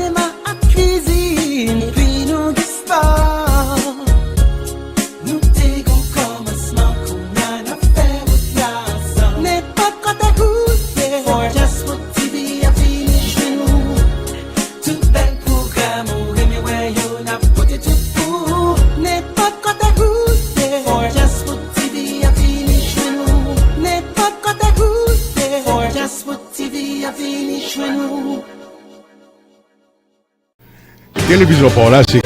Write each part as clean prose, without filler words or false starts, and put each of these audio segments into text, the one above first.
cinéma à cuisine, puis nous du sport. Nous t'égons commencement qu'on a l'affaire au glaçon. N'importe quoi t'as goûté, for just what TV a fini chez nous. Tout bel programme, ou remis where you n'a put it tout pour. N'importe quoi t'as goûté, for just what TV a fini chez nous. N'importe quoi t'as goûté, for just what TV a fini chez nous. Télévision par là, c'est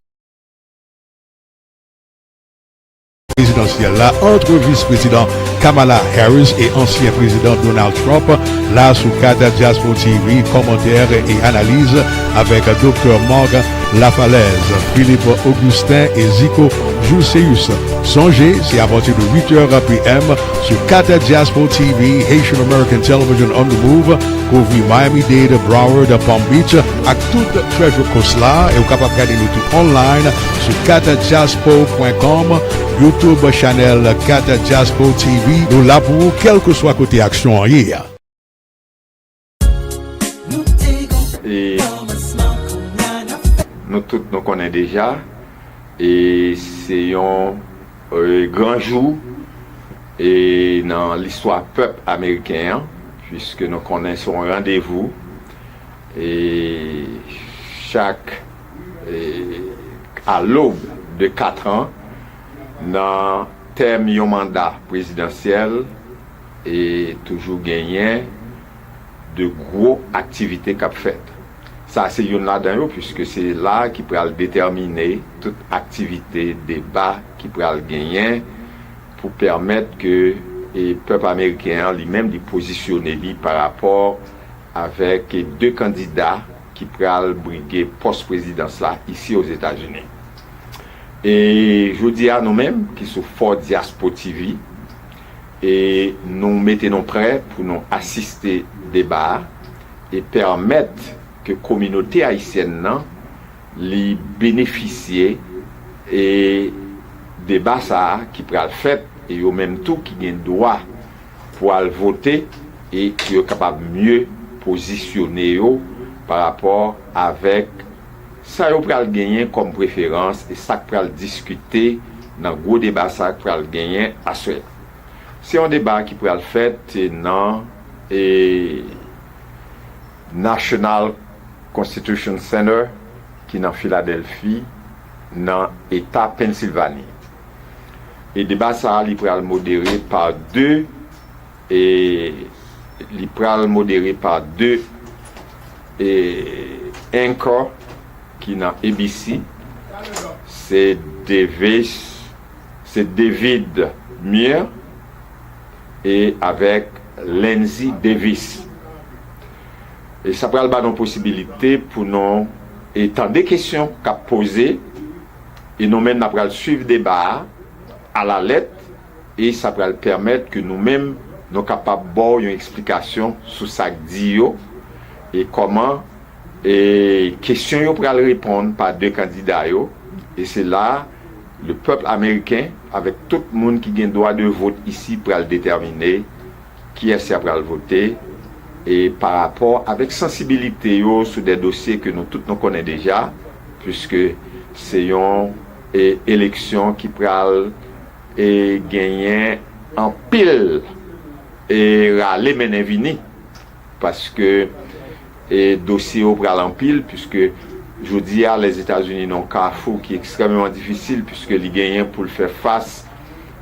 présidentielle là entre vice-président Kamala Harris et ancien président Donald Trump là sous cadre Diaspora TV, commentaires et analyses avec Dr. Morgan Lafalaise, Philippe Augustin et Zico Jousseus. Songez, c'est à partir de 8h p.m. sur 4 Diaspora TV, Haitian American Television on the Move, couvrir Miami-Dade, Broward, Palm Beach, avec toute Treasure Coast là, et vous capable de regarder nous tout online sur 4diaspora.com, YouTube channel 4 Diaspora TV, nous là pour quel que soit côté action hier. Et nous tous nous connaissons déjà et c'est un grand jour et dans l'histoire peuple américain puisque nous connaissons un rendez-vous et chaque à l'aube de 4 ans dans terme un mandat présidentiel et toujours gagné de gros activités qu'a faites. Ça c'est une là-dedans puisque c'est là qui pourra déterminer toute activité, débat qui pourra gagner pour permettre que le peuple américain lui-même de positionner lui par rapport avec 2 candidats qui pourraient briguer post-présidence là ici aux États-Unis. Et je dis à nous-mêmes qui sont Fort Diaspora TV et nous mettons prêts pour nous assister débat et permettre que la communauté haïtienne li bénéficier et débat ça qui pourra le fait et au même tout qui gagne droit pour aller voter et qui est capable mieux positionner par rapport avec ça yo pral gagner comme préférence et ça pral discuter dans gros débat ça pral gagner à ce. C'est un débat qui pral fait dans et National Constitution Center qui est dans Philadelphie dans l'État Pennsylvanie. Et débat ça il pral modéré par deux anchors qui dans ABC, c'est David Muir et avec Lindsay Davis. Et ça prend une possibilité pour nous étendre des questions qu'a posées et nous-mêmes nous suivre des débat à la lettre et ça va permettre que nous-mêmes nous capables d'avoir une explication sur ça dit et comment et questions yo pour répondre par 2 candidats et c'est là le peuple américain avec tout le monde qui a droit de vote ici pour déterminer qui est pour voter et par rapport avec sensibilité sur des dossiers que nous tous nous connaissons déjà puisque c'est une élection qui pral et gagner en pile et râler menevini parce que et dossier au pral en pile puisque je dis à les États-Unis n'ont qu'un carrefour qui est extrêmement difficile puisque les gagnants pour le faire face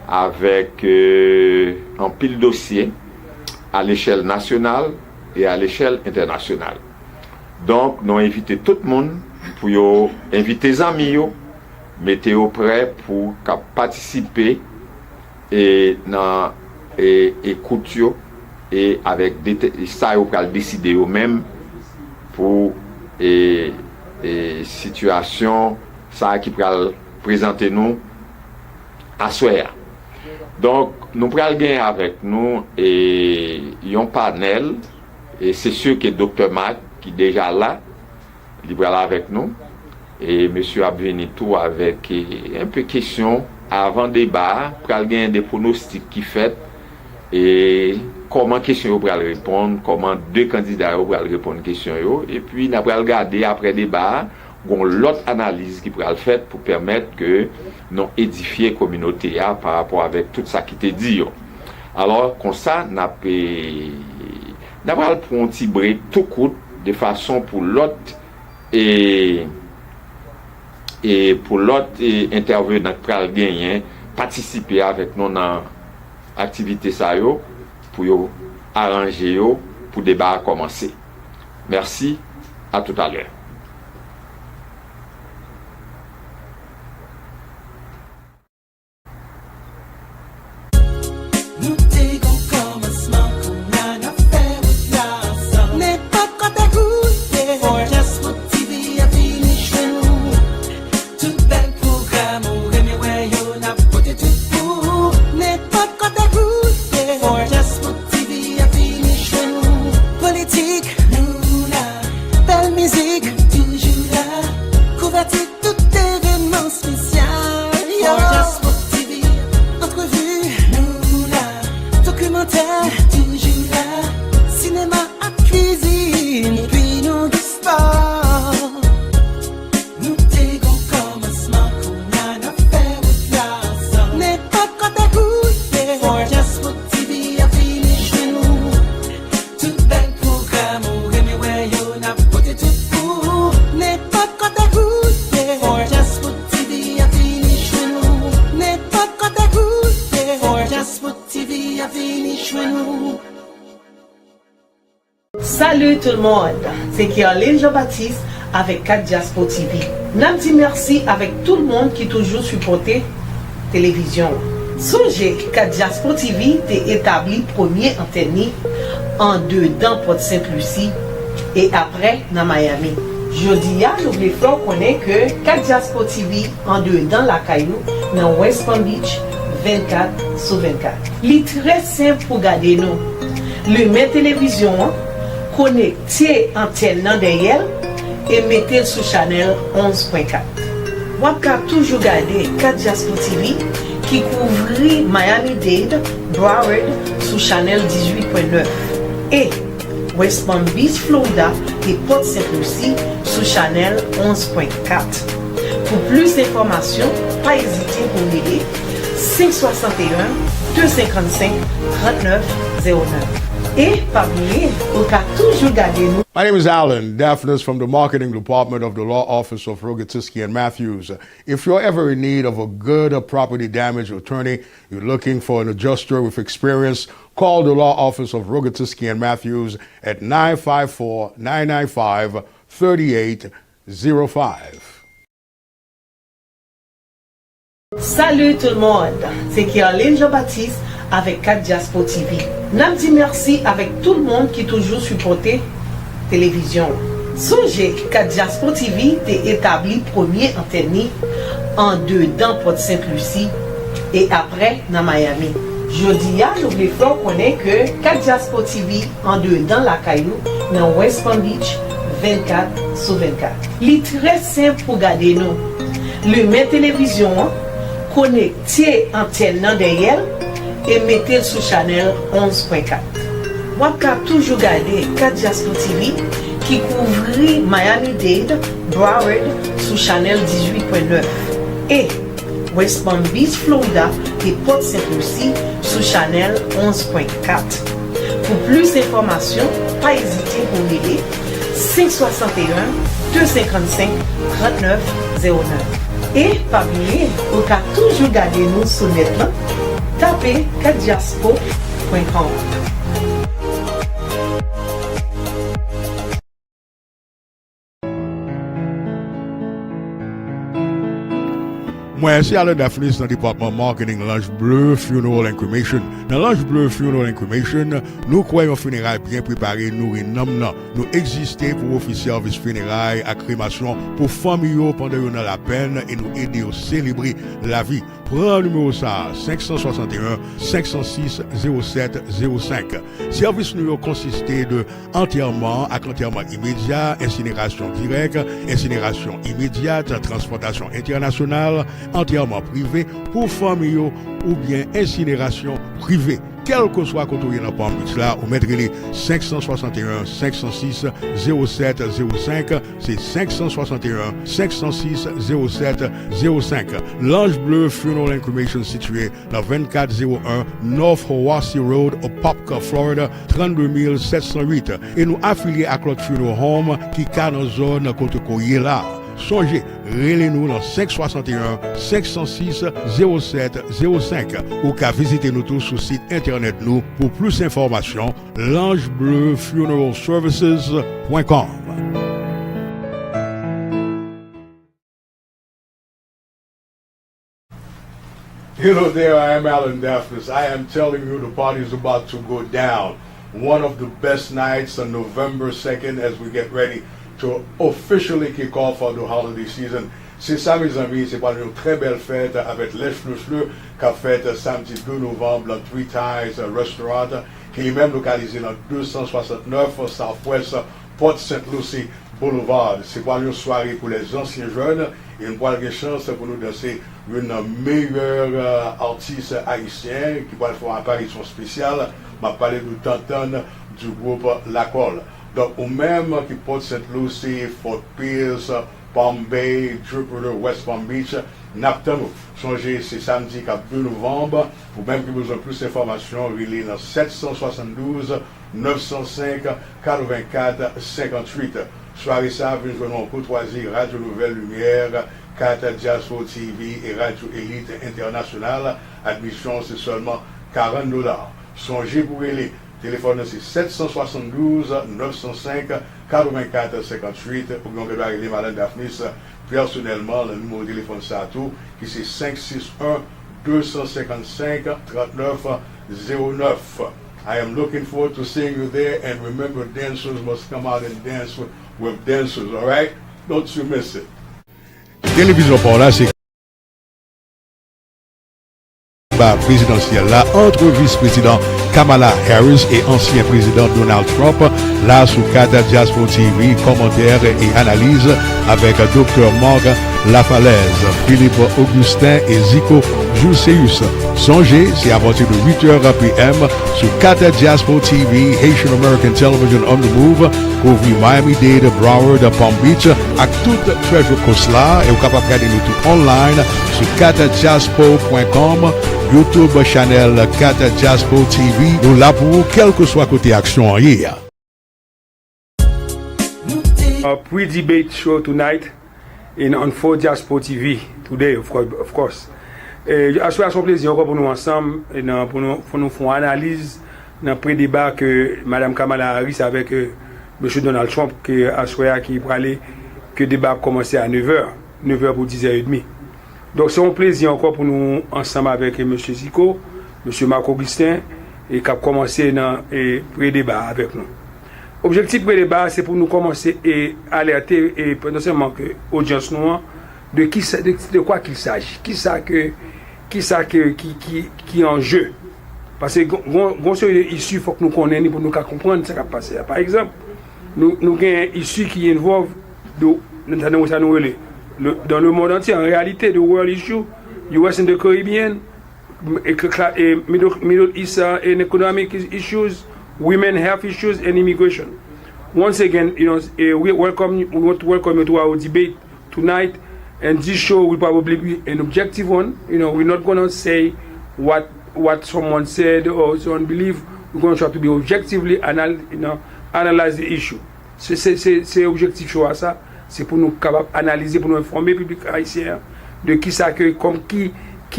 avec un pile dossier à l'échelle nationale et à l'échelle internationale. Donc nous invitons tout le monde pour inviter les amis, mettez au prêt pour participer et dans écoute et avec ça vous pouvez décider eux-mêmes pour situation ça qui pourra présenter nous à soir. Donc nous pourrons gagner avec nous et un panel et c'est sûr que Dr. Mac qui est déjà là, il est là avec nous et monsieur a venu tout avec un peu de questions avant débat pour gagner des pronostics qui fait et comment question yo pral répondre, comment deux candidats yo pral répondre question yo, et puis n'a pral regarder après débat gon l'autre analyse qui pral fait pour permettre que nous édifier communauté par rapport avec tout ça qui te dit yo. Alors comme ça n'a pral prendre un petit break tout court de façon pour l'autre et pour l'autre intervenant qui pral gagner participer avec nous dans activité ça yo pour yo arranger yo pour débat commencer. Merci, à tout à l'heure. Nous t'égons comme un smoke, on a une affaire with blossom. N'est pas quand t'es goûté, for just what TV a finish nous. Tout bel programme, ou anywhere you n'a put it pour. N'est pas quand t'es goûté, for just what TV a finish nous. Politique, nous là, belle musique, toujours là. Couverture tout événement spécial, for just what TV, entrevue, nous là. Documentaire, toujours là. Cinéma à cuisine, et puis nous du sport. Nous t'égons comme un smoke, on a une affaire with blossom. N'est pas quand t'es goûté, for just what TV a finish nous. Tout bel programme, ou anywhere you n'a put it pour. N'est pas quand t'es goûté, for just what TV a finish nous. N'est pas quand t'es goûté, for just what TV a finish nous. Salut tout le monde, c'est Caroline Jean-Baptiste avec 4 Diaspo TV. Nous dit merci avec tout le monde qui toujours supporté télévision. Songez 4 Diaspo TV est établi premier antenne en deux dans Port-Saint-Lucie et après dans Miami. Jeudi, nous voulons connaître que 4 Diaspo TV en deux dans la Caillou dans West Palm Beach 24/24. Il très simple pour garder nous. Le met télévision connecté antenne dans derrière et mettez sur channel 11.4. Vous pouvez toujours garder 4 Diaspo TV qui couvre Miami-Dade, Broward sur channel 18.9 et West Palm Beach, Florida et Port-Saint-Lucie sur channel 11.4. Pour plus d'informations, pas hésiter pour m'aider 561 255 3909. Et pas oublier, vous pouvez toujours garder nous. My name is Alan Daphnis from the Marketing Department of the Law Office of Rogatisky and Matthews. If you're ever in need of a good property damage attorney, you're looking for an adjuster with experience, call the Law Office of Rogatisky and Matthews at 954-995-3805. Salut tout le monde, c'est Caroline Jean-Baptiste avec 4 Diaspo TV. Nous dit merci avec tout le monde qui toujours supporté télévision. Songez 4 Diaspo TV est établi premier antenne en deux dans Port-Saint-Lucie et après dans Miami. Jeudi, nous voulons connaître que 4 Diaspo TV en deux dans la Caillou dans West Palm Beach 24/24. Il très simple pour garder nous. Le met télévision connecté antenne dans derrière et mettez sur channel 11.4. Vous pouvez toujours garder 4 Diaspo TV qui couvre Miami-Dade, Broward sur channel 18.9 et West Palm Beach, Florida et Port-Saint-Lucie sur channel 11.4. Pour plus d'informations, pas hésiter pour m'aider 561 255 3909. Et pas oublier, vous pouvez toujours garder nous sur le net. Tapez 4diaspo.com. Moi, c'est Alan Daphnis dans le département marketing L'Ange Bleu Funeral and Cremation. Dans L'Ange Bleu Funeral and Cremation, nous croyons funérailles bien préparées, nous renommons. Nous existons pour offrir service funérailles à crémation pour familles pendant qu'ils ont la peine et nous aider à célébrer la vie. Prends le numéro ça, 561 506 07 05. Service nous consistait de enterrement à enterrement immédiat, incinération directe, incinération immédiate, transportation internationale, enterrement privé pour familles ou bien incinération privée. quel que soit côté dans Palm Beach là, ou mettre les 561 506 07 05, c'est 561 506 07 05. L'Ange Bleu Funeral and Cremation situé dans 2401 North Hawaii Road, au Popka, Florida, 32 708. Et nous affiliés à Claude Funeral Home qui est dans la zone côté Koye là. Songez, relez-nous dans 561 506 07 05 ou qu'à visiter nous tous sur le site internet nous pour plus d'informations l'angebleufuneralservices.com. Hello there, I am Alan Daphnis. I am telling you the party is about to go down. One of the best nights on November 2nd as we get ready to officially kick off for the holiday season. C'est ça mes amis, c'est pas une très belle fête avec les Schleusleux qu'a fait samedi 2 novembre dans Three Ties Restaurant qui est même localisé dans 269 Southwest Port St. Lucie Boulevard. C'est pas une soirée pour les anciens jeunes et une bonne chance pour nous danser une meilleure artiste haïtien qui va faire une apparition spéciale. M'a parlé de Tantan du groupe La Colle. Donc, ou même qui porte St. Lucie, Fort Pierce, Palm Bay, Jupiter, West Palm Beach, Napton. Songez, c'est samedi 2 novembre. Ou même qui besoin de plus d'informations, il est dans 772 905 84 58. Soirée ça, nous venons en courtoisie Radio Nouvelle Lumière, 4 Diaspora TV et Radio Elite Internationale. Admission, c'est seulement $40. Songez pour les téléphone c'est 772 905 84 58 pour qu'on peut arriver Madame Daphnis personnellement le numéro de téléphone ça tout qui c'est 561 255 39 09. I am looking forward to seeing you there and remember dancers must come out and dance with dancers, all right? Don't you miss it. Télévision par là c'est présidentielle là entre vice-président Kamala Harris et ancien président Donald Trump, là sous cadre Diaspora TV, commentaires et analyses avec Dr. Marc Lafalaise, Philippe Augustin et Zico Julseus. Songez, c'est à partir de 8h p.m. sur cadre Diaspora TV, Haitian American Television on the Move, couvrir Miami-Dade, Broward, Palm Beach, avec toute Treasure Coast là, et vous capable de regarder nous tout online sur cadrediaspora.com, YouTube channel 4 Diaspora TV. Nous là pour quel que soit côté action hier. A pre-debate show tonight on 4 Diaspora TV today, of course. C'est un plaisir encore pour nous ensemble et pour nous faire une analyse dans le pré-débat que Mme Kamala Harris avec M. Donald Trump qui parlait que le débat commençait à 9h pour 10h30. Donc c'est un plaisir encore pour nous ensemble avec M. Zico, M. Marc Augustin et qui a commencé dans le pré-débat avec nous. L'objectif pré-débat c'est pour nous commencer à alerter et non seulement que l'audience noire de quoi qu'il s'agit, qui est en jeu. Parce que il faut que nous connaissions pour nous comprendre ce qui a passé. Par exemple, nous avons une issue qui involve dans le monde entier, en réalité, the world issue, US and the Caribbean, Middle East and economic issues, women health issues, and immigration. Once again, we want to welcome you to our debate tonight, and this show will probably be an objective one. We're not going to say what someone said or someone believe. We're going to try to be objectively analyze the issue. C'est objectif show à ça. C'est pour nous capables analyser, pour nous informer le public haïtien de qui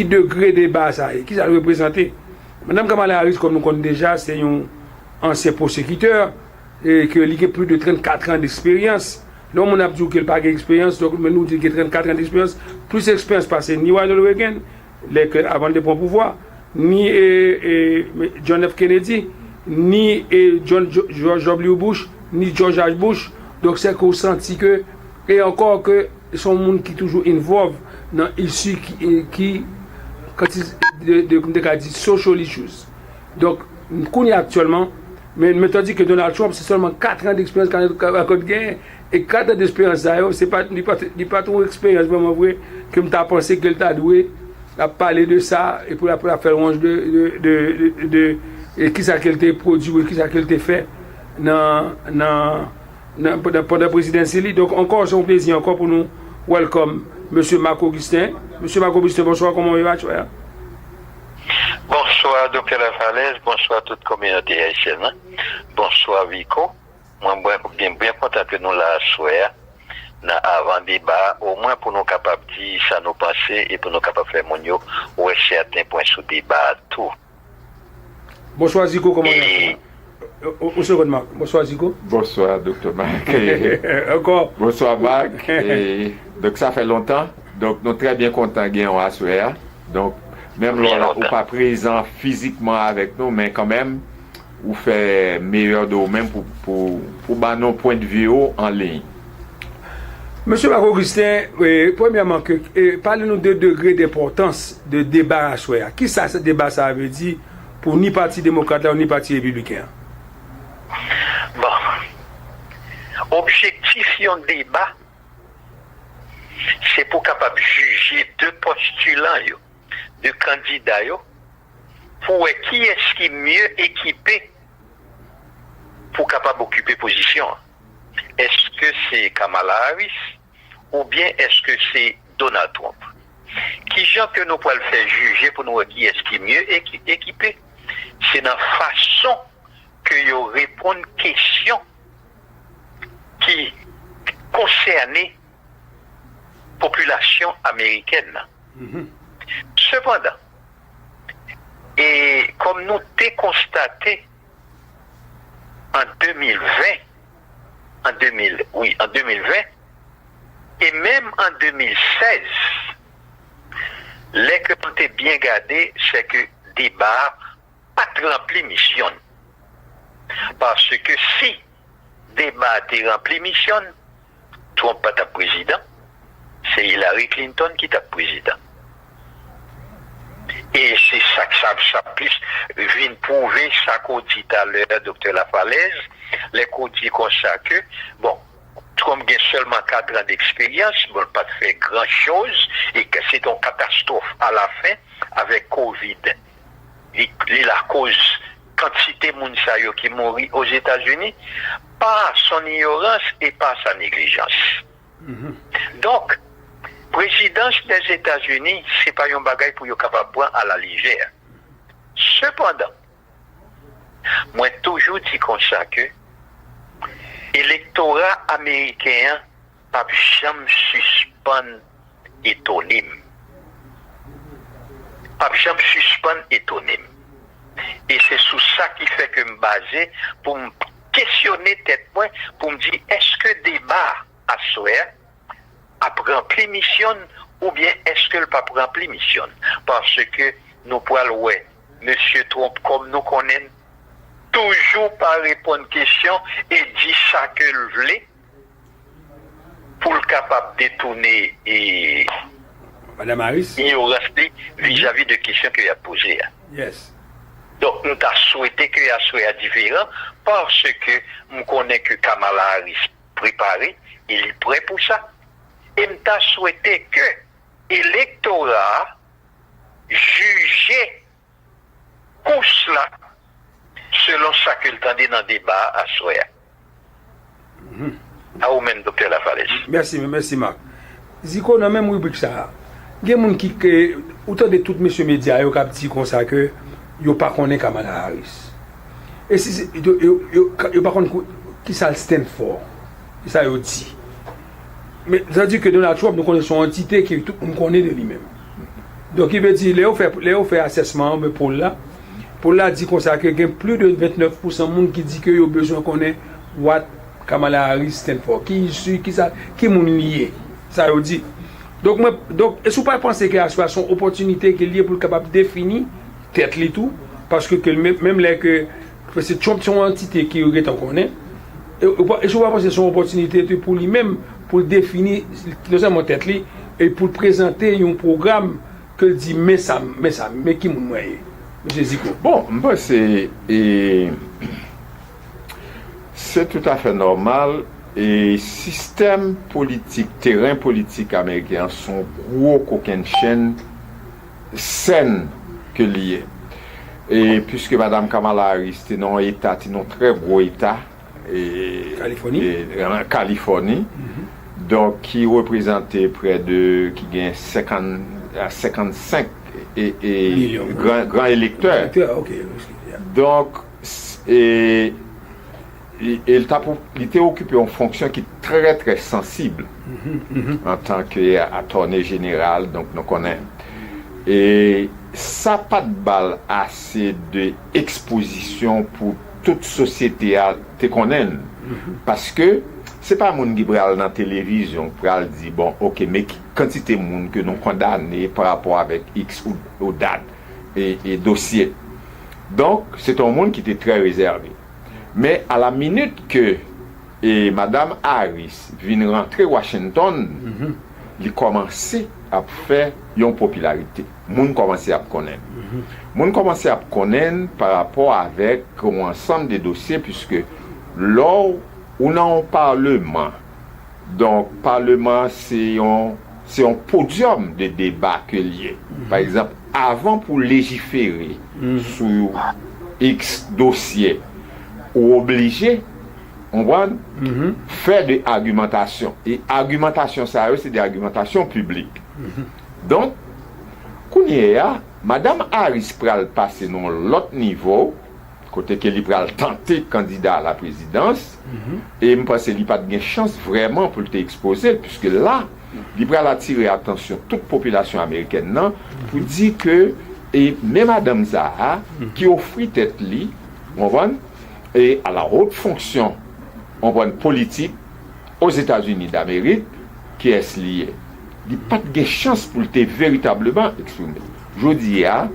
degré de débat ça est, qui ça représente. Madame Kamala Harris, comme nous connaissons déjà, c'est un ancien prosécuteur et qui a plus de 34 ans d'expérience. Donc on a dit qu'elle n'a pas d'expérience, donc nous disons qu'il a 34 ans d'expérience, plus d'expérience passée ni Ronald Reagan, avant de prendre pouvoir, ni John F. Kennedy, ni George W. Bush, ni George H. Bush. Donc c'est qu'on sentit que, et encore que son monde qui est toujours involved dans l'issue qui quand il dit social issues. Donc, nous connaissons actuellement, mais mettons dit que Donald Trump, c'est seulement 4 ans d'expérience à côté gain, et 4 ans d'expérience d'ailleurs, c'est pas trop d'expérience vraiment vrai, que tu as pensé qu'elle t'a doué à parler de ça, et pour la faire ronge et qui ça qu'elle t'a produit, qui ça qu'elle t'a fait pendant la présidentielle. Donc encore c'est un plaisir encore pour nous welcome monsieur Marc Augustin. Monsieur Marc Augustin, bonsoir, comment il va? Bonsoir Dr. Lafalaise, bonsoir toute communauté haïtienne. Bonsoir Vico. Moi bien content que nous la soir avant débat au moins pour nous capables de dire ça nous passer et pour nous capables de faire mon yo ouais certains points sous débat tout. Bonsoir Zico, comment il va? Au second Marc. Bonsoir Zico. Bonsoir Dr. Marc. Encore. Bonsoir Marc. Et donc ça fait longtemps. Donc nous très bien contents de gagner à soir. Donc même là ou pas présent physiquement avec nous, mais quand même ou fait meilleur de vous-même pour nos points de vue en ligne. Monsieur Marc Augustin, premièrement, parlez-nous de degré d'importance de débat à soir. Qui ça, ce débat, ça veut dire pour ni parti démocrate ni parti républicain? Bon, objectif d'un débat, c'est pour capable juger deux postulants, deux candidats, pour qui est-ce qui est mieux équipé pour capable occuper position. Est-ce que c'est Kamala Harris ou bien est-ce que c'est Donald Trump? Qui gens que nous pouvons faire juger pour nous qui est-ce qui est mieux équipé? C'est dans la façon que vous répondez aux questions qui concernent la population américaine. Cependant, et comme nous t'ai constaté en 2020, en 2020, et même en 2016, les que nous t'ai bien gardé, c'est que débat pas rempli mission. Parce que si débat est rempli mission, Trump pas ta président, c'est Hillary Clinton qui est président. Et c'est ça que ça plus vient prouver ça qu'on dit tout à l'heure, docteur Lafalaise, les qu'on dit comme ça que, bon, Trump a seulement 4 ans d'expérience, bon, pas de faire grand chose, et que c'est une catastrophe à la fin avec Covid. Il a cause quantité de monde qui mourit aux États-Unis, par son ignorance et par sa négligence. Donc, présidence des États-Unis, c'est pas un bagage pour être capable de prendre à la légère. Cependant, moi toujours dit comme ça que l'électorat américain n'a jamais suspendre étonome. Pas jamais suspendre étonome. Et c'est sur ça qui fait que je me base pour me questionner tête moi pour me dire est-ce que débat à soir a rempli mission ou bien est-ce que le pas rempli mission? Parce que nous pouvons ouais, monsieur Trump comme nous connaissons toujours pas répondre question et dit ça que le voulait pour le capable de détourner et Madame Harris vis-à-vis de questions qu'il a posées. Yes. Donc, nous avons souhaité que soit différent parce que nous connaissons que Kamala Harris préparé, il est prêt pour ça. Et nous avons souhaité que l'électorat jugeait pour cela selon ça que le temps dans le débat à soi. À vous-même, docteur Lafalaise. Merci Marc. Zico, dans la même rubrique ça, il y a des gens qui, autant de tous les médias, qui ont dit comme ça que ils pas connaît Kamala Harris. Et si ils pas connaît qui ça le stand for. Ça ils dit. Mais ça dit que Donald Trump nous connaît son entité qui tout on connaît de lui-même. Donc il veut dire Léo fait assessment mais pour là dit comme ça que il y a plus de 29% de monde qui dit que il a besoin connaît what Kamala Harris stand for. Qui mon lié. Ça il dit. Donc est-ce que vous pas penser qu'il y a une opportunité qui est liée pour capable de définir tête li tout parce que même là que c'est Trump son entité qui est en connaît et je vois que c'est son opportunité pour lui-même pour définir non seulement tête li et pour présenter un programme que dit mais qui mon moyen monsieur Zico. Bon moi c'est tout à fait normal et système politique terrain politique américain sont gros qu'aucune chaîne saine que lié. Et puisque Madame Kamala Harris était dans un État, un très gros État, en Californie, donc qui représentait près de, qui gagne 55 grands électeurs. Donc, il était occupé en fonction qui est très très sensible en tant qu'attorney général, donc nous connaissons. Et ça pas de balle assez d'exposition pour toute société à te connaître. Parce que c'est pas mon qui pral dans la télévision pour dire bon ok mais quantité de monde que nous condamnés par rapport avec X ou date et dossier. Donc c'est un monde qui était très réservé. Mais à la minute que Madame Harris vient rentrer Washington, il commençait à faire une popularité. Moun commençait à connaître. Moun commençait à connaître par rapport avec un ensemble de dossiers puisque là où on a un parlement, donc parlement c'est un podium de débat que lié. Par exemple, avant pour légiférer sur X dossier, ou obligé, on va faire des argumentations. Et argumentation, ça c'est des argumentations publiques. Donc, Madame Harris pral passer dans l'autre niveau, côté qu'elle pral tenter candidat à la présidence, et je pense qu'il n'y a pas de chance vraiment pour l'exposer, puisque là, il pral attirer attention toute population américaine non, pour dire que, et même Madame Zaha, qui offrit tête li, on va, et à la haute fonction, on voit une politique aux États-Unis d'Amérique qui est liée. Il n'y a pas de chance pour te véritablement exprimer. Je dis à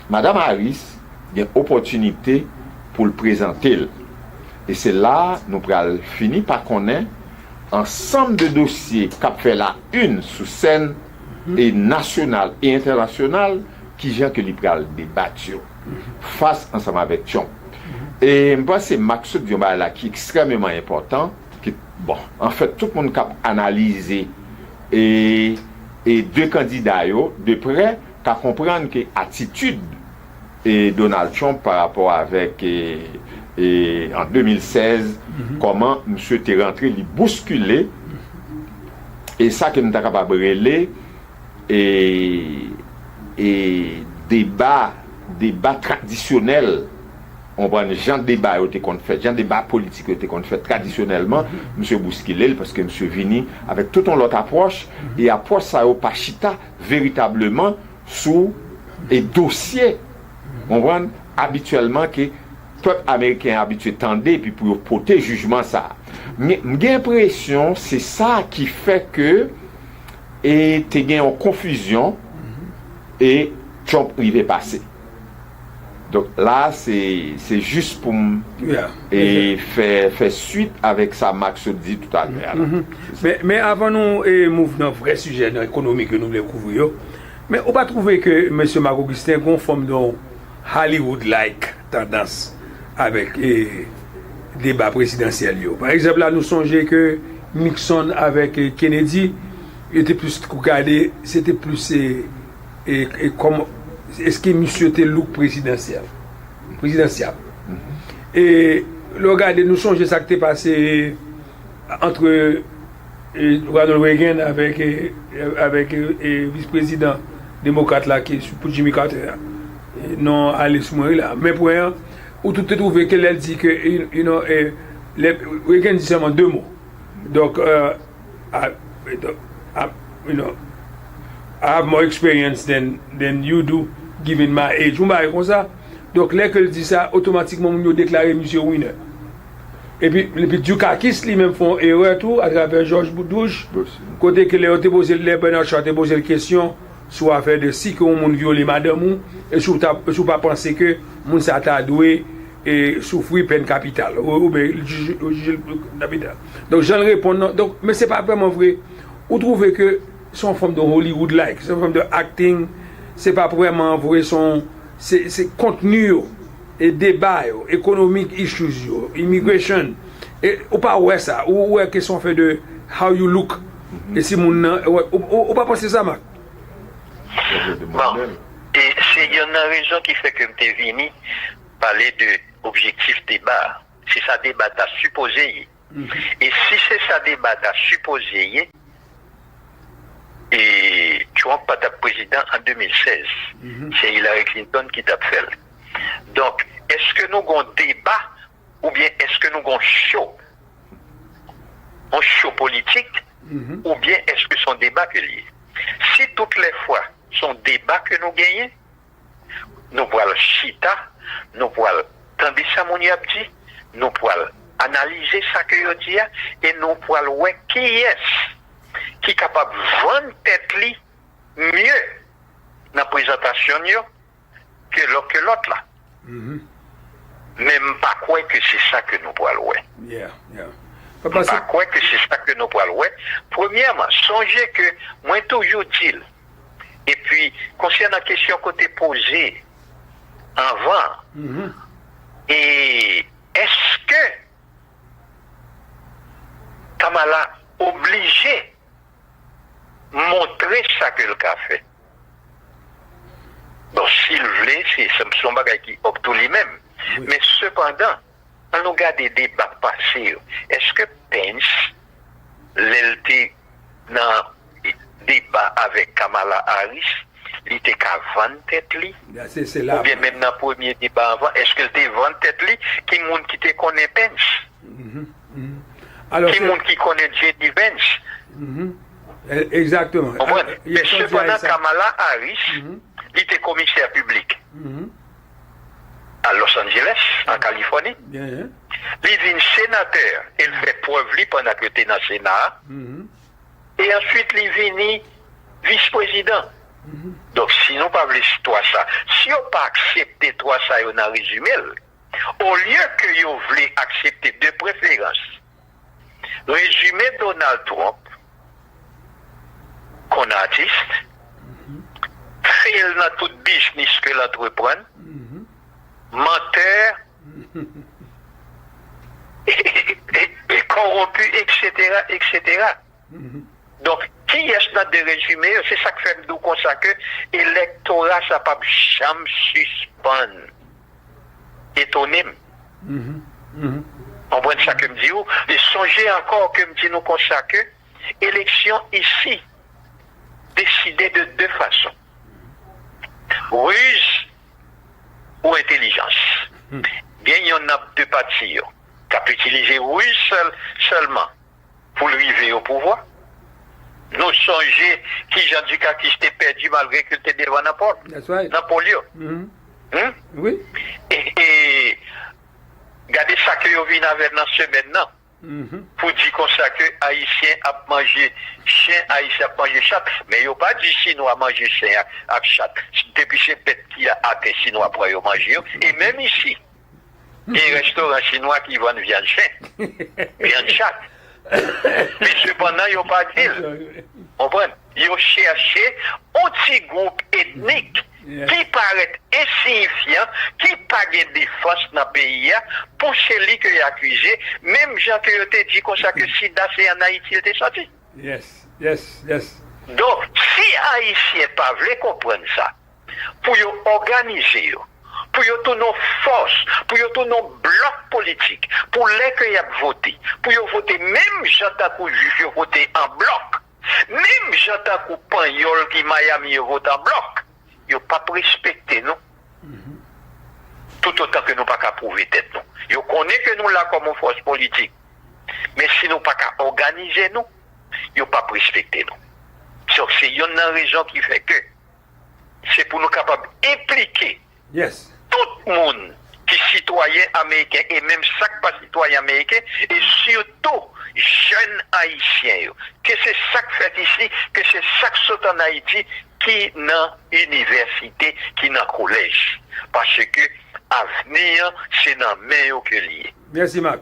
Mme Harris, il y a une opportunité pour le présenter. Et c'est là nous allons finir par connaître ensemble de dossiers qui fait la une sous scène et nationale et internationale qui vient que l'Ibral débattre face ensemble avec Trump. Et moi, c'est Maxud Diombala qui est extrêmement important. Qui, bon, en fait, tout le monde a analysé et deux candidats de près, qu'à comprendre que l'attitude de Donald Trump par rapport avec en 2016, comment M. est rentré, il bousculé, et ça que nous sommes capables de relayer, et débat traditionnel. On voit un genre de débat qu'on fait, genre de débat politique qu'on fait traditionnellement, M. Bousquilel, parce que M. Vini, avec toute une autre approche, et approche ça au Pachita véritablement sous et dossier. On voit habituellement que le peuple américain habitué tendait et puis pour porter jugement ça. Mais j'ai l'impression c'est ça qui fait que et tu as une confusion et Trump arrive passer. Donc là, c'est juste pour faire suite avec ça, Max dit tout à l'heure. Mais avant nous move dans le vrai sujet économique que nous voulons couvrir, mais on va trouver que M. Marc-Augustin conforme dans Hollywood-like tendance avec les débats présidentiels. Par exemple, là, nous songeons que Nixon avec Kennedy était plus regardé, c'était plus comme est-ce que monsieur était look présidentiel. Et le regardez, nous songeons ça qui est passé entre Ronald Reagan avec vice-président démocrate là qui est pour Jimmy Carter non Alice Murray là. Mais pour un où tout est trouvé qu'elle dit que Reagan dit seulement deux mots. Donc I have more experience than you do given my age. Vous m'avez comme ça. Donc là qu'elle dit ça, automatiquement on déclaré monsieur winner. Et puis Dukakis lui-même font erreur tout à travers George Bush. Côté que les ont posé les Bernard Shaw posé la question sur affaire de si que on violé madame ou et sous pas penser que moun ça t'a doué et souffrir peine capitale ou bien juge capitale. Donc j'en réponds non. Donc mais c'est pas vraiment vrai. Vous trouvez que son forme de Hollywood-like, son forme de acting, c'est pas vraiment vrai, c'est contenu et débat, économique issues, immigration. Et ou pas ouais ça, ou ouais question fait de how you look. Et si mon ou pas penser ça, Marc. Bon, et C'est une raison qui fait que je suis venu parler de objectif débat. C'est ça débat à supposé. Et si c'est ça débat à supposé, et Trump pas ta président en 2016, c'est Hillary Clinton qui t'a fait. Donc, est-ce que nous avons débat ou bien est-ce que nous avons show? Un show politique ou bien est-ce que son débat que lié? Si toutes les fois son débat que nous gagnons, nous pouvons chita, nous pouvons tendre ça mon dit, nous pouvons analyser ça que je dis et nous pouvons voir qui est qui est capable de vendre tête li mieux dans la présentation que l'autre là. Même pas quoi que c'est ça que nous pouvons voir. Pas quoi que c'est ça que nous pouvons voir. Premièrement, songez que moi toujours dit, et puis concernant la question côté posée avant, et est-ce que Kamala obligé montrer ça que le a fait? Bon, s'il voulait, c'est son bagage qui opte lui-même. Oui. Mais cependant, on regarde des débats passés. Est-ce que Pence, l'était dans débat avec Kamala Harris, il était qu'à 20 têtes li? Ou bien même dans le premier débat avant, est-ce qu'il était 20 têtes li? Qui monde qui te connaît Pence? Alors, qui monde qui connaît J.D. Vance? Exactement. Mais cependant, Kamala Harris, il était commissaire public à Los Angeles, en Californie. Il est sénateur, il fait preuve pendant que tu es dans le Sénat. Et ensuite, il est venu vice-président. Donc, si nous ne parlons pas de ça, si on pas accepté toi ça, on a résumé, au lieu que vous voulez accepter de préférence, résumer Donald Trump, qu'on artiste, fait dans tout business que l'entreprend, menteur, et corrompu, etc., etc. Donc, qui est-ce dans des résumés? C'est ça que fait nous consacrer. L'électorat, ça ne peut jamais suspendre. Étonné. On voit ça que me dit, et songez encore que me dit nous consacrer. Élection ici, décidée de deux façons. Ruse ou intelligence. Bien, il y en a deux parties qui peuvent utiliser ruse seulement pour lui arriver au pouvoir. Nous songeons qui Jean Ducas qui s'était perdu malgré qu'il était devant Napoléon. Oui. Et regardez ça que vous venez avec dans ce maintenant. Pour dire comme ça que Haïtien a mangé chien, Haïtien a mangé chat. Mais il n'y a pas dit Chinois a mangé chien avec chat. Depuis c'est bête qui a hâte Chinois pour manger. Et même ici, il y a un restaurant chinois qui vend viande chien, viande chat. Mais cependant, il n'y a pas dit. Ils ont cherché un petit groupe ethnique qui paraît insignifiant, qui n'a pas de défense dans le pays, pour celui qui est accusé, même gens qui ont dit comme ça que si c'est en Haïti, il était sorti. Yes. Donc, si Haïtiens ne veulent pas comprendre ça, pour organiser, pour tous nos forces, pour tous nos blocs politiques, pour les qui ont voté, pour voter, même gens qui ont voté en bloc, même gens qui ont Pagnol qui Miami voté en bloc, ils n'ont pas respecté nous. Tout autant que nous n'avons pas prouver tête nous. Ils connaissent que nous là comme force politique. Mais si nous n'avons pas organiser nous, ils n'ont pas respecté nous. Donc c'est une raison qui fait que c'est pour nous capables d'impliquer tout le monde qui est citoyen américain et même chaque pas citoyen américain et surtout jeunes haïtiens. Que c'est ça que fait ici, que c'est ça que saute en Haïti qui dans l'université, qui dans le collège. Parce que l'avenir, c'est dans le meilleur que lié. Merci Marc.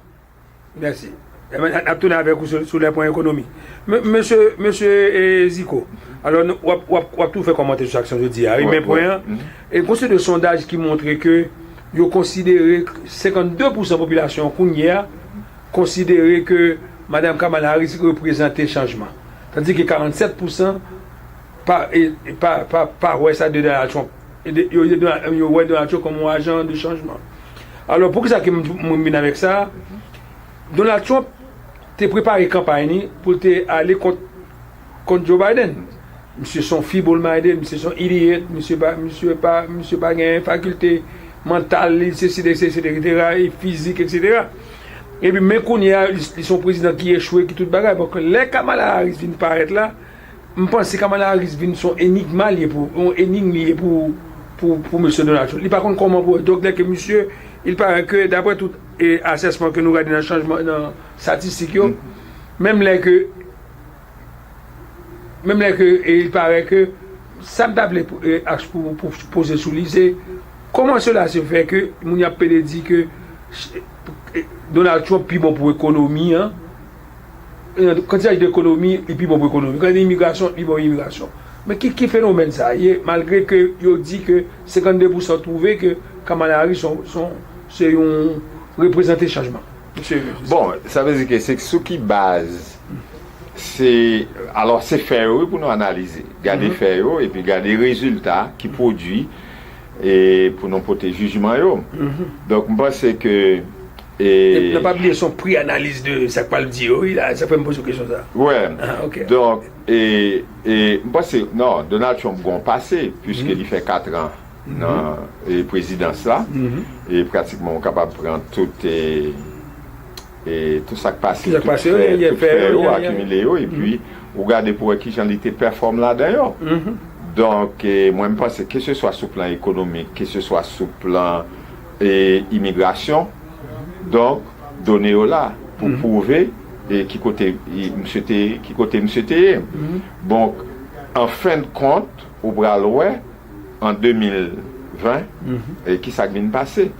Merci. On va tourner avec vous sur les points économiques. Monsieur Zico, alors on va tout faire commenter sur l'action de dis. Mais point, et conseil de sondage qui montre que vous considérez 52% de la population Kounia considérait que Mme Kamala Harris représentait changement. Tandis que 47% par ouais ça de Donald Trump. Donald Trump comme un agent de changement. Alors, pour ça que je viens avec ça, Donald Trump t'a préparé campagne pour aller contre Joe Biden. Monsieur son feeble-minded, monsieur son idiot, monsieur pas une faculté mentale, etc., et physique, etc. Et puis, même quand il y a son président qui échoue, qui tout bagaille, parce que les Kamala Harris viennent paraître là, je pense que Kamala Harris viennent sont énigmes pour monsieur Donald Trump. Par contre, comment pour. Donc, dès que monsieur, il paraît que, d'après tout assessment que nous regardons dans le changement, dans la statistique, même là que il paraît que ça me d'appeler pour poser sous l'idée comment cela se fait que nous avons dit que Donald Trump est plus bon pour l'économie, hein? Quand il y a d'économie, il est plus bon pour l'économie. Quand il y a d'immigration, il est plus bon pour l'immigration. Mais qui phénomène ça? Malgré que il dit que 52% trouvé que Kamala Harris c'est un représenté changement. Bon, ça veut dire que c'est ce qui base. C'est faire pour nous analyser, garder faire et puis garder les résultats qui produit et pour nous porter jugement. Donc je pense que et n'a pas oublié son prix analyse de ça pas le dire, ça peut me poser une question ça. Ouais. Okay. Donc et je pense que non, Donald Trump a passé puisqu'il fait 4 ans dans la présidence là et pratiquement capable de prendre tout et tout ça qui passe, tout fait accumulé et puis regarder pour qui j'en étais performe là-dedans. Donc moi je pense que ce soit sur le plan économique, que ce soit sur le plan immigration, donc donner là pour prouver et qui côté monsieur T. Donc en fin de compte au bras l'ouest en 2020 et qui ça vient de passer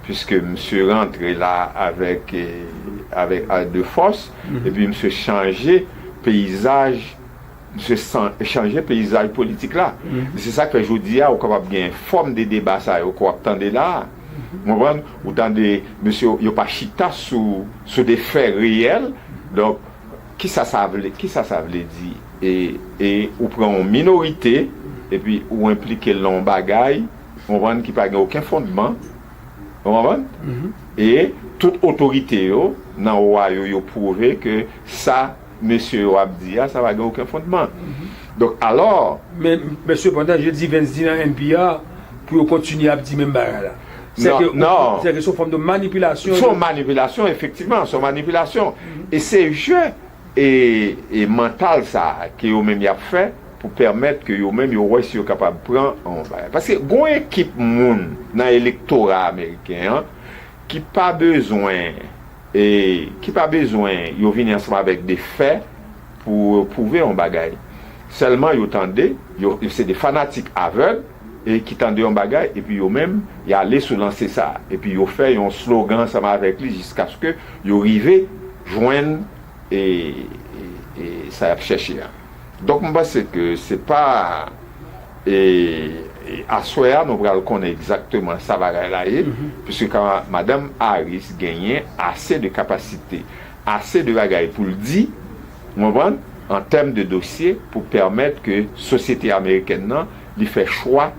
puisque monsieur rentré là avec de force et puis monsieur changer paysage politique là. C'est ça que je dis à capable bien forme de débat ça au quoi attendez là. Ou tendez monsieur yo pas chita sous des faits réels. Donc qui ça veut dire et ou prend une minorité et puis ou impliquer l'on bagaille, on voit qui pas aucun fondement. Et toute autorité dans yo prouver que ça monsieur Abdia ça va aucun fondement. Donc alors mais cependant je dis Vince dit dans NPA pour continuer à dire même bagarre là. C'est que son forme de manipulation. Son manipulation effectivement, son manipulation et c'est jeu et mental ça que yo même y a fait pour permettre que yo même yo soit capable de prendre parce que gon équipe monde dans l'électorat américain qui pas besoin yo venir ensemble avec des faits pour prouver un bagage. Seulement yo tendez, c'est des fanatiques aveugles et qui tendent un bagage et puis yo même y aller se lancer ça et puis yo fait un slogan ensemble avec lui jusqu'à ce que yo arrive joindre et ça a cherché. Donc je pense que c'est pas à soir nous allons connaître exactement ça va là puisque quand madame Harris gagnait assez de capacité, assez de bagaille pour le dire, en termes de dossier pour permettre que la société américaine lui fait choix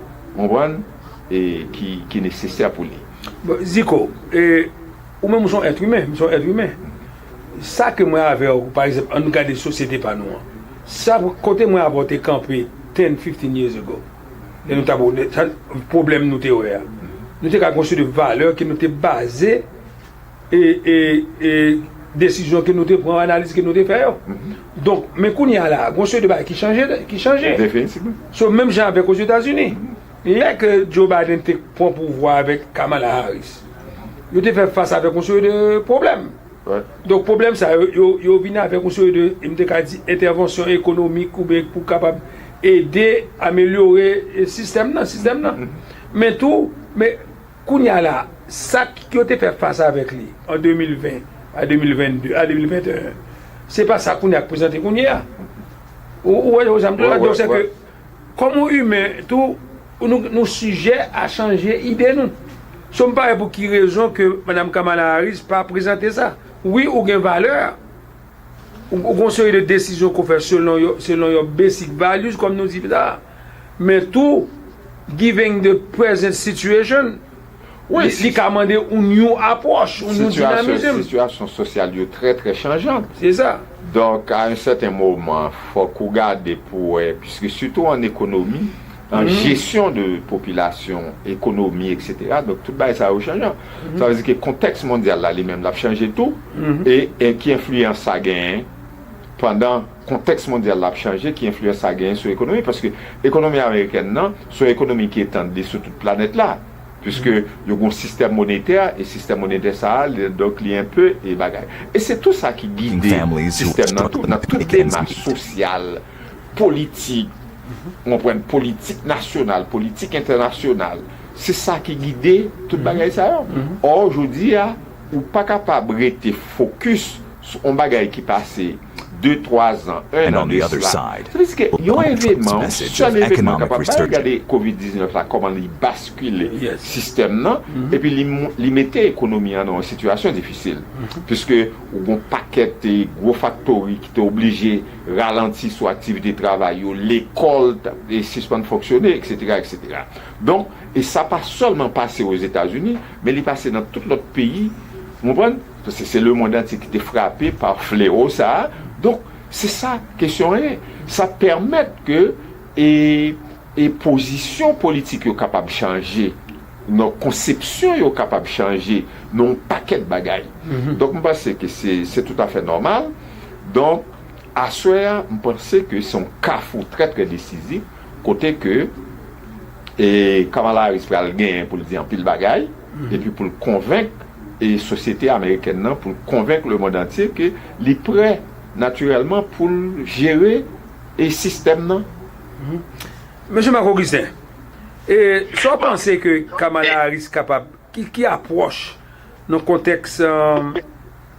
et qui est nécessaire pour lui. Bon, Zico, ou même son être humain, ça que moi avec par exemple en cas de société pas nous ça côté moi avoir été campé 10-15 years ago et nous avons problème nous théorie nous avons construit de valeurs qui nous étaient basées et décision que nous te prend analyse que nous te fait donc mais qu'on y a là construit de bail qui changeait définitivement so même gens avec aux États-Unis il y a que Joe Biden te prend pouvoir avec Kamala Harris il te fait face avec un seul de problème. Donc problème ça yo vient avec un seul de intervention économique ou pour capable aider améliorer le système mais kounya là ça qui a été fait face avec lui en 2020 à 2022 à 2021 c'est pas ça qu'on a présenté kounya ou donc c'est que comme humain tout nous sujet à changer idée nous sommes pas pour qui raison que madame Kamala Harris pas présenter ça. Oui, ou gain valeur. Ou conseil de décision qu'on fait selon your basic values comme nous dit là. Mais tout given the present situation, Oui, li ka mande une new approche, une new dynamisme. Situation sociale est très très changeante. C'est ça. Donc, à un certain moment, il faut qu'on garde pour, puisque surtout en économie, en gestion de population, économie, etc. Donc, tout ça a changé. Ça veut dire que le contexte mondial, là, lui-même, l'a changé tout, et qui influence ça gain pendant le contexte mondial l'a changé, qui influence ça gain sur l'économie, parce que l'économie américaine, non, c'est une économie qui est étendue sur toute la planète là. Puisque il y a un système monétaire, et le système monétaire, ça, donc, il y a un peu, et bagaille. Et c'est tout ça qui guide le système dans toute démarche sociale, politique, on prend politique nationale, politique internationale. C'est ça qui guide toute bagaille ça. Or, aujourd'hui, ou pas capable de rester focus sur un bagaille qui passait 2-3 ans, 1 an de cela. C'est-à-dire qu'il y a un événement, seul événement capable de regarder Covid-19 là, comment il bascule le système, non? Et puis il mettait l'économie dans une situation difficile. Puisque il y a un paquet de gros factories qui étaient obligés de ralentir son activité de travail, l'école est suspendue de fonctionner, etc., etc. Donc, et ça n'a pas seulement passé aux États-Unis, mais il est passé dans tout notre pays. Vous comprenez? Parce que c'est le monde entier qui était frappé par fléau, ça. Donc, c'est ça, question est. Ça permet que les positions politiques sont capables de changer, nos conceptions sont capables de changer, nos paquets de bagailles. Donc, je pense que c'est tout à fait normal. Donc, à ce moment, je pense que c'est un carrefour très très décisif, côté que Kamala Harris va gagner pour le dire en pile bagaille, et puis pour le convaincre et société américaine non, pour convaincre le monde entier que les prêts naturellement pour gérer le système non. Monsieur Marc-Augustin, et sans penser que Kamala Harris capable qui approche dans le contexte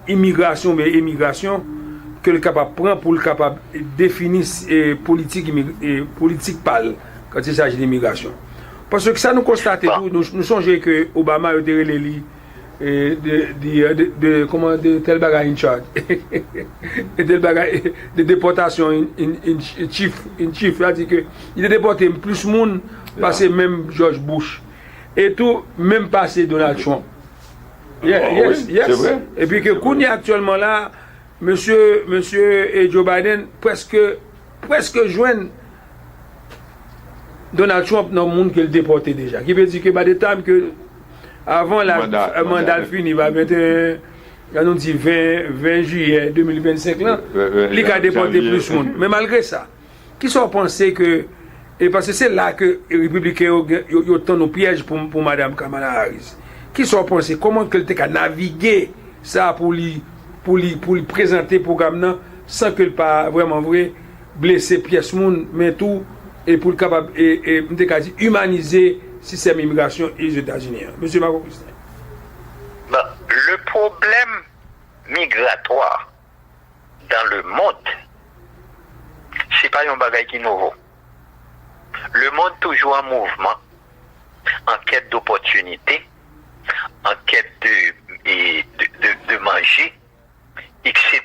immigration mais immigration que le capable prend pour le capable définir politique pâle quand il s'agit d'immigration. Parce que ça nous constate nous songeons que Obama a été reléli de tel bagage in charge tel bagage de déportation in chief c'est-à-dire que il a déporté plus monde passé même George Bush et tout même passé Donald Trump. Yes. Et puis que qu'on est actuellement là monsieur Joe Biden presque joint Donald Trump dans le monde qu'il déporté déjà qui veut dire que by the time que avant la mandat fini, il va mettre nous dit 20 juillet 2025 là, il a déporté plus de monde. Mais malgré ça, qui sont pensés que et parce que c'est là que les républicains ont tant de pièges pour madame Kamala Harris. Qui sont pensés comment qu'elle a navigué ça pour lui présenter le programme sans qu'elle pas vraiment vrai blesser pièces monde mais tout et pour capable et humaniser système immigration et les États-Unis. Monsieur Marc-Augustin. Le problème migratoire dans le monde, c'est pas un bagage qui est nouveau. Le monde toujours en mouvement, en quête d'opportunités, en quête de manger, etc.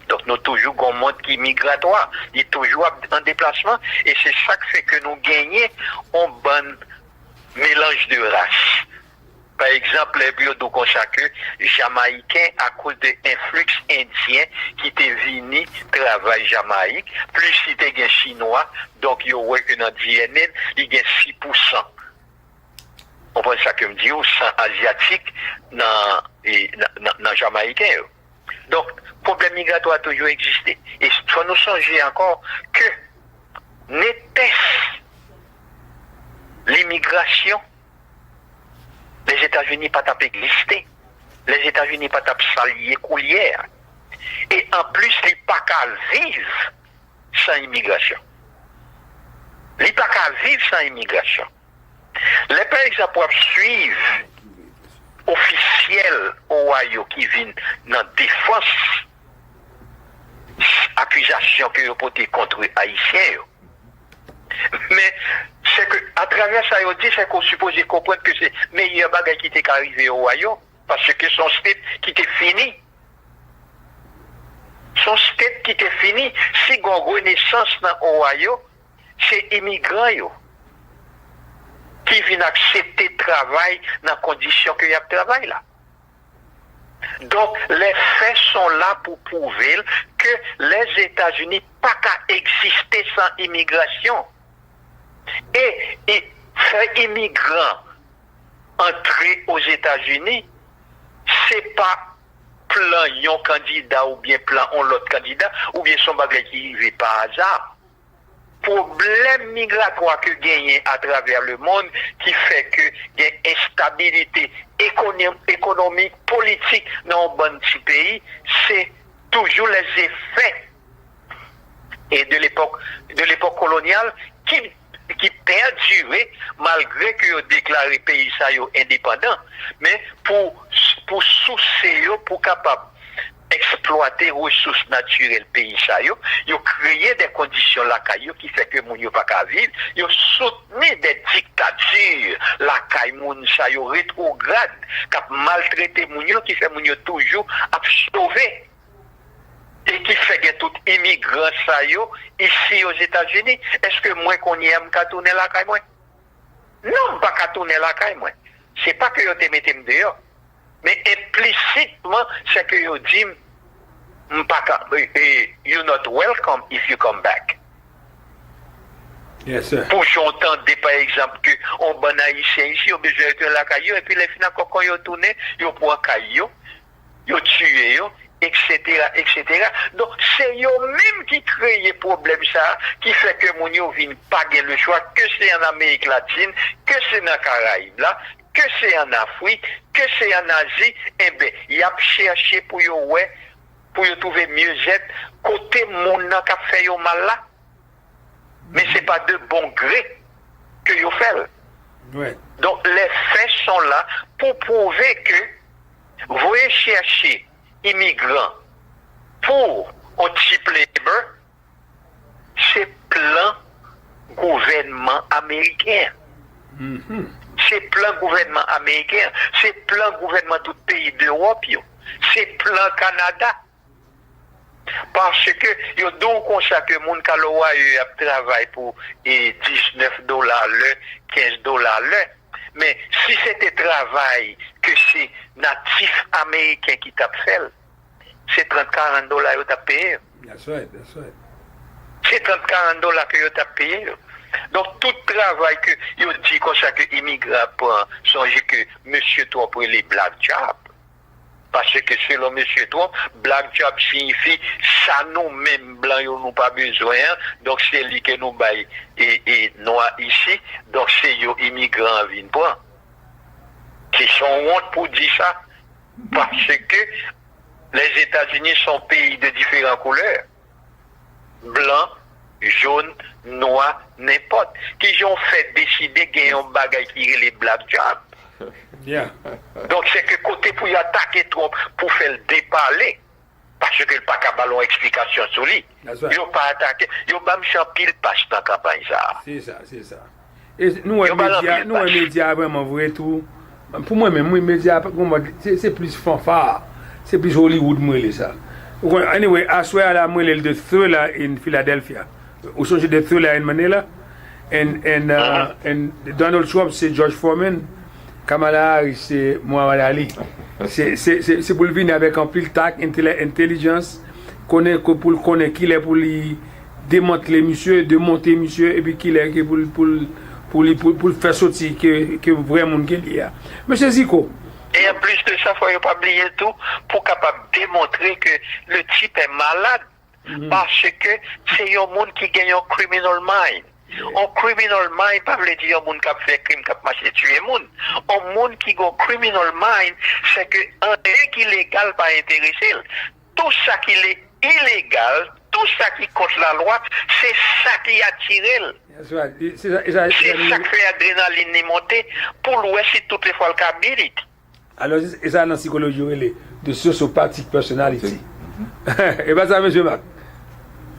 Donc nous toujours un monde qui est migratoire, il est toujours en déplacement, et c'est ça qui fait que nous gagnons un bon mélange de races. Par exemple, les biodos comme ça que Jamaïcains, à cause de l'influx indien qui était venu travailler Jamaïque, plus si était des Chinois, donc il y a que dans DNA, il y a 6%. On voit ça que me dit, ou sang asiatique dans Jamaïcain. Donc, le problème migratoire a toujours existé. Et il faut nous changer encore que n'était-ce l'immigration, les États-Unis pas tapé glisté, les États-Unis pas tapé salier coulière, et en plus les pas qu'à vivre sans immigration. Les pas qu'à vivre sans immigration. Les pays qui peuvent suivre officiels Ohio qui viennent dans défense accusation que vous portez contre les Haïtiens. Mais c'est que à travers ça, on dit c'est qu'on suppose comprendre que c'est meilleur bagage qui était arrivé au Ohio parce que son state qui était fini. Son state qui était fini, si on a une renaissance dans Ohio, c'est immigrants. qui viennent accepter le travail dans les conditions qu'il y a de travail là. Donc, les faits sont là pour prouver que les États-Unis pas qu'à exister sans immigration. Et faire immigrants entrer aux États-Unis, c'est pas plan yon candidat ou bien plan on l'autre candidat ou bien son bagage qui arrive par hasard. Problème migratoire que gagne à travers le monde qui fait que il y a instabilité économique, politique dans un bon petit pays, c'est toujours les effets et de l'époque coloniale qui perdurait malgré que ont déclaré pays ça indépendant, mais pour soucier pour capable exploiter les ressources naturelles pays ça yo créé des conditions là qui fait que moun yo pas ka vivre, yo soutenu des dictatures la kay moun ça yo rétrograde cap maltraiter moun yo qui fait moun yo toujours à sauver et qui fait que tout immigrant ça yo ici aux États-Unis. Est-ce que moi qu'on y aime ka tourner la kay moi? Non, pas ka tourner la kay moi. C'est pas que yo te mette dehors, mais implicitement c'est que yo dit you're not welcome if you come back. Yes, sir. Pour j'entendre par exemple que on bon haïtien ici on besoin de la caillou et puis les final quand yo tourne yo prend caillou yo tué yo etc. Donc c'est yo même qui crée problème ça qui fait que mon yo vinn pas gain le choix que c'est en Amérique latine, que c'est dans Caraïbes là, que c'est en Afrique, que c'est en Asie, et ben y a cherché pour yo ouais pour trouver mieux-être côté moun nan ka fait yo mal là. Mais c'est pas de bon gré que yo fait. Ouais. Donc les faits sont là pour prouver que vous allez chercher immigrants pour un type labor, c'est plan gouvernement américain. Mm-hmm. C'est plan gouvernement américain, c'est plan gouvernement tout pays d'Europe, c'est plan Canada. Parce que yo donc comme ça que moun kalowa a travail pour $19 le, $15 le. Mais si c'était travail que c'est natif américain qui t'a fait, c'est $30-40 que t'a payé. That's right, that's right. C'est $30-40 que t'a payé. Donc tout travail que yo dit comme ça que immigrants prend, songez que monsieur Trump pour les black jobs. Parce que selon M. Trump, black job signifie ça nous-mêmes blancs nous pas besoin. Donc c'est lui que nous bail et noir ici. Donc c'est les immigrants viennent prendre. Qui sont honte pour dire ça. Parce que les États-Unis sont pays de différentes couleurs. Blanc, jaune, noir, n'importe. Qui ont fait décider qu'il y a un bagage qui est les black jobs. Yeah. Donc c'est que côté pour y attaquer trop, pour faire le déparler, parce que le pas qu'à ballon explication sur lui. Right. Ils n'ont pas attaqué, ils ont même champi le passe dans la campagne ça. C'est ça, c'est ça. Et nous les médias vraiment vrai tout. Pour moi même les médias c'est plus fanfare, c'est plus Hollywood moi ça. Anyway, I swear that moi the Thriller in Philadelphia. Ou changer de Thriller in Manila and Donald Trump c'est George Foreman. Kamala c'est Muhammad Ali. C'est pour venir avec un pile tac, intelligence, pour connaître qui est pour lui démanteler monsieur, démonter monsieur, et puis qui est pour faire sortir que vraiment qu'il y a. Monsieur Zico. Et en plus de ça, il ne faut pas oublier tout pour capable démontrer que le type est malade. Parce que c'est un monde qui gagne un criminal mind. Un criminal mind, pas veut dire un monde qui fait crime, qui a tué monde. Un monde qui a un criminal mind, c'est que un qui est légal pas intéressé. Tout ça qui est illégal, tout ça qui contre la loi, c'est ça qui attire. C'est ça qui fait l'adrénaline monter pour louer si toutes les fois le cabine. Alors, c'est ça dans la psychologie de sociopathic personality. Et bien ça, monsieur Marc.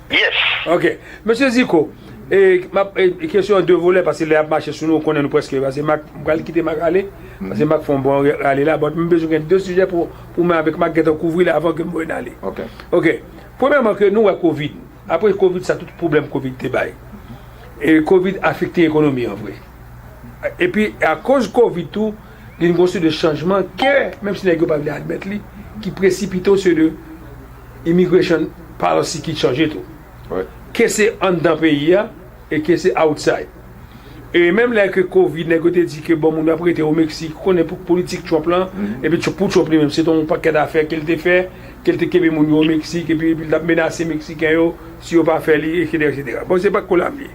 Yes. Ok. Monsieur Zico. Et ma question de volet parce que les marché sur nous connaît nous presque parce que Mac va quitter Mac aller parce que Mac font bon aller là mais même besoin de deux sujets pour moi avec Mac get couvrir là avant que moi aller. OK. Premièrement que nous à Covid. Après Covid ça tout problème Covid te bail. Et Covid affecté l'économie en vrai. Et puis, à cause de Covid, tout, il y a une grosse de changement que, même si les gens ne peuvent pas admettre, qui précipite sur le immigration policy qui change tout. Ouais. Que c'est en dans le pays et que c'est outside. Et même là que Covid, les gens dit que bon, on a prêté au Mexique, qu'on est pour politique Trump là, et puis pour Trump même, c'est ton paquet d'affaires qu'il t'a fait, qu'il t'a kébé au Mexique, et puis il a menacé les Mexicains si on pas fait lui, etc. Bon, c'est pas Colombie.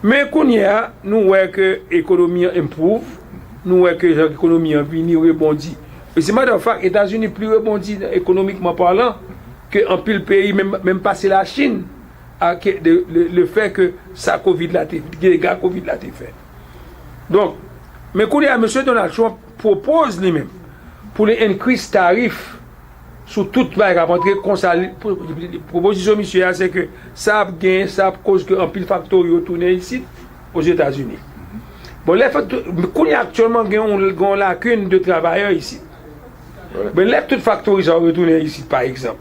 Mais qu'on y a, nous voyons que l'économie improve, nous voyons que l'économie a venu rebondit. Et c'est matter of fact, États-Unis plus rebondi économiquement parlant qu'en pile pays, même passer la Chine, le fait que ça Covid l'a fait, les gars Covid l'a fait. Donc, mais qu'on y a, M. Donald Trump propose lui-même pour les increase tarifs sur toute la proposition, monsieur, c'est que ça gagne, ça cause qu'un pile facteur retourne ici aux États-Unis. Bon, les fait, qu'on y a actuellement une lacune de travailleurs ici. Ouais. Mais les tout facteurs ils ont retourné ici, par exemple.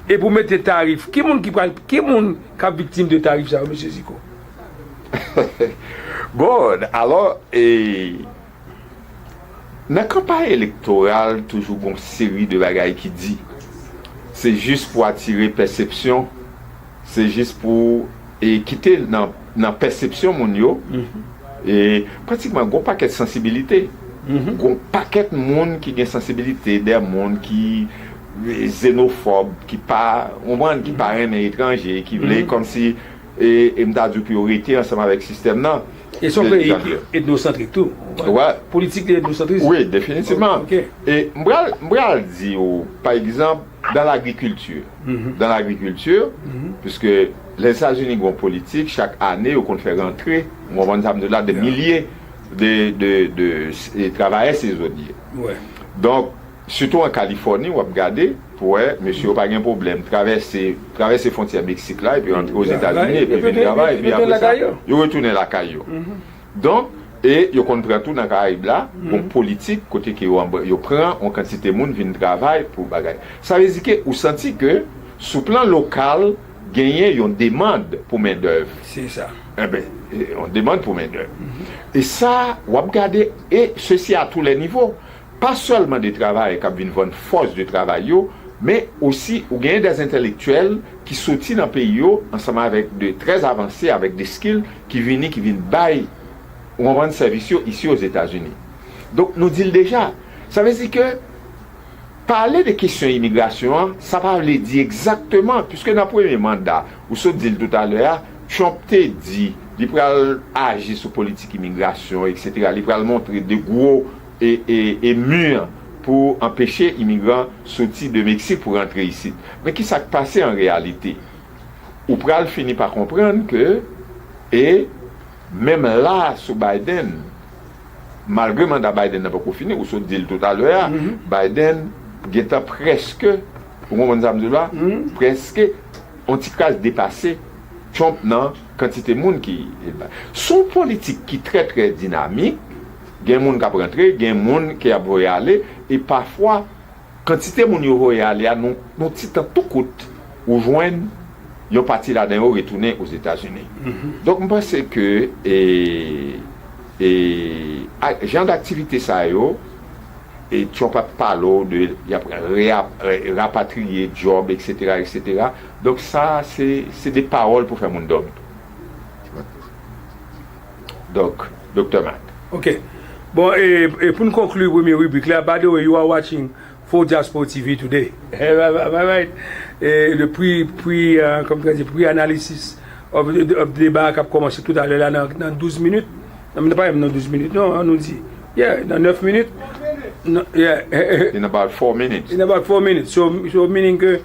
Et pour mettre des tarifs, qui est victime de tarifs, ça, M. Zico? Bon, alors, dans la campagne électorale, toujours une série de bagailles qui dit c'est juste pour attirer perception, c'est juste pour quitter dans la perception mondiale et pratiquement un paquet de sensibilité. Un paquet de monde qui a une sensibilité, des monde qui xénophobes, qui pas étrangers, qui voulaient comme si et m'a dit priorité ensemble avec le système là. Et son pays ethnocentrique tout. Ouais. Politique ethnocentrisme. Oui, définitivement. Okay. Et moi dit par exemple dans l'agriculture. Dans l'agriculture, puisque les États-Unis ont politique, chaque année on compte faire rentrer de milliers de travailleurs saisonniers. Ouais. Donc surtout en Californie, on va regarder pour monsieur pas de problème traverser frontières Mexique là et puis rentrer aux États-Unis et puis venir travailler et puis après ça il retourne la caillou. Donc et il comprend tout dans Caraïbes là, bon politique côté qui il prend en quantité de monde vient travailler pour bagaille. Ça veut dire que vous senti que sur plan local gagner une demande pour main d'œuvre. C'est ça. Eh ben on demande pour main d'œuvre. Et ça on va regarder et ceci à tous les niveaux. Pas seulement des travailleurs qui viennent une force de travail, mais aussi ou gagner des intellectuels qui sortent dans le pays ensemble avec de très avancés, avec des skills qui viennent bailler ou rendre service ici aux États-Unis. Donc nous disons déjà, ça veut dire que parler de questions d'immigration, ça va le dire exactement, puisque dans le premier mandat, ou ce dit tout à l'heure, Trump t'a dit, il va agir sur politique immigration, etc. Il va montrer de gros et mûr pour empêcher les immigrants sortir de Mexique pour rentrer ici. Mais qui s'est passé en réalité? Ou pral finit par comprendre que, et même là, sous Biden, malgré le mandat Biden n'a pas fini, ou ce dit tout à l'heure, Biden est presque, presque, on t'y casse dépassé Trump dans quantité de monde qui son politique qui est très très dynamique. Il y a des gens qui ont rentré, il y a des gens qui ont aller et parfois, quantité de gens qui ont aller, nous petit temps tout coûte, ou joindre, ils ont parti là-dedans, retourner aux États-Unis. Donc, je pense que, genre d'activité, ça et tu n'as pas parlé de rapatrier, job, etc., etc. Donc, ça, c'est des paroles pour faire mon d'homme. Donc, Dr. Matt. OK. Bon, et pour nous conclure, premier rubrique là, by the way, you are watching for Diaspora TV today. Right? Et le pré-analysis of débat qui a commencé tout à l'heure dans 12 minutes. Non, pas dans 12 minutes, non, on nous dit. Yeah, dans 9 minutes. No, yeah. In about 4 minutes. In about 4 minutes. So meaning que.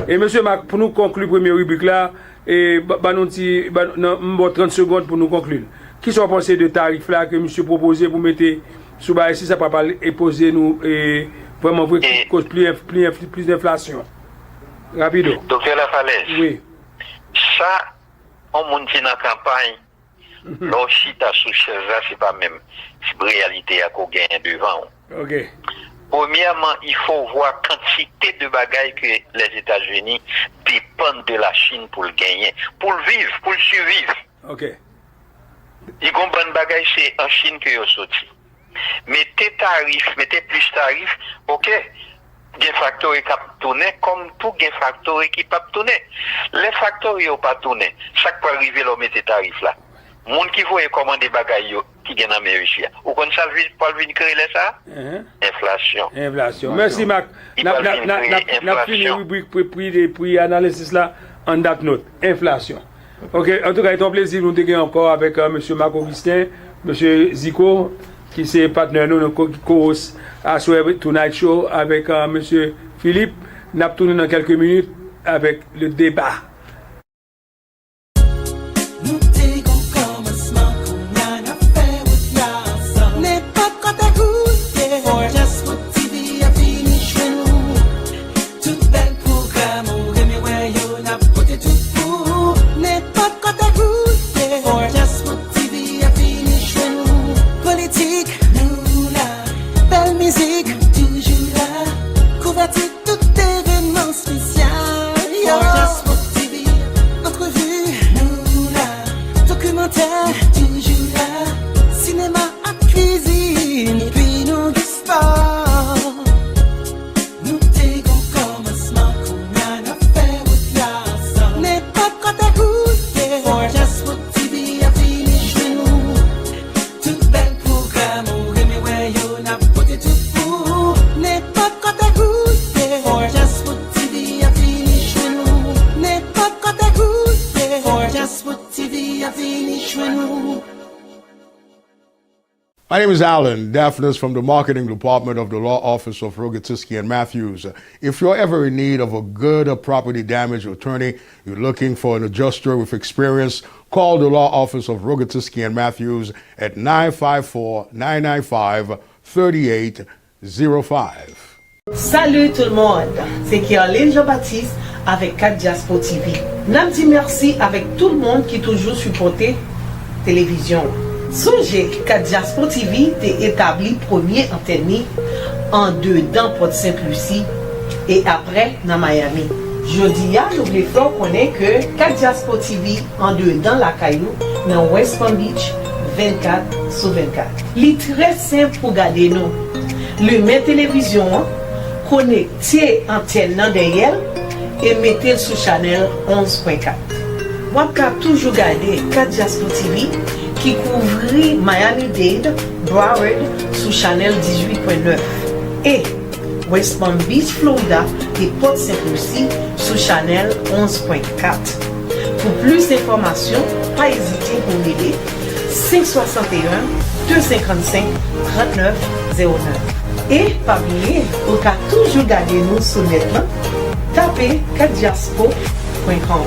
Et monsieur Marc, pour nous conclure, premier rubrique là, et nous dit, 30 secondes pour nous conclure. Qui sont pensés de tarifs là que monsieur proposé pour mettre sous bas ici, ça ne peut pas poser nous et vraiment cause plus d'inflation. Rapido. Docteur Lafalaise. Oui. Ça, on monte dans la campagne. L'ochita sous chaise, c'est pas même réalité à qu'on gagne devant. OK. Premièrement, il faut voir quantité de bagailles que les États-Unis dépendent de la Chine pour le gagner, pour le vivre, pour le survivre. OK. Il comprend bagay c'est en Chine que yo sorti. Mettez tarif, mettez plus tarif, OK. Gen factory qui tourner comme tout gen factory qui pas tourner. Les factory yo pas tourner. Chaque fois arriver là mettre tarif là. Moun qui voye commander bagay yo qui gen en Amérique. Ou kon ça Paul vinn créer ça? Inflation. Inflation. Merci Marc. N'a fini rubrique pour analyse là en date note. Inflation. OK, en tout cas, c'est un plaisir nous de encore avec monsieur Marc Augustin, monsieur Zico qui c'est partenaire nous co-host à Tonight Show avec monsieur Philippe. N'a tourné dans quelques minutes avec le débat. My name is Alan Daphnis from the marketing department of the law office of Rogatisky and Matthews. If you're ever in need of a good property damage attorney, you're looking for an adjuster with experience, call the law office of Rogatisky and Matthews at 954-995-3805. Salut tout le monde, c'est Caroline Jean-Baptiste avec 4 Diaspo TV. Nam dit merci avec tout le monde qui toujours supporté télévision. Songez que Diaspo TV est établi premier antenne en dedans Port Sainte-Lucie et après dans Miami. Jodi a nous voulons faire connaître que 4 Diaspo TV en dedans la caillou dans West Palm Beach 24/24. Li très simple pour garder nous. Le met télévision connecté antenne dans derrière et mettez sur channel 11.4. Moi ka toujours garder 4 Diaspo TV qui couvrit Miami-Dade, Broward sous channel 18.9 et West Palm Beach, Florida et Port Sainte-Lucie sous channel 11.4. Pour plus d'informations, pas hésiter pour m'aider 561-255-3909 et pas oublier, au cas toujours garder nous sur net, tapez 4diaspo.com.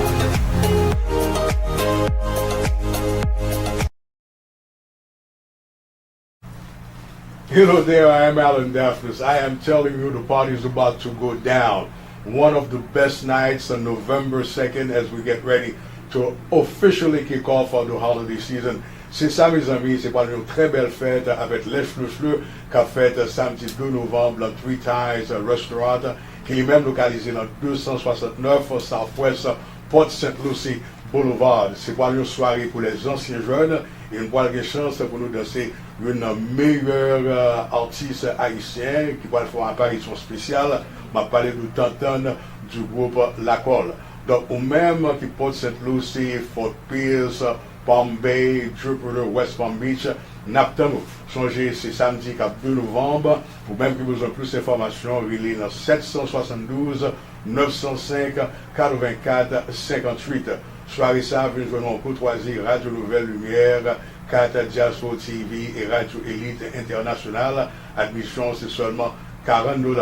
Hello there, I am Alan Daphnis. I am telling you the party is about to go down. One of the best nights on November 2nd as we get ready to officially kick off the holiday season. C'est ça mes amis, c'est pas une très belle fête avec les Fleu qui a fait samedi 2 novembre dans Three Ties Restaurant qui est même localisé dans 269 Southwest Port St. Lucie Boulevard. C'est pas une soirée pour les anciens jeunes et une bonne chance pour nous danser une meilleure artiste haïtien qui va faire une apparition spéciale. M'a parlé de Tantan du groupe La Colle. Donc, ou même qui Port St. Lucie, Fort Pierce, Palm Bay, Jupiter, West Palm Beach, Napton. Songez, c'est samedi 2 novembre. Pour même que vous avez plus d'informations, relais dans 772 905 84 58. Soirée ça, nous venons en courtoisie Radio Nouvelle Lumière, 4 Diaspo TV et Radio Elite Internationale. Admission, c'est seulement $40.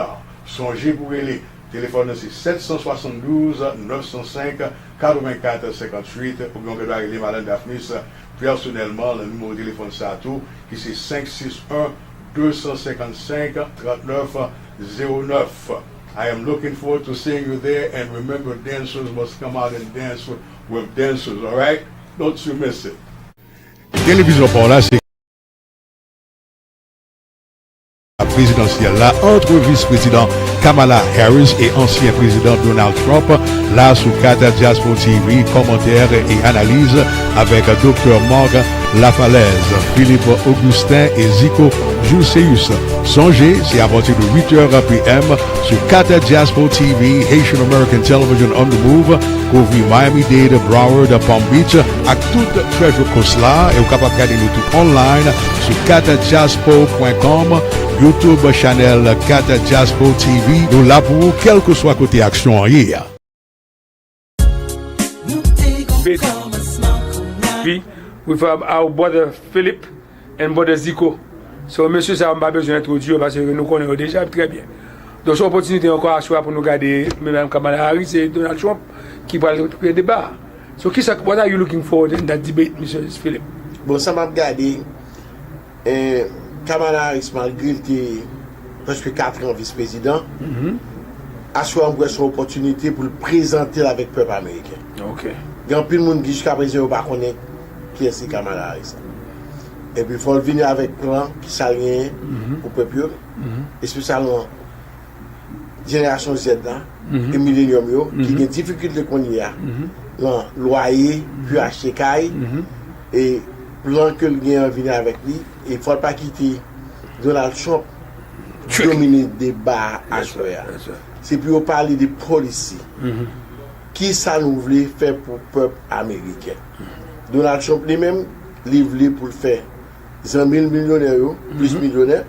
Songez pour les téléphone c'est 772 905 84 58 ou bien que doit aller Madame Daphnis personnellement le numéro de téléphone ça tout qui c'est 561 255 39 09. I am looking forward to seeing you there and remember dancers must come out and dance with dancers, all right? Don't you miss it. Télévision pour là c'est la présidentielle là entre vice-président Kamala Harris et ancien président Donald Trump, là sous cadre Diaspora TV, commentaires et analyses avec Dr. Marc Lafalaise, Philippe Augustin et Zico Juseus. Songez, c'est à partir de 8h p.m. sur cadre Diaspora TV, Haitian American Television on the Move, couvrir Miami-Dade, Broward, Palm Beach, à toute Treasure Coast là, et vous capable de regarder nous tout online sur cadrediaspora.com, YouTube channel Cadre Diaspora TV, nous là pour quel que soit côté action hier. With our brother Philip and brother Zico. So, monsieur, ça n'a pas besoin d'introduire parce que nous connaissons déjà très bien. Donc, c'est une opportunité encore à choisir pour nous regarder Mme Kamala Harris et Donald Trump qui parlent le débat. So, what are you looking forward in that debate, Mr. Philip? Bon, ça m'a regardé. Kamala Harris, malgré presque 4 ans vice-président, a choisi une opportunité pour le présenter avec le peuple américain. Ok. Il y a plus de monde qui jusqu'à présent ne connaît pas qui est Kamala Harris. Et puis il faut venir avec un plan qui s'allie au peuple, spécialement génération Z là, et millénium qui ont des difficultés qu'on y a, loyer, puis acheter caille, et plan que le gain venir avec lui, il ne faut pas quitter Donald Trump dominer le débat à choisir. C'est pour parler des policiers. Qui ça nous voulait faire pour le peuple américain? Donald Trump lui-même, il voulait pour le faire 100 000 millionnaires, plus millionnaires.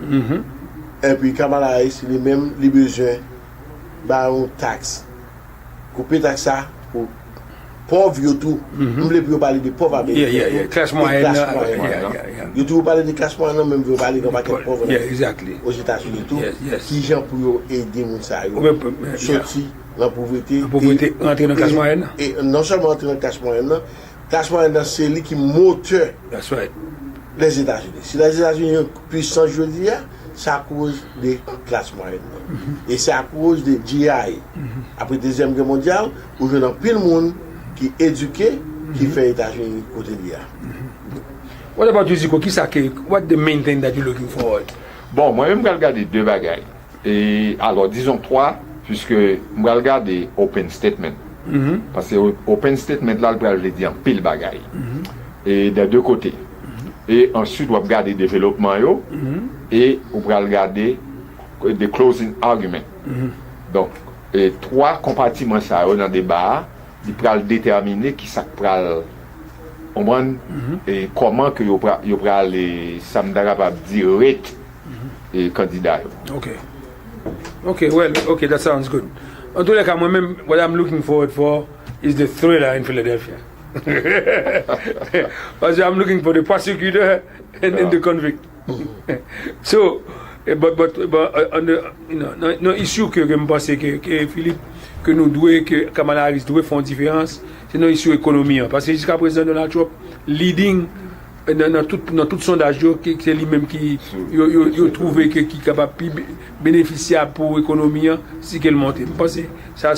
Et puis Kamala Harris, lui-même, il a besoin d'une taxe. Couper taxe ça pour pauvres tout. Nous voulons parler des pauvres américains. Classe moyenne. Vous pouvez parler des classes moyennes, même vous parler de pauvres exactly. aux États-Unis tout. Qui gens pour aider les gens sortir la pauvreté. Entrer dans la classe moyenne. Et non seulement entrer dans la classe moyenne, c'est lui qui moteur les États-Unis. Si les États-Unis sont puissants aujourd'hui, c'est à cause des classes moyennes. Et c'est à cause des GI. Après la Deuxième Guerre mondiale, où il y a plein de monde qui est éduqué, qui fait les États-Unis côté de l'IA. What about you, Zico? What's the main thing that you're looking forward? Bon, moi-même, je vais regarder 2 bagailles. Et alors, disons 3, puisque je vais regarder Open Statement. Parce que Open Statement, là, je vais dire pile bagaille. Et des 2 côtés. Et ensuite, on va regarder développement, et on va regarder des closing arguments. Donc, 3 compartiments ça, dans le débat, ils vont déterminer qui ça va et comment que vous allez dire et candidat. Okay, that sounds good. En tout cas, moi-même, what I'm looking forward for is the thriller in Philadelphia. Because I'm looking for the prosecutor and the convict. So, but on the, no issue que je pense que Philippe, que nous devons, que Kamala Harris doit faire une différence, c'est nos issue économique. Parce que jusqu'à présent, Donald Trump leading dans tout sondage, c'est lui-même qui a trouvé qui est capable de bénéficier pour l'économie si qu'elle monte. Je pense que ça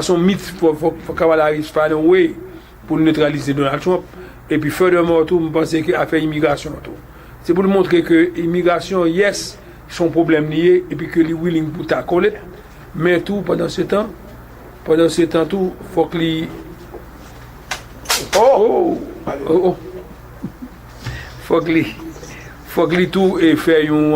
sont mythes pour Kamala Harris find a way pour neutraliser Donald Trump. Et puis, furthermore, je pense que l'affaire immigration. C'est pour montrer que l'immigration, yes, son problème lié, et puis que les willing pour tackler. Mais tout, pendant ce temps, tout, il faut que les... Faut que les tout et faire une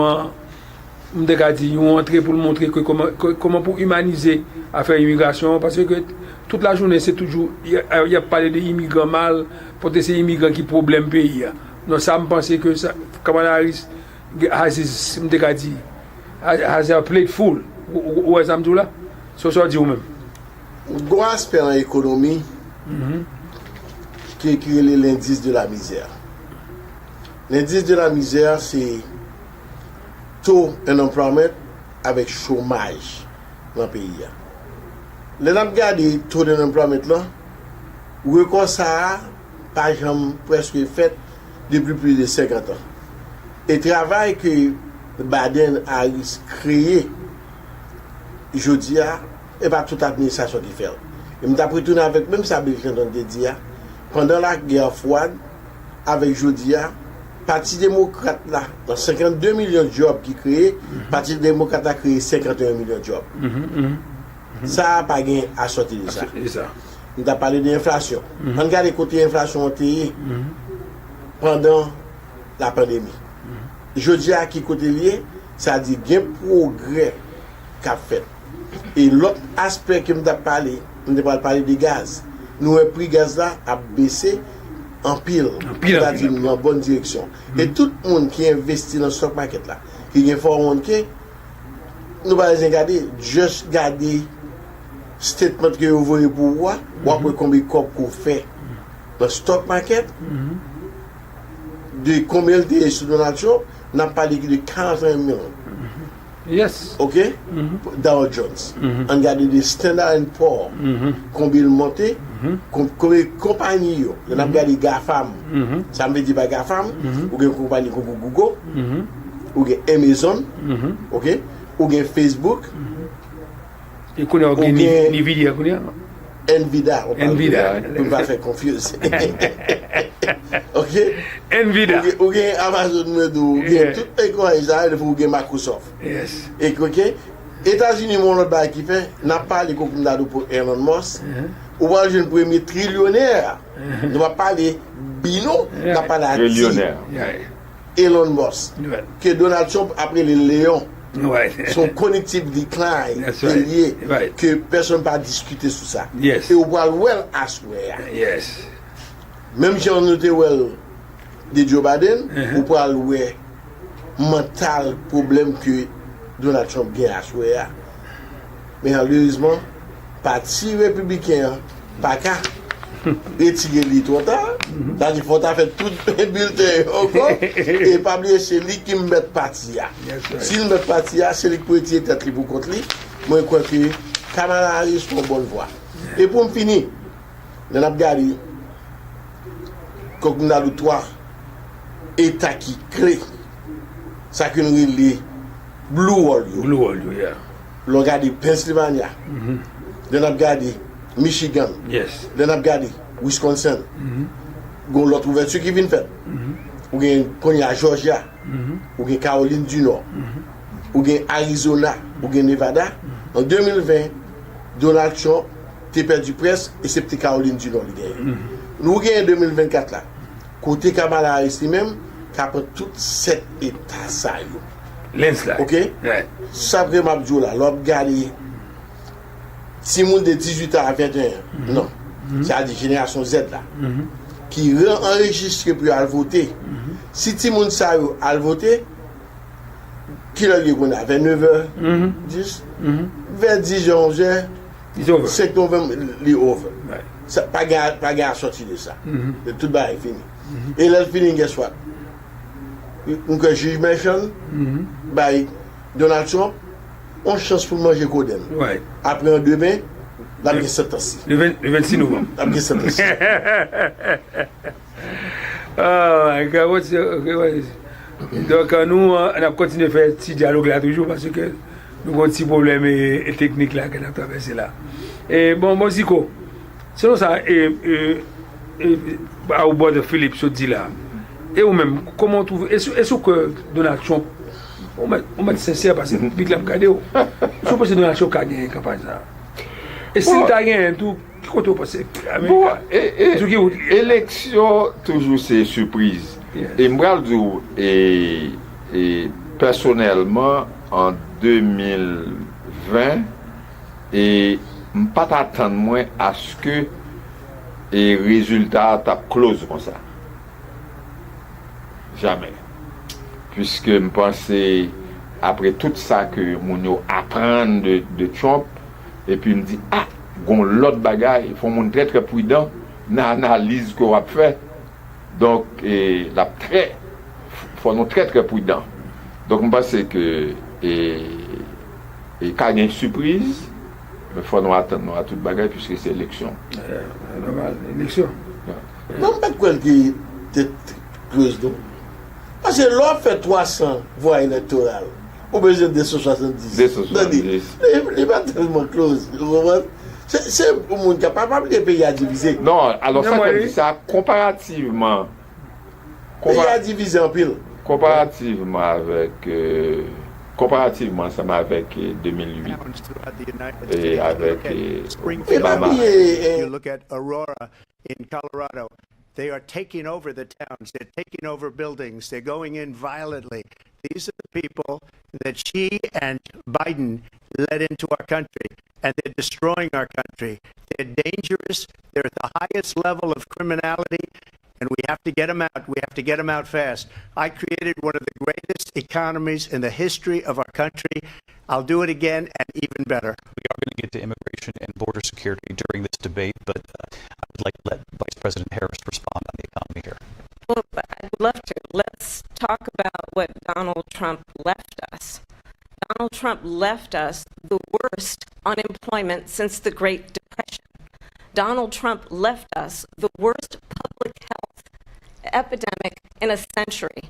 entrée pour montrer que comment pour humaniser l'affaire immigration, parce que toute la journée, c'est toujours, il y a parlé d'immigrants mal, pour ces immigrants qui problème pays. Donc ça me pense que ça, Kamala Harris has a plate full. Où est-ce que là? C'est ça dit vous-même. Gros aspect dans l'économie qui est l'indice de la misère. L'indice de la misère, c'est taux d'emploi avec chômage dans le pays. Les gens regardent le taux d'emploi là, où comme ça, par exemple, presque fait depuis plus de 50 ans. Et le travail que Biden a créé, aujourd'hui, et pas toute l'administration qui fait. Et je vais retourner avec même ça, pendant la guerre froide, avec Jodia, Parti démocrate là, dans 52 millions de jobs qui créent, Parti démocrate a créé 51 millions de jobs. Ça n'a pas gagné à sortir de ça. On a parlé d'inflation. On regarde les côtés inflation pendant la pandémie. Je dis à qui côté lié, ça dit qu'il y a un progrès qu'a fait. Et l'autre aspect que je parlé, on a parlé des gaz. Nous, le prix gaz là a baissé en pile, c'est-à-dire dans la bonne direction. Et tout le monde qui investit dans ce stock market là, qui est fort monde qui, nous allons regarder, juste garder statement que vous voyez pour voir, ou après combien de cop qu'on fait dans le stock market, de combien de temps sur Donald Trump, on a parlé de 45 millions. Yes. Ok? Dow Jones. On regarde des Standard & Poor's, combien ils montent, combien de compagnies, on a regardé GAFAM, ça me dit pas GAFAM, ou une compagnie comme Google, ou Amazon, ok? Ou Facebook, et qu'on a Nvidia, Nvidia, on va faire confuse. Ok? Nvidia. Ou bien Amazon, ou bien tout les compagnies, ou bien Microsoft. Yes. Et ok? États-Unis, mon autre bail qui fait, n'a pas les compagnies pour Elon Musk. Ou bien le premier trillionnaire. Nous va parler Bino, n'a pas la trillionnaire. Elon Musk. Que Donald Trump après les Léons. Ouais. Son cognitive decline est lié, que personne ne va discuter sur ça. Yes. Et on voit well asware. Yes. Même si on note well de Joe Biden, on peut voir mental problème que Donald Trump a asware. Mais malheureusement, parti républicain, pas qu'à retirer les trop tard. C'est-à-dire qu'il faut faire tout le bulletin encore et pas oublier c'est lui qui me met parti. S'il met parti, c'est lui qui peut être tête pour contre lui. Moi, je crois que Kamala Harris est en bonne voie. Et pour me finir, nous avons regardé comme nous avons trois États qui créent ça que nous avons Blue Wall. Blue Wall, yeah. Nous avons regardé Pennsylvania. Nous avons regardé Michigan. Yes. Nous avons regardé Wisconsin. Gon l'autre ouverture qui vient faire. Ou gen Konya Georgia, ou gen Caroline du Nord, ou gen Arizona, ou gen Nevada. En 2020, Donald Trump t'es perdu presque et c'est petit Caroline du Nord qui gagne. Nous gagnons en 2024 là. Côté Kamala Harris même, qui a pris toutes 7 États ça yo. Landslide. OK? Ouais. Ça vraiment Abdou là, l'on regarde si monde de 18 ans à 21 non. C'est la génération Z là. Qui enregistre pour aller voter. Si tout le monde sait aller voter, qui l'a dit qu'on a 29h10, vers 10h, 11h, c'est qu'on va les over. Ça pas gagner sortir de ça. Tout le est fini. Et là, fini, guess what? Donc, judgment, by Donald Trump, on chance pour manger Coden. Après, demain, la vie est aussi. Le 26 novembre. La vie est aussi. Oh my God, what's it? Donc nous, on a continué à faire un petit dialogue là toujours parce que nous avons un petit problème technique là qu'on a traversé là. Et bon, Zico, selon ça, au bord de Philippe se dit là, et ou même, comment on trouve, est-ce que Donald Trump, on m'a dit sincère parce que vite l'a regardé, je pense que Donald Trump a gagné une campagne ça. Et si tu as gagné tout, qui compte au passé? Bon, élection, toujours c'est surprise. Yes. Et moi, et personnellement, en 2020, et je ne pas attendre moins à ce que les résultats tapent close comme ça. Jamais. Puisque je pensais, après tout ça que mon apprend de Trump, et puis me dit, ah, gon l'autre bagaille, il faut mon très très prudent dans l'analyse qu'on va faire. Donc, la très, faut nous très très prudent. Donc, je pense que, quand il y a une surprise, il faut nous attendre à toute bagaille puisque c'est l'élection. Normal, l'élection. Non, pas quoi qui est close donc. Parce que l'on fait 300 voix électorales. Au besoin de 270. 270. Il n'est pas tellement close. C'est pour le monde capable de payer à diviser. Non, alors ça, comme ça, comparativement Peyi a divize en pile. Comparativement ensemble avec 2008 et avec Obama. You look at Aurora in Colorado. They are taking over the towns. They're taking over buildings. They're going in violently. These are the people that she and Biden led into our country, and they're destroying our country. They're dangerous. They're at the highest level of criminality, and we have to get them out. We have to get them out fast. I created one of the greatest economies in the history of our country. I'll do it again and even better. We are going to get to immigration and border security during this debate, but I would like to let Vice President Harris respond on the economy here. Well, I'd love to. Let's talk about what Donald Trump left us. Donald Trump left us the worst unemployment since the Great Depression. Donald Trump left us the worst public health epidemic in a century.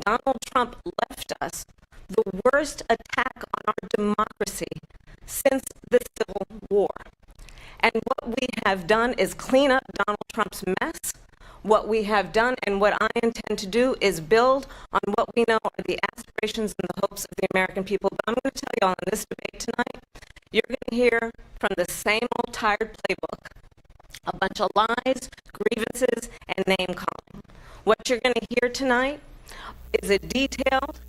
Donald Trump left us the worst attack on our democracy since the Civil War. And what we have done is clean up Donald Trump's mess. What we have done and what I intend to do is build on what we know are the aspirations and the hopes of the American people. But I'm going to tell you all in this debate tonight, you're going to hear from the same old tired playbook, a bunch of lies, grievances, and name calling. What you're going to hear tonight is a detailed,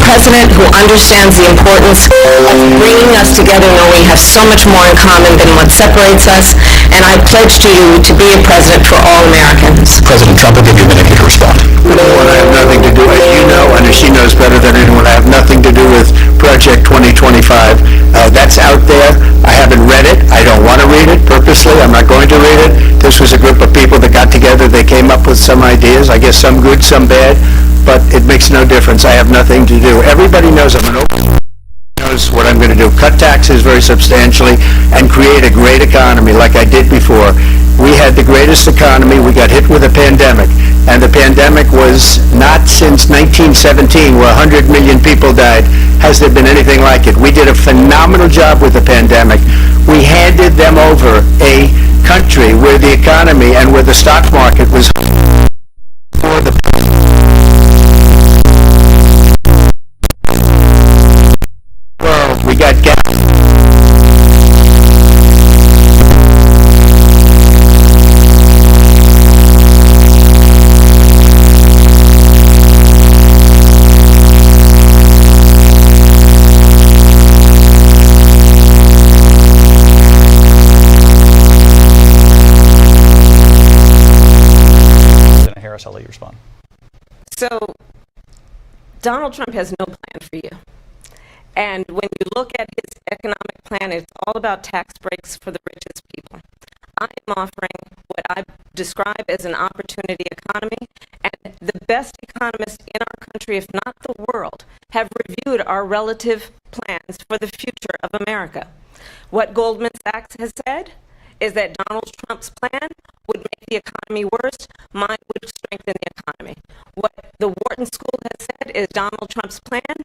president who understands the importance of bringing us together, knowing we have so much more in common than what separates us, and I pledge to you to be a president for all Americans. President Trump will give you a minute here to respond. Number one, I have nothing to do, as you know, and as she knows better than anyone, I have nothing to do with Project 2025. That's out there. I haven't read it. I don't want to read it purposely. I'm not going to read it. This was a group of people that got together. They came up with some ideas, I guess some good, some bad, but it makes no difference. I have nothing to do. Everybody knows I'm an open... knows what I'm going to do. Cut taxes very substantially and create a great economy like I did before. We had the greatest economy. We got hit with a pandemic, and the pandemic was not since 1917 where 100 million people died. Has there been anything like it? We did a phenomenal job with the pandemic. We handed them over a country where the economy and where the stock market was for the world. We got I'll let you respond. so Donald Trump has no plan for you. And when you look at his economic plan, it's all about tax breaks for the richest people. I am offering what I describe as an opportunity economy, and the best economists in our country, if not the world, have reviewed our relative plans for the future of America. What Goldman Sachs has said is that Donald Trump's plan would make the economy worse, mine would strengthen the economy. What the Wharton School has said is Donald Trump's plan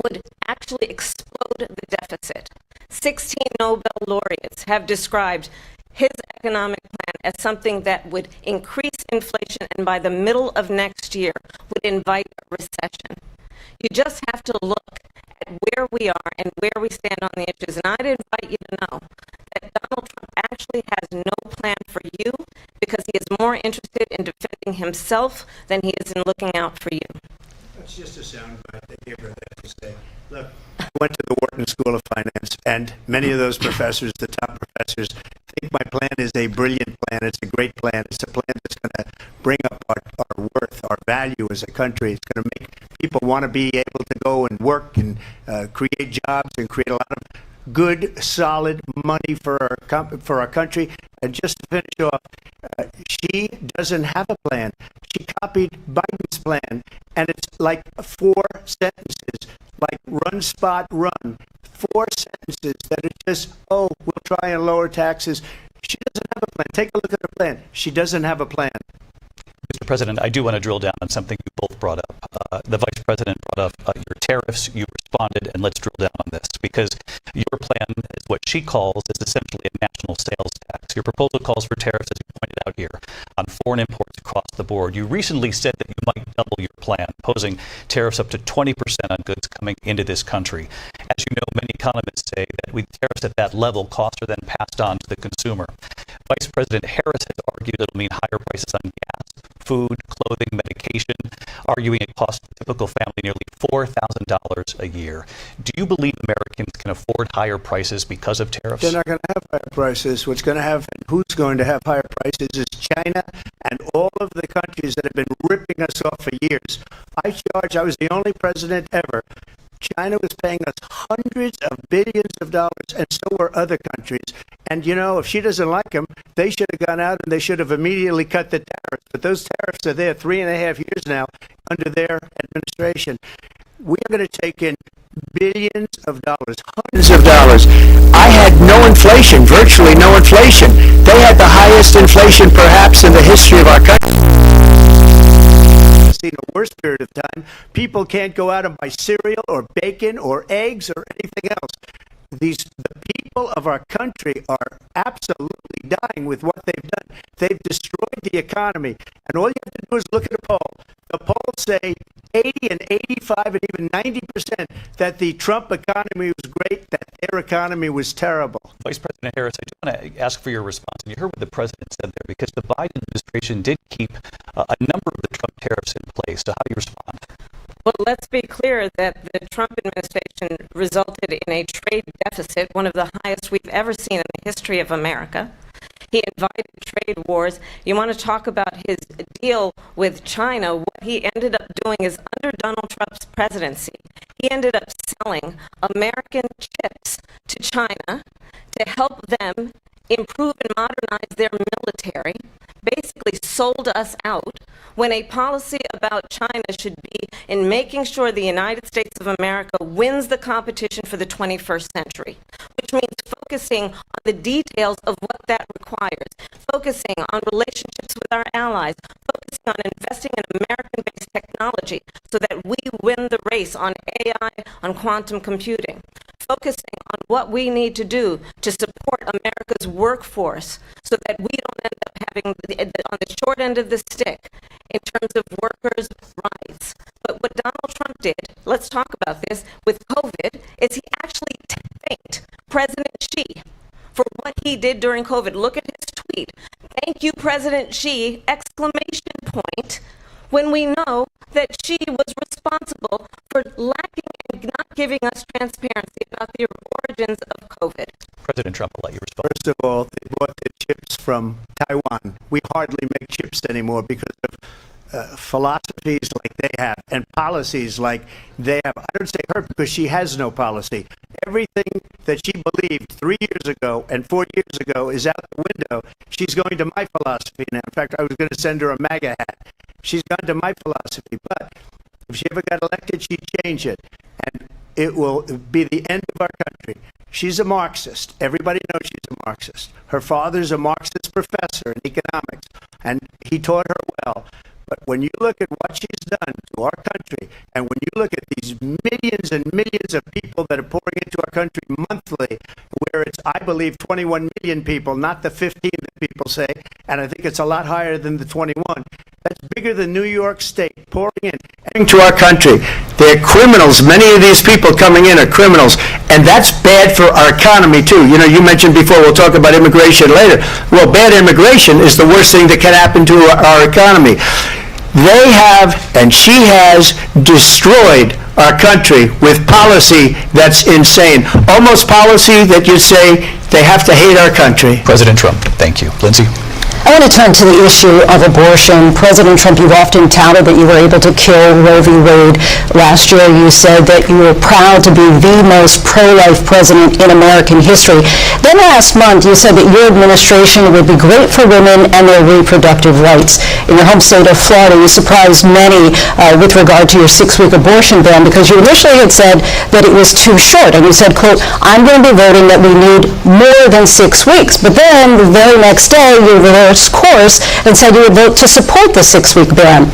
would actually explode the deficit. 16 Nobel laureates have described his economic plan as something that would increase inflation and by the middle of next year would invite a recession. You just have to look at where we are and where we stand on the issues. And I'd invite you to know that Donald Trump actually has no plan for you because he is more interested in defending himself than he is in looking out for you. That's just a soundbite that gave her that to say. Look, I went to the Wharton School of Finance, and many of those professors, the top professors, think my plan is a brilliant plan. It's a great plan. It's a plan that's going to bring up our worth, our value as a country. It's going to make people want to be able to go and work and create jobs and create a lot of good, solid money for our country. And just to finish off, she doesn't have a plan. She copied Biden's plan, and it's like 4 sentences, like run, spot, run. 4 sentences that are just, oh, we'll try and lower taxes. She doesn't have a plan. Take a look at her plan. She doesn't have a plan. Mr. President, I do want to drill down on something you both brought up. The Vice President brought up your terror tariffs, you responded, and let's drill down on this, because your plan is what she calls is essentially a national sales tax. Your proposal calls for tariffs, as you pointed out here, on foreign imports across the board. You recently said that you might double your plan, posing tariffs up to 20% on goods coming into this country. As you know, many economists say that with tariffs at that level, costs are then passed on to the consumer. Vice President Harris has argued it'll mean higher prices on gas, food, clothing, medication, arguing it costs a typical family nearly $4,000 a year. Do you believe Americans can afford higher prices because of tariffs? They're not going to have higher prices. Who's going to have higher prices is China and all of the countries that have been ripping us off for years. I was the only president ever. China was paying us hundreds of billions of dollars, and so were other countries. And, you know, if she doesn't like them, they should have gone out and they should have immediately cut the tariffs. But those tariffs are there 3.5 years now under their administration. We are going to take in billions of dollars, hundreds of dollars. I had no inflation, virtually no inflation. They had the highest inflation perhaps in the history of our country. Seen a worse period of time. People can't go out and buy cereal or bacon or eggs or anything else. The people of our country are absolutely dying with what they've done. They've destroyed the economy. And all you have to do is look at a poll. The polls say 80 and 85 and even 90% that the Trump economy was great, that their economy was terrible. Vice President Harris, I do want to ask for your response. And you heard what the president said there, because the Biden administration did keep a number of the Trump tariffs in place. So how do you respond? Well, let's be clear that the Trump administration resulted in a trade deficit, one of the highest we've ever seen in the history of America. He invited trade wars. You want to talk about his deal with China? What he ended up doing is, under Donald Trump's presidency, he ended up selling American chips to China to help them improve and modernize their military, basically sold us out, when a policy about China should be in making sure the United States of America wins the competition for the 21st century, which means focusing on the details of what that requires, focusing on relationships with our allies, focusing on investing in American-based technology so that we win the race on AI, on quantum computing, focusing on what we need to do to support America's workforce so that we don't end up having on the short end of the stick in terms of workers' rights. But what Donald Trump did, let's talk about this, with COVID, is he actually thanked President Xi for what he did during COVID. Look at his tweet. Thank you, President Xi, exclamation point, when we know that Xi was responsible for lacking and not giving us transparency about the origins of COVID. President Trump, will let you respond. First of all, they bought the chips from Taiwan. We hardly make chips anymore because of philosophies like they have and policies like they have. I don't say her because she has no policy. Everything that she believed 3 years ago and 4 years ago is out the window. She's going to my philosophy now. In fact, I was going to send her a MAGA hat. She's gone to my philosophy. But if she ever got elected, she'd change it. And it will be the end of our country. She's a Marxist. Everybody knows she's a Marxist. Her father's a Marxist professor in economics, and he taught her well. But when you look at what she's done to our country, and when you look at these millions and millions of people that are pouring into our country monthly, where it's, I believe, 21 million people, not the 15 that people say, and I think it's a lot higher than the 21. That's bigger than New York State pouring in to our country. They're criminals. Many of these people coming in are criminals, and that's bad for our economy too. You know, you mentioned before, we'll talk about immigration later. Well, bad immigration is the worst thing that can happen to our economy. They have, and she has, destroyed our country with policy that's insane. Almost policy that you'd say they have to hate our country. President Trump, thank you. Lindsay? I want to turn to the issue of abortion. President Trump, you've often touted that you were able to kill Roe v. Wade. Last year, you said that you were proud to be the most pro-life president in American history. Then last month, you said that your administration would be great for women and their reproductive rights. In your home state of Florida, you surprised many with regard to your 6-week abortion ban, because you initially had said that it was too short. And you said, quote, I'm going to be voting that we need more than 6 weeks. But then the very next day, you reversed reversed course and said you would vote to support the 6-week ban.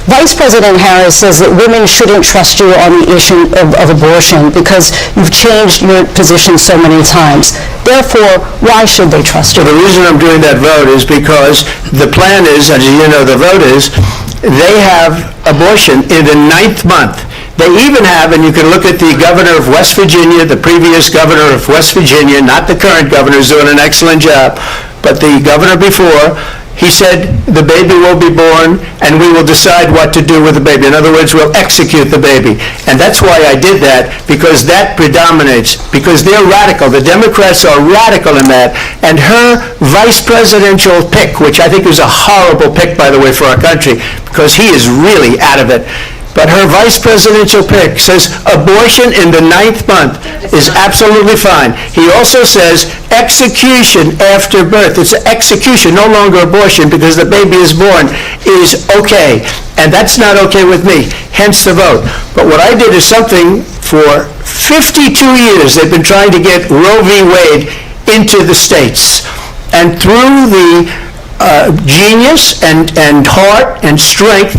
Vice President Harris says that women shouldn't trust you on the issue of abortion because you've changed your position so many times. Therefore, why should they trust you? So the reason I'm doing that vote is because the plan is, as you know, the vote is, they have abortion in the 9th month. They even have, and you can look at the governor of West Virginia, the previous governor of West Virginia, not the current governor, who's doing an excellent job, but the governor before, he said the baby will be born and we will decide what to do with the baby. In other words, we'll execute the baby. And that's why I did that, because that predominates, because they're radical. The Democrats are radical in that. And her vice presidential pick, which I think is a horrible pick, by the way, for our country, because he is really out of it. But her vice presidential pick says abortion in the 9th month is absolutely fine. He also says execution after birth. It's execution, no longer abortion, because the baby is born, is okay. And that's not okay with me, hence the vote. But what I did is something for 52 years they've been trying to get Roe v. Wade into the states. And through the genius and heart and strength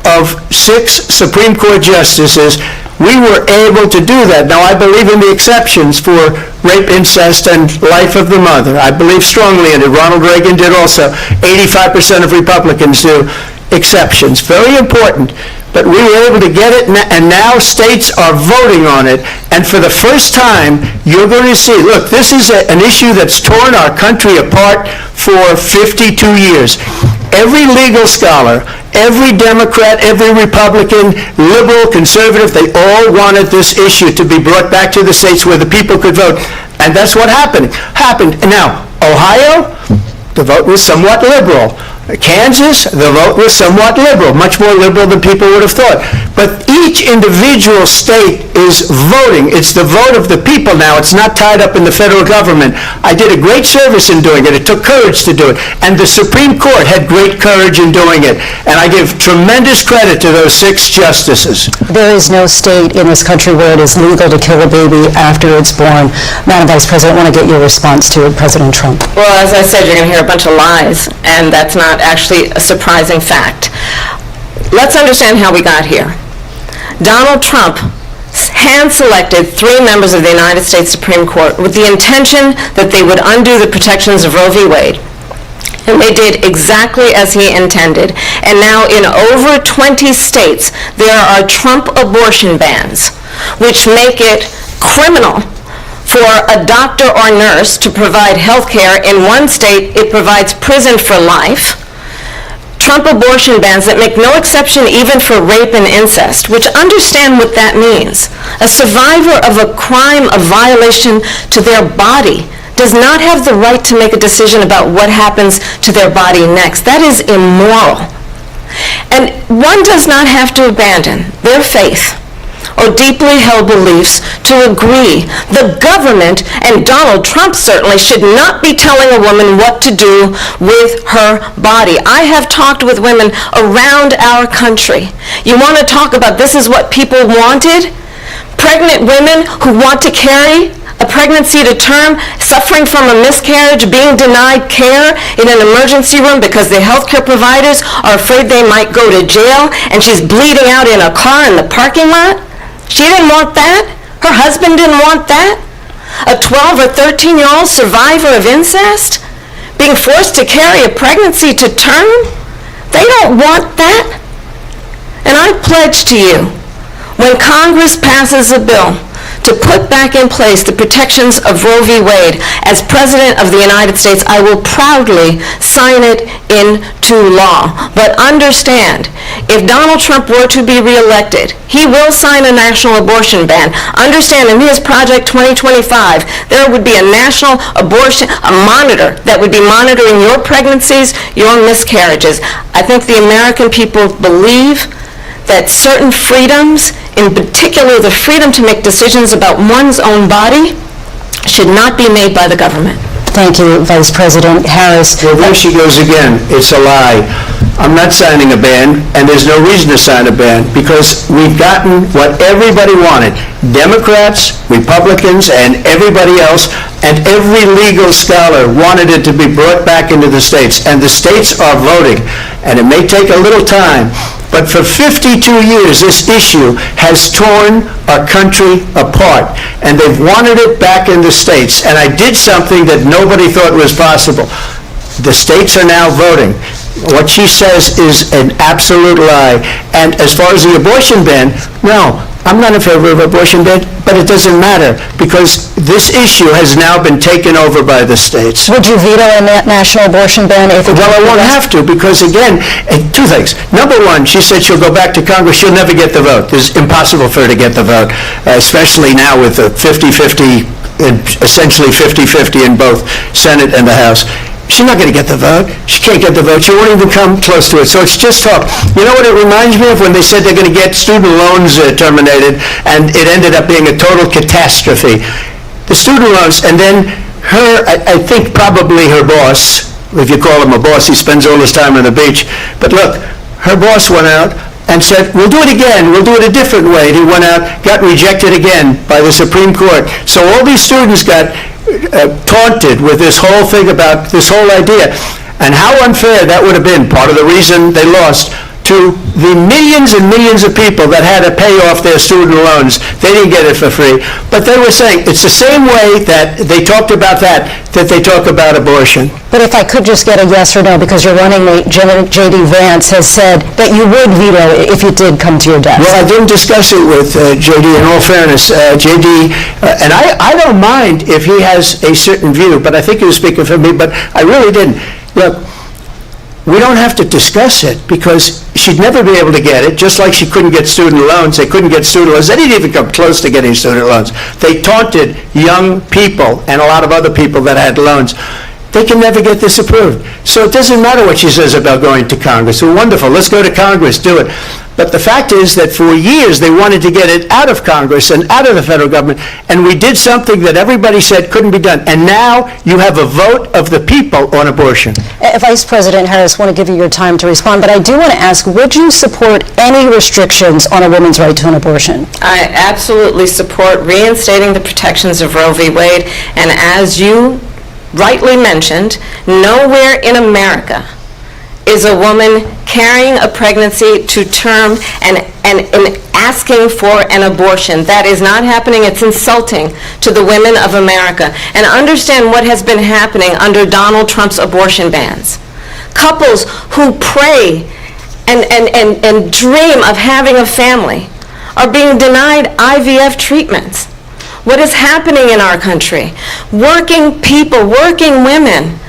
of 6 Supreme Court justices, we were able to do that. Now, I believe in the exceptions for rape, incest, and life of the mother. I believe strongly in it. Ronald Reagan did also. 85% of Republicans do exceptions. Very important. But we were able to get it, and now states are voting on it. And for the first time, you're going to see, look, this is an issue that's torn our country apart for 52 years. Every legal scholar, every Democrat, every Republican, liberal, conservative, they all wanted this issue to be brought back to the states where the people could vote. And that's what happened. Now, Ohio, the vote was somewhat liberal. Kansas, the vote was somewhat liberal, much more liberal than people would have thought. But each individual state is voting. It's the vote of the people now. It's not tied up in the federal government. I did a great service in doing it. It took courage to do it. And the Supreme Court had great courage in doing it. And I give tremendous credit to those 6 justices. There is no state in this country where it is legal to kill a baby after it's born. Madam Vice President, I want to get your response to President Trump. Well, as I said, you're going to hear a bunch of lies, and that's not actually a surprising fact. Let's understand how we got here. Donald Trump hand-selected 3 members of the United States Supreme Court with the intention that they would undo the protections of Roe v. Wade. And they did exactly as he intended. And now in over 20 states, there are Trump abortion bans, which make it criminal for a doctor or nurse to provide health care. In one state, it provides prison for life. Trump abortion bans that make no exception even for rape and incest, which understand what that means. A survivor of a crime, a violation to their body, does not have the right to make a decision about what happens to their body next. That is immoral. And one does not have to abandon their faith or deeply held beliefs to agree. The government, and Donald Trump certainly, should not be telling a woman what to do with her body. I have talked with women around our country. You want to talk about this is what people wanted? Pregnant women who want to carry a pregnancy to term, suffering from a miscarriage, being denied care in an emergency room because the healthcare providers are afraid they might go to jail, and she's bleeding out in a car in the parking lot. She didn't want that. Her husband didn't want that. A 12 or 13-year-old survivor of incest being forced to carry a pregnancy to term? They don't want that. And I pledge to you, when Congress passes a bill to put back in place the protections of Roe v. Wade, as President of the United States, I will proudly sign it into law. But understand, if Donald Trump were to be reelected, he will sign a national abortion ban. Understand, in his Project 2025, there would be a national abortion, a monitor that would be monitoring your pregnancies, your miscarriages. I think the American people believe that certain freedoms, in particular the freedom to make decisions about one's own body, should not be made by the government. Thank you, Vice President Harris. Well, there she goes again. It's a lie. I'm not signing a ban, and there's no reason to sign a ban, because we've gotten what everybody wanted. Democrats, Republicans, and everybody else, and every legal scholar wanted it to be brought back into the states, and the states are voting. And it may take a little time, but for 52 years, this issue has torn our country apart, and they've wanted it back in the states. And I did something that nobody thought was possible. The states are now voting. What she says is an absolute lie. And as far as the abortion ban, no, I'm not in favor of abortion ban, but it doesn't matter, because this issue has now been taken over by the states. Would you veto a national abortion ban if it Well, I won't have to, because again, two things. Number one, she said she'll go back to Congress. She'll never get the vote. It's impossible for her to get the vote, especially now with the 50-50, essentially 50-50 in both Senate and the House. She's not going to get the vote. She can't get the vote. She won't even come close to it. So it's just talk. You know what it reminds me of? When they said they're going to get student loans terminated, and it ended up being a total catastrophe. The student loans, and then her, I think probably her boss, if you call him a boss, he spends all his time on the beach. But look, her boss went out and said, we'll do it again, we'll do it a different way. And he went out, got rejected again by the Supreme Court. So all these students got taunted with this whole thing about this whole idea. And how unfair that would have been, part of the reason they lost, to the millions and millions of people that had to pay off their student loans. They didn't get it for free. But they were saying it's the same way that they talked about that they talk about abortion. But if I could just get a yes or no, because your running mate, J.D. Vance, has said that you would veto it if it did come to your desk. Well, I didn't discuss it with J.D. in all fairness. J.D., and I don't mind if he has a certain view, but I think he was speaking for me, but I really didn't. Look, we don't have to discuss it, because she'd never be able to get it, just like she couldn't get student loans. They couldn't get student loans. They didn't even come close to getting student loans. They taunted young people and a lot of other people that had loans. They can never get this approved. So it doesn't matter what she says about going to Congress. Well, wonderful, let's go to Congress, do it. But the fact is that for years they wanted to get it out of Congress and out of the federal government, and we did something that everybody said couldn't be done. And now you have a vote of the people on abortion. Vice President Harris, I want to give you your time to respond, but I do want to ask, would you support any restrictions on a woman's right to an abortion? I absolutely support reinstating the protections of Roe v. Wade, and as you rightly mentioned, nowhere in America is a woman carrying a pregnancy to term and asking for an abortion. That is not happening. It's insulting to the women of America. And understand what has been happening under Donald Trump's abortion bans. Couples who pray and dream of having a family are being denied IVF treatments. What is happening in our country? Working people, working women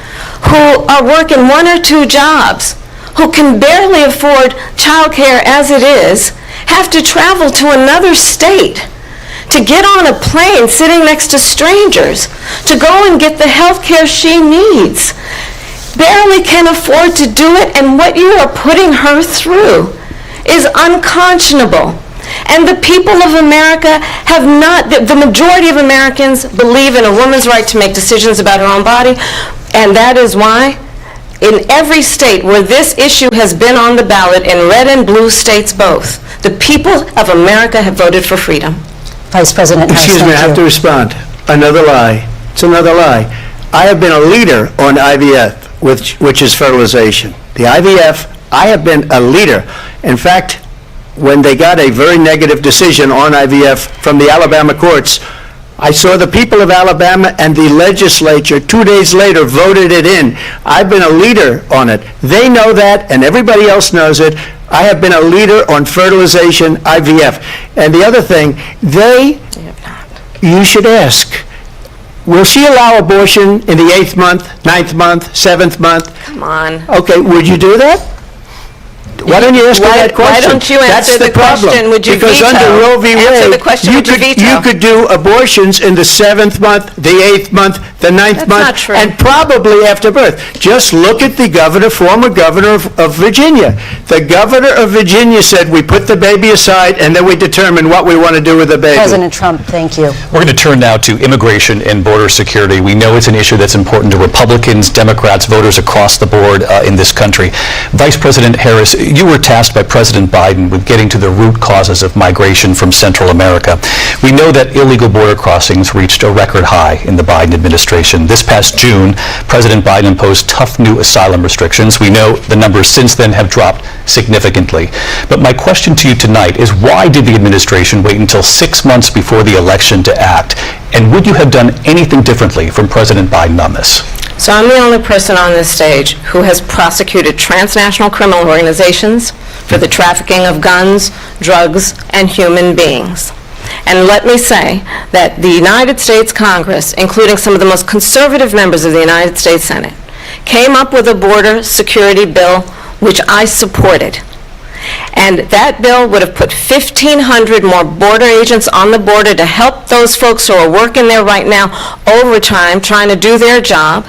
who are working 1 or 2 jobs, who can barely afford child care as it is, have to travel to another state to get on a plane sitting next to strangers to go and get the health care she needs. Barely can afford to do it, and what you are putting her through is unconscionable. And the people of America have not, the majority of Americans believe in a woman's right to make decisions about her own body, and that is why in every state where this issue has been on the ballot, in red and blue states both, the people of America have voted for freedom. Vice President Harris, excuse me, I have to respond. Another lie. It's another lie. I have been a leader on IVF, which is fertilization. The IVF, I have been a leader. In fact, when they got a very negative decision on IVF from the Alabama courts, I saw the people of Alabama and the legislature 2 days later voted it in. I've been a leader on it. They know that, and everybody else knows it. I have been a leader on fertilization, IVF. And the other thing, you should ask, will she allow abortion in the 8th month, 9th month, 7th month? Come on. Okay, would you do that? Why don't you ask her that question? Why don't you answer That's the question? problem. Would you because veto? under Roe v. Answer Wade, the question, would you veto? you could do abortions in the 7th month, the 8th month, the 9th That's month, not true. and probably after birth. Just look at the former governor of Virginia. The governor of Virginia said, we put the baby aside and then we determine what we want to do with the baby. President Trump, thank you. We're going to turn now to immigration and border security. We know it's an issue that's important to Republicans, Democrats, voters across the board in this country. Vice President Harris, you were tasked by President Biden with getting to the root causes of migration from Central America. We know that illegal border crossings reached a record high in the Biden administration. This past June, President Biden imposed tough new asylum restrictions. We know the numbers since then have dropped significantly. But my question to you tonight is, why did the administration wait until 6 months before the election to act? And would you have done anything differently from President Biden on this? So I'm the only person on this stage who has prosecuted transnational criminal organizations for the trafficking of guns, drugs, and human beings. And let me say that the United States Congress, including some of the most conservative members of the United States Senate, came up with a border security bill which I supported. And that bill would have put 1,500 more border agents on the border to help those folks who are working there right now overtime trying to do their job.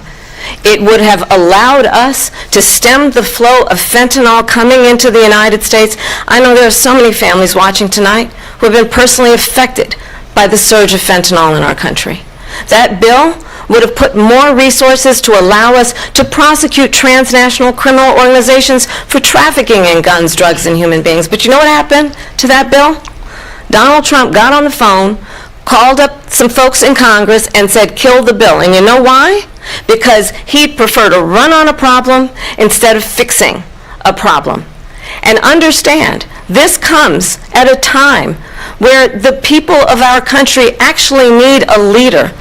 It would have allowed us to stem the flow of fentanyl coming into the United States. I know there are so many families watching tonight who have been personally affected by the surge of fentanyl in our country. That bill would have put more resources to allow us to prosecute transnational criminal organizations for trafficking in guns, drugs, and human beings. But you know what happened to that bill? Donald Trump got on the phone, called up some folks in Congress, and said, kill the bill. And you know why? Because he'd prefer to run on a problem instead of fixing a problem. And understand, this comes at a time where the people of our country actually need a leader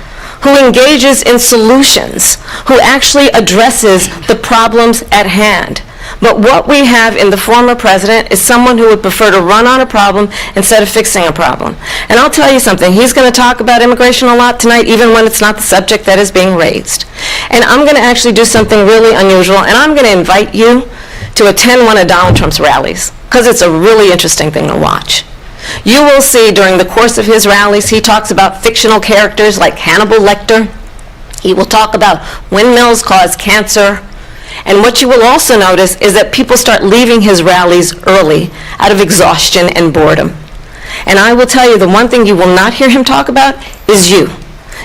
who engages in solutions, who actually addresses the problems at hand. But what we have in the former president is someone who would prefer to run on a problem instead of fixing a problem. And I'll tell you something, he's going to talk about immigration a lot tonight, even when it's not the subject that is being raised. And I'm going to actually do something really unusual, and I'm going to invite you to attend one of Donald Trump's rallies, because it's a really interesting thing to watch. You will see during the course of his rallies, he talks about fictional characters like Hannibal Lecter. He will talk about windmills cause cancer. And what you will also notice is that people start leaving his rallies early out of exhaustion and boredom. And I will tell you, the one thing you will not hear him talk about is you.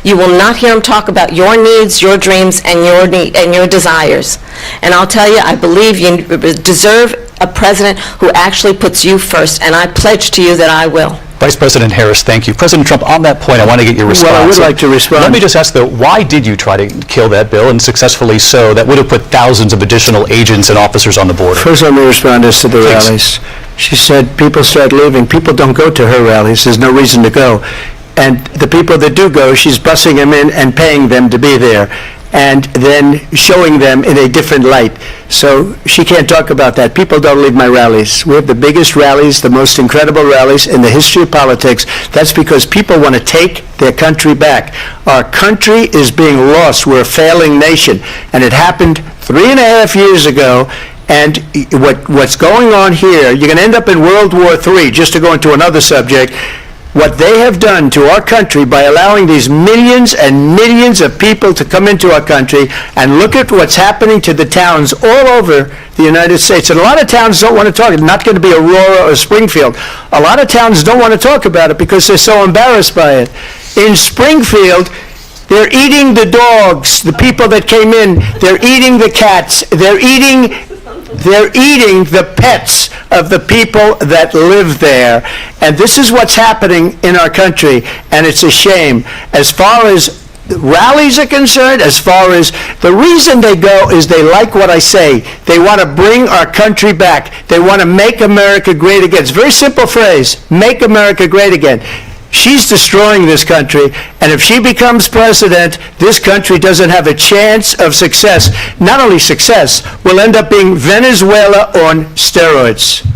You will not hear him talk about your needs, your dreams, and your desires. And I'll tell you, I believe you deserve a president who actually puts you first, and I pledge to you that I will. Vice President Harris, thank you. President Trump, on that point, I want to get your response. Well, I would like to respond. Let me just ask, though, why did you try to kill that bill, and successfully so, that would have put thousands of additional agents and officers on the border? First, let me respond as to the Please. rallies. She said people start leaving. People don't go to her rallies. There's no reason to go. And the people that do go, she's bussing them in and paying them to be there, and then showing them in a different light. So she can't talk about that. People don't leave my rallies. We have the biggest rallies, the most incredible rallies in the history of politics. That's because people want to take their country back. Our country is being lost. We're a failing nation. And it happened 3.5 years ago. And what's going on here, you're going to end up in World War III, just to go into another subject. What they have done to our country by allowing these millions and millions of people to come into our country, and look at what's happening to the towns all over the United States. And a lot of towns don't want to talk. It's not going to be Aurora or Springfield. A lot of towns don't want to talk about it because they're so embarrassed by it. In Springfield, they're eating the dogs, the people that came in. They're eating the cats. They're eating the pets of the people that live there. And this is what's happening in our country, and it's a shame. As far as rallies are concerned, as far as the reason they go is they like what I say. They want to bring our country back. They want to make America great again. It's a very simple phrase, make America great again. She's destroying this country, and if she becomes president, this country doesn't have a chance of success. Not only success, we'll end up being Venezuela on steroids.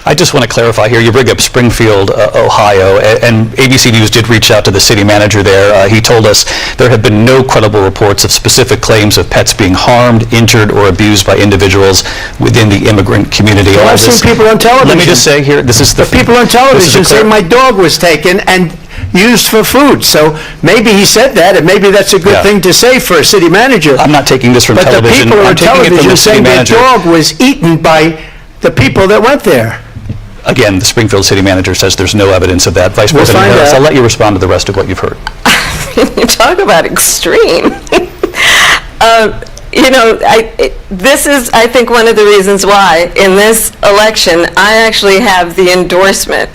I just want to clarify here, you bring up Springfield, Ohio, and ABC News did reach out to the city manager there. He told us there have been no credible reports of specific claims of pets being harmed, injured, or abused by individuals within the immigrant community. Well, I've seen people on television. Let me just say here, this is the... people on television say my dog was taken and used for food. So maybe he said that, and maybe that's a good thing to say for a city manager. I'm not taking this from but television. But the people on television saying their dog was eaten by the people that went there. Again, the Springfield city manager says there's no evidence of that. Vice President Harris, I'll let you respond to the rest of what you've heard. Talk about extreme. This is, I think, one of the reasons why in this election I actually have the endorsement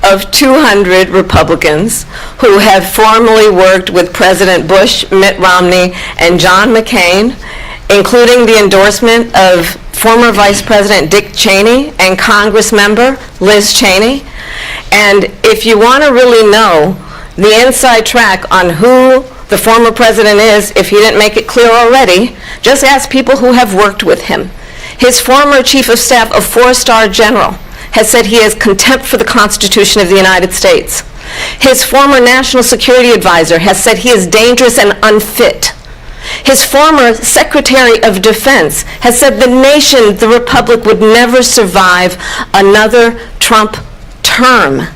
of 200 Republicans who have formerly worked with President Bush, Mitt Romney, and John McCain, including the endorsement of former Vice President Dick Cheney and Congress member Liz Cheney. And if you want to really know the inside track on who the former president is, if he didn't make it clear already, just ask people who have worked with him. His former chief of staff, a 4-star general, has said he has contempt for the Constitution of the United States. His former national security advisor has said he is dangerous and unfit. His former Secretary of Defense has said the nation, the Republic, would never survive another Trump term.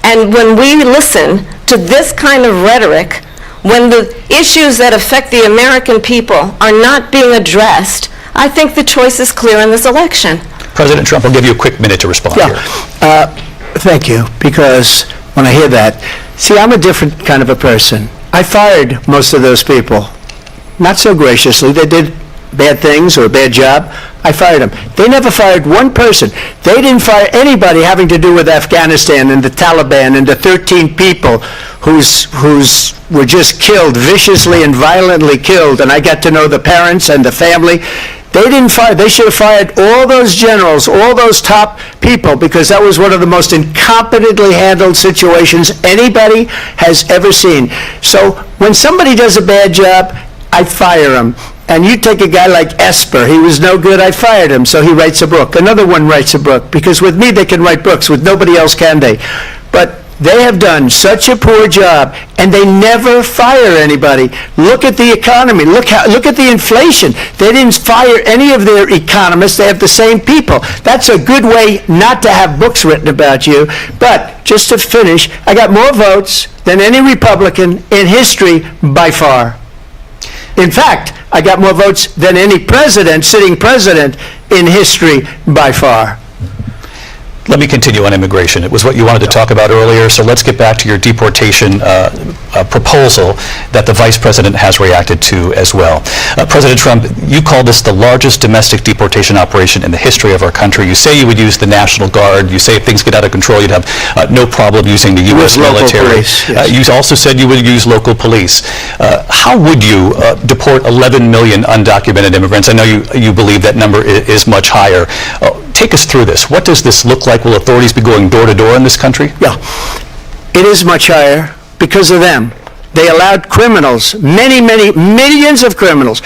And when we listen to this kind of rhetoric, when the issues that affect the American people are not being addressed, I think the choice is clear in this election. President Trump, I'll give you a quick minute to respond here. Thank you, because when I hear that, see, I'm a different kind of a person. I fired most of those people. Not so graciously. They did bad things or a bad job. I fired them. They never fired one person. They didn't fire anybody having to do with Afghanistan and the Taliban and the 13 people who's were just killed, viciously and violently killed, and I got to know the parents and the family. They didn't fire. They should have fired all those generals, all those top people, because that was one of the most incompetently handled situations anybody has ever seen. So when somebody does a bad job, I fire him. And you take a guy like Esper, he was no good, I fired him, so he writes a book. Another one writes a book, because with me they can write books, with nobody else can they. But they have done such a poor job, and they never fire anybody. Look at the economy, look at the inflation. They didn't fire any of their economists, they have the same people. That's a good way not to have books written about you. But just to finish, I got more votes than any Republican in history by far. In fact, I got more votes than any president, sitting president, in history by far. Let me continue on immigration. It was what you wanted to talk about earlier, so let's get back to your deportation proposal that the Vice President has reacted to as well. President Trump, you called this the largest domestic deportation operation in the history of our country. You say you would use the National Guard. You say if things get out of control, you'd have no problem using the U.S. military. Police, yes. You also said you would use local police. How would you deport 11 million undocumented immigrants? I know you believe that number is much higher. Take us through this. What does this look like? Will authorities be going door to door in this country? Yeah, it is much higher because of them. They allowed criminals, many millions of criminals.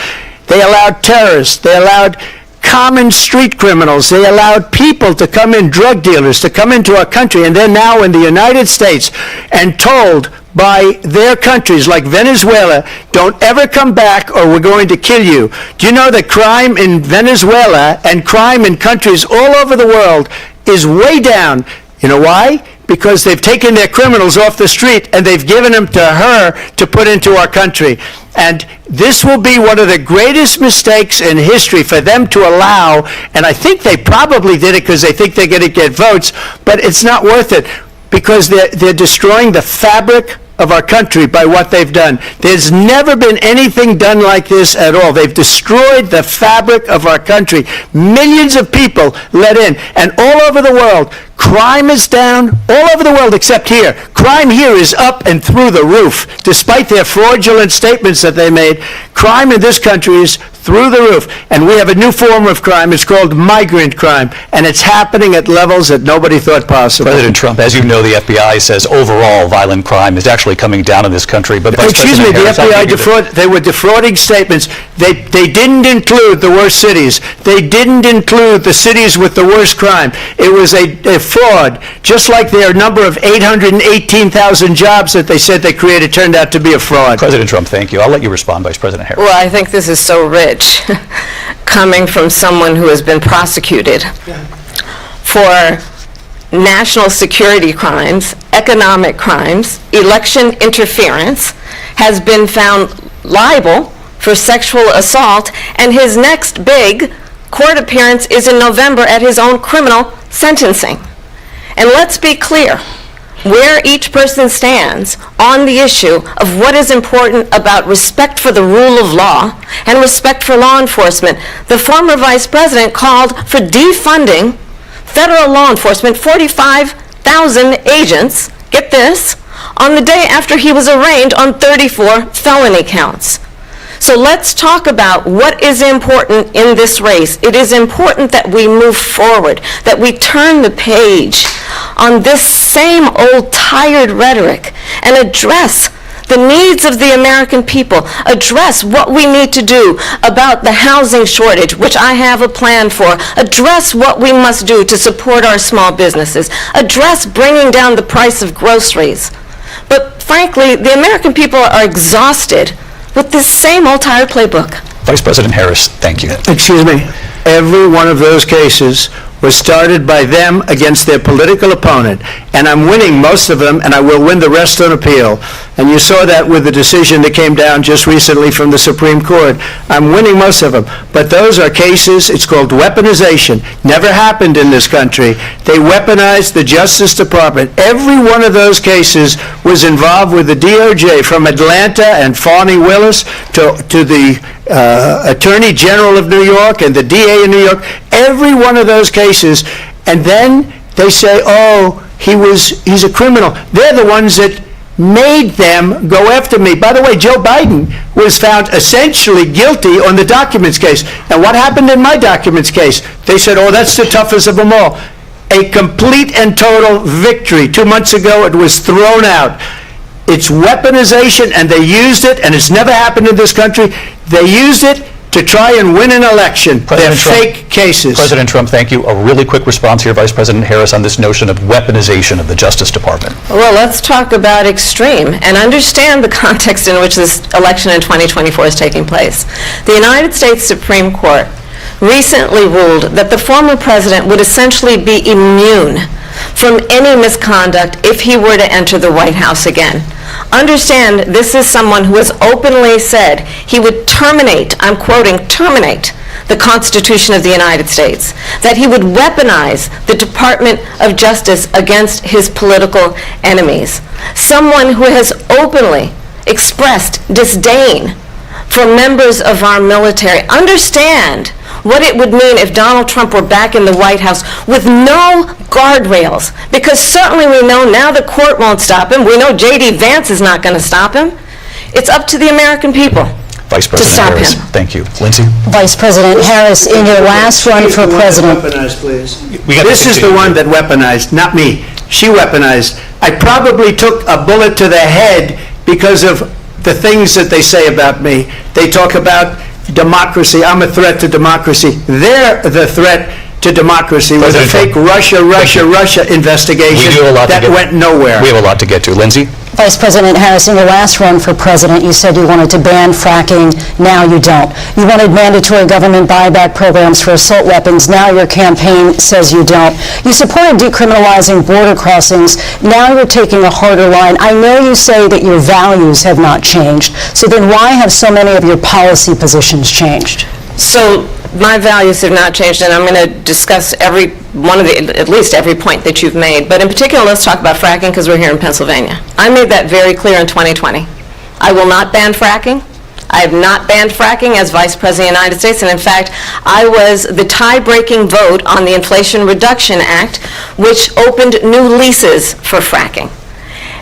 They allowed terrorists. They allowed common street criminals. They allowed people to come in, drug dealers, to come into our country, and they're now in the United States and told by their countries like Venezuela, don't ever come back or we're going to kill you. Do you know that crime in Venezuela and crime in countries all over the world is way down? You know why? Because they've taken their criminals off the street and they've given them to her to put into our country. And this will be one of the greatest mistakes in history for them to allow, and I think they probably did it because they think they're going to get votes, but it's not worth it because they're destroying the fabric of our country by what they've done. There's never been anything done like this at all. They've destroyed the fabric of our country. Millions of people let in, and all over the world, crime is down all over the world except here. Crime here is up and through the roof. Despite their fraudulent statements that they made, crime in this country is through the roof. And we have a new form of crime. It's called migrant crime, and it's happening at levels that nobody thought possible. President Trump, as you know, the FBI says overall violent crime is actually coming down in this country. But excuse me, the FBI they were defrauding statements. They didn't include the worst cities. They didn't include the cities with the worst crime. It was a fraud, just like their number of 818,000 jobs that they said they created turned out to be a fraud. President Trump, thank you. I'll let you respond, Vice President Harris. Well, I think this is so rich, coming from someone who has been prosecuted for national security crimes, economic crimes, election interference, has been found liable for sexual assault, and his next big court appearance is in November at his own criminal sentencing. And let's be clear where each person stands on the issue of what is important about respect for the rule of law and respect for law enforcement. The former vice president called for defunding federal law enforcement, 45,000 agents, get this, on the day after he was arraigned on 34 felony counts. So let's talk about what is important in this race. It is important that we move forward, that we turn the page on this same old tired rhetoric and address the needs of the American people, address what we need to do about the housing shortage, which I have a plan for, address what we must do to support our small businesses, address bringing down the price of groceries. But frankly, the American people are exhausted with this same old tired playbook. Vice President Harris, thank you. Excuse me. Every one of those cases was started by them against their political opponent, and I'm winning most of them, and I will win the rest on appeal. And you saw that with the decision that came down just recently from the Supreme Court. I'm winning most of them. But those are cases, it's called weaponization. Never happened in this country. They weaponized the Justice Department. Every one of those cases was involved with the DOJ, from Atlanta and Fani Willis to the Attorney General of New York and the DA in New York. Every one of those cases. And then they say, oh, he's a criminal. They're the ones that made them go after me. By the way, Joe Biden was found essentially guilty on the documents case. And what happened in my documents case? They said, oh, that's the toughest of them all. A complete and total victory. 2 months ago, it was thrown out. It's weaponization, and they used it, and it's never happened in this country. They used it to try and win an election. They're fake cases. President Trump, thank you. A really quick response here, Vice President Harris, on this notion of weaponization of the Justice Department. Well, let's talk about extreme and understand the context in which this election in 2024 is taking place. The United States Supreme Court recently ruled that the former president would essentially be immune from any misconduct if he were to enter the White House again. Understand, this is someone who has openly said he would terminate, I'm quoting, terminate the Constitution of the United States, that he would weaponize the Department of Justice against his political enemies. Someone who has openly expressed disdain for members of our military. Understand what it would mean if Donald Trump were back in the White House with no guardrails, because certainly we know now the court won't stop him. We know J.D. Vance is not going to stop him. It's up to the American people Vice President Harris, thank you. Lindsay? Vice President Harris, in your last run for president. Weaponized, please. This is the one that weaponized, not me. She weaponized. I probably took a bullet to the head because of the things that they say about me. They talk about democracy. I'm a threat to democracy. They're the threat to democracy with a fake Russia investigation that went nowhere. We have a lot to get to. Lindsay? Vice President Harris, in your last run for president, you said you wanted to ban fracking. Now you don't. You wanted mandatory government buyback programs for assault weapons. Now your campaign says you don't. You supported decriminalizing border crossings. Now you're taking a harder line. I know you say that your values have not changed. So then why have so many of your policy positions changed? So my values have not changed, and I'm going to discuss every one of the, at least every point that you've made. But in particular, let's talk about fracking, because we're here in Pennsylvania. I made that very clear in 2020. I will not ban fracking. I have not banned fracking as Vice President of the United States, and in fact, I was the tie-breaking vote on the Inflation Reduction Act, which opened new leases for fracking.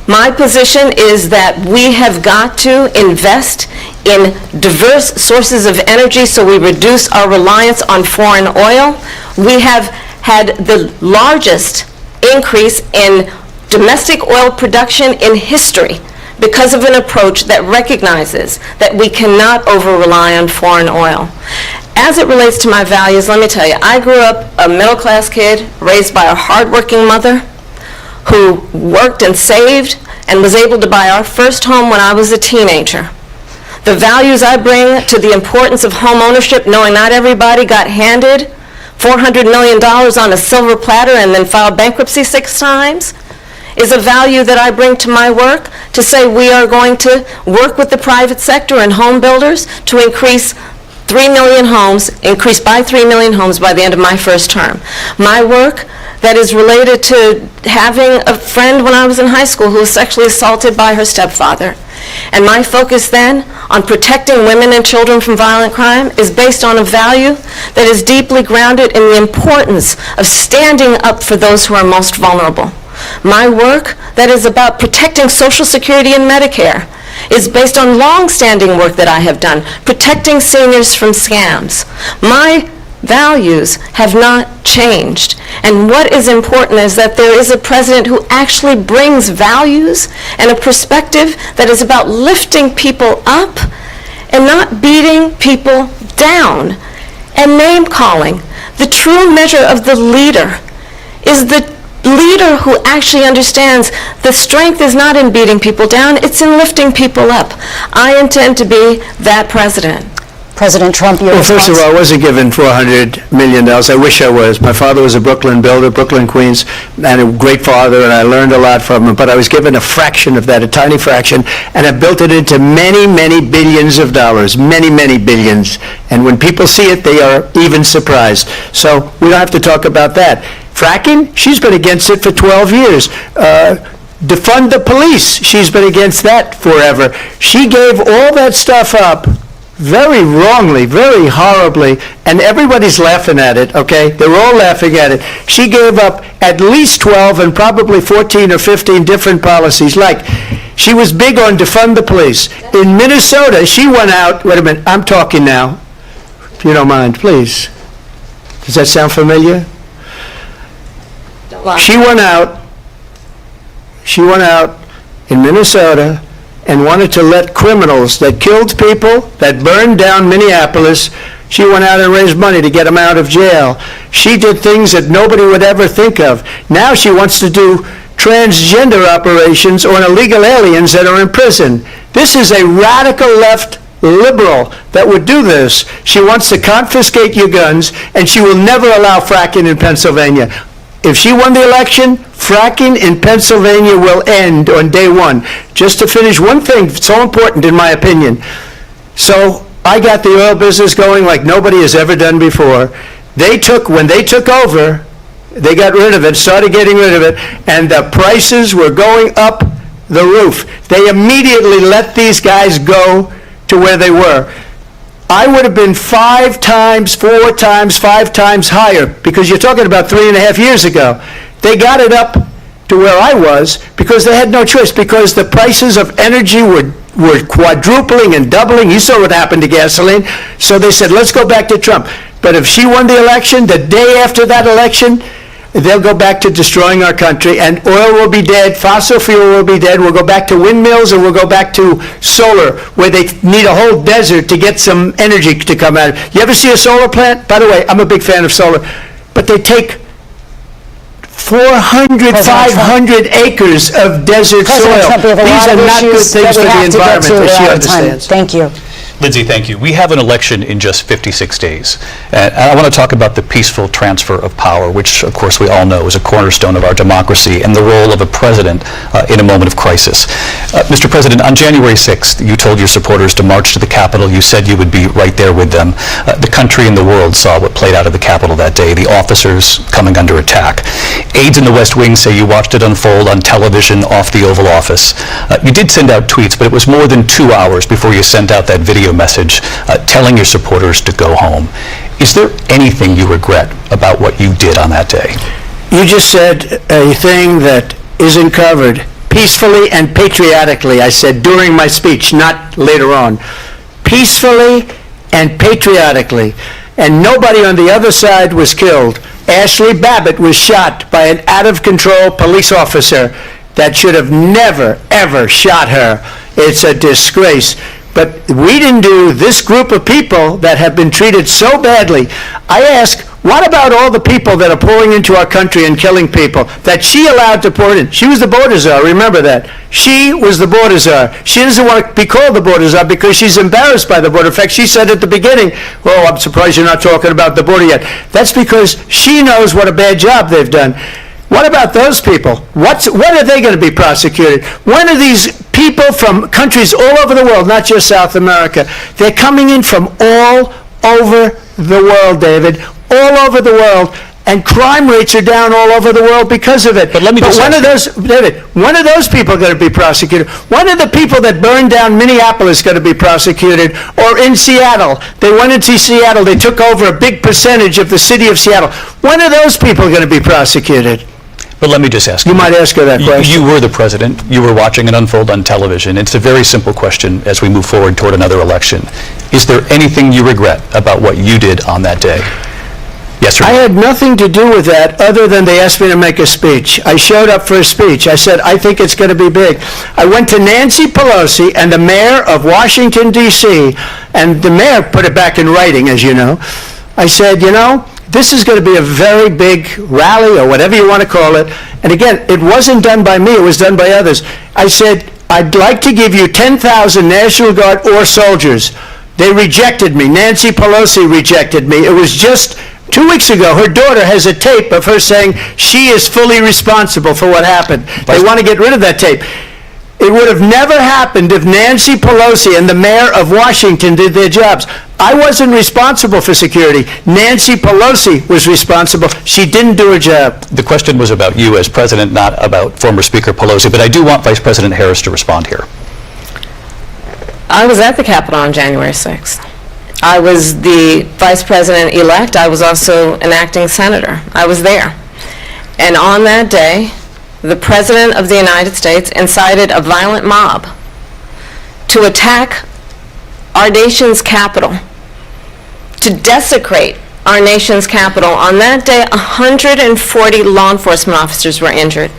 My position is that we have got to invest in diverse sources of energy so we reduce our reliance on foreign oil. We have had the largest increase in domestic oil production in history because of an approach that recognizes that we cannot over-rely on foreign oil. As it relates to my values, let me tell you, I grew up a middle-class kid raised by a hardworking mother who worked and saved and was able to buy our first home when I was a teenager. The values I bring to the importance of home ownership, knowing not everybody got handed $400 million on a silver platter and then filed bankruptcy 6 times, is a value that I bring to my work to say we are going to work with the private sector and home builders to increase by 3 million homes by the end of my first term. My work that is related to having a friend when I was in high school who was sexually assaulted by her stepfather. And my focus then on protecting women and children from violent crime is based on a value that is deeply grounded in the importance of standing up for those who are most vulnerable. My work that is about protecting Social Security and Medicare is based on long-standing work that I have done, protecting seniors from scams. My values have not changed. And what is important is that there is a president who actually brings values and a perspective that is about lifting people up and not beating people down and name-calling. The true measure of the leader is the leader who actually understands the strength is not in beating people down, it's in lifting people up. I intend to be that president. President Trump, your Well, first of all, I wasn't given $400 million. I wish I was. My father was a Brooklyn builder, Brooklyn, Queens, and a great father, and I learned a lot from him. But I was given a fraction of that, a tiny fraction, and I built it into many, many billions of dollars, many, many billions. And when people see it, they are even surprised. So we don't have to talk about that. Fracking, she's been against it for 12 years. Defund the police, she's been against that forever. She gave all that stuff up very wrongly, very horribly, and everybody's laughing at it, okay? They're all laughing at it. She gave up at least 12 and probably 14 or 15 different policies. Like, she was big on defund the police. In Minnesota, she went out, wait a minute, I'm talking now, if you don't mind, please. Does that sound familiar? She went out in Minnesota and wanted to let criminals that killed people, that burned down Minneapolis, she went out and raised money to get them out of jail. She did things that nobody would ever think of. Now she wants to do transgender operations on illegal aliens that are in prison. This is a radical left liberal that would do this. She wants to confiscate your guns, and she will never allow fracking in Pennsylvania. If she won the election, fracking in Pennsylvania will end on day one. Just to finish one thing, so important in my opinion. So I got the oil business going like nobody has ever done before. When they took over, they got rid of it, started getting rid of it, and the prices were going up the roof. They immediately let these guys go to where they were. I would have been 5 times, 4 times, 5 times higher, because you're talking about 3.5 years ago. They got it up to where I was because they had no choice, because the prices of energy were quadrupling and doubling. You saw what happened to gasoline. So they said, let's go back to Trump. But if she won the election, the day after that election, they'll go back to destroying our country, and oil will be dead, fossil fuel will be dead, we'll go back to windmills, and we'll go back to solar, where they need a whole desert to get some energy to come out. You ever see a solar plant? By the way, I'm a big fan of solar, but they take 400, 500 acres of desert soil. These are not good things for the environment, as she understands. Thank you. Lindsay, thank you. We have an election in just 56 days. And I want to talk about the peaceful transfer of power, which, of course, we all know is a cornerstone of our democracy, and the role of a president in a moment of crisis. Mr. President, on January 6th, you told your supporters to march to the Capitol. You said you would be right there with them. The country and the world saw what played out of the Capitol that day, the officers coming under attack. Aides in the West Wing say you watched it unfold on television off the Oval Office. You did send out tweets, but it was more than 2 hours before you sent out that video message telling your supporters to go home. Is there anything you regret about what you did on that day? You just said a thing that isn't covered. Peacefully and patriotically, I said during my speech, not later on. peacefully and patriotically. And nobody on the other side was killed. Ashley Babbitt was shot by an out-of-control police officer that should have never, ever shot her. It's a disgrace. But we didn't do this group of people that have been treated so badly. I ask, what about all the people that are pouring into our country and killing people that she allowed to pour in? She was the border czar, remember that. She was the border czar. She doesn't want to be called the border czar because she's embarrassed by the border. In fact, she said at the beginning, oh, I'm surprised you're not talking about the border yet. That's because she knows what a bad job they've done. What about those people? When are they going to be prosecuted? When are these people from countries all over the world, not just South America, they're coming in from all over the world, David, all over the world, and crime rates are down all over the world because of it. But let me just when are those people going to be prosecuted? When are the people that burned down Minneapolis going to be prosecuted? Or in Seattle, they went into Seattle, they took over a big percentage of the city of Seattle. When are those people going to be prosecuted? But let me just ask you. You might ask her that question. You were the president. You were watching it unfold on television. It's a very simple question as we move forward toward another election. Is there anything you regret about what you did on that day? Yes or no? I had nothing to do with that other than they asked me to make a speech. I showed up for a speech. I said, I think it's going to be big. I went to Nancy Pelosi and the mayor of Washington, D.C., and the mayor put it back in writing, as you know. I said, you know, this is going to be a very big rally or whatever you want to call it. And again, it wasn't done by me, it was done by others. I said, I'd like to give you 10,000 National Guard or soldiers. They rejected me. Nancy Pelosi rejected me. It was just 2 weeks ago. Her daughter has a tape of her saying she is fully responsible for what happened. They want to get rid of that tape. It would have never happened if Nancy Pelosi and the mayor of Washington did their jobs. I wasn't responsible for security. Nancy Pelosi was responsible. She didn't do her job. The question was about you as president, not about former Speaker Pelosi, but I do want Vice President Harris to respond here. I was at the Capitol on January 6th. I was the vice president-elect. I was also an acting senator. I was there. And on that day, the President of the United States incited a violent mob to attack our nation's capital, to desecrate our nation's capital. On that day, 140 law enforcement officers were injured,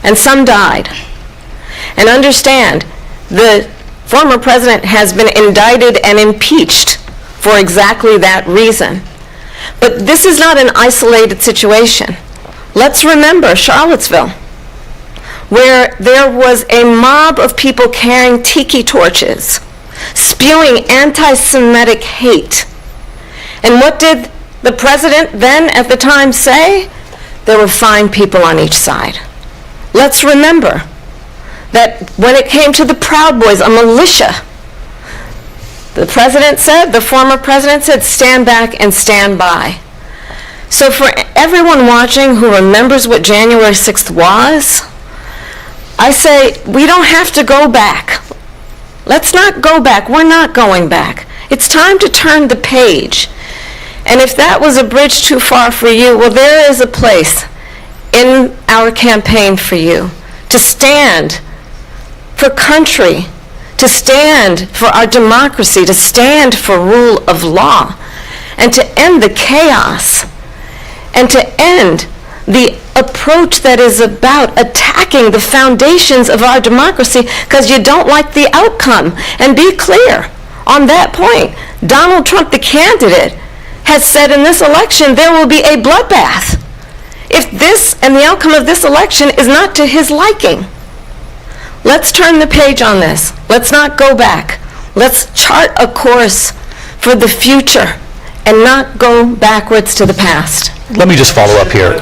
and some died. And understand, the former president has been indicted and impeached for exactly that reason. But this is not an isolated situation. Let's remember Charlottesville, where there was a mob of people carrying tiki torches, spewing anti-Semitic hate. And what did the president then at the time say? There were fine people on each side. Let's remember that when it came to the Proud Boys, a militia, the president said, the former president said, stand back and stand by. So for everyone watching who remembers what January 6th was, I say, we don't have to go back. Let's not go back. We're not going back. It's time to turn the page. And if that was a bridge too far for you, well, there is a place in our campaign for you to stand for country, to stand for our democracy, to stand for rule of law, and to end the chaos, and to end the approach that is about attacking the foundations of our democracy because you don't like the outcome. And be clear on that point. Donald Trump, the candidate, has said in this election there will be a bloodbath if this and the outcome of this election is not to his liking. Let's turn the page on this. Let's not go back. Let's chart a course for the future and not go backwards to the past. Let me just follow up here.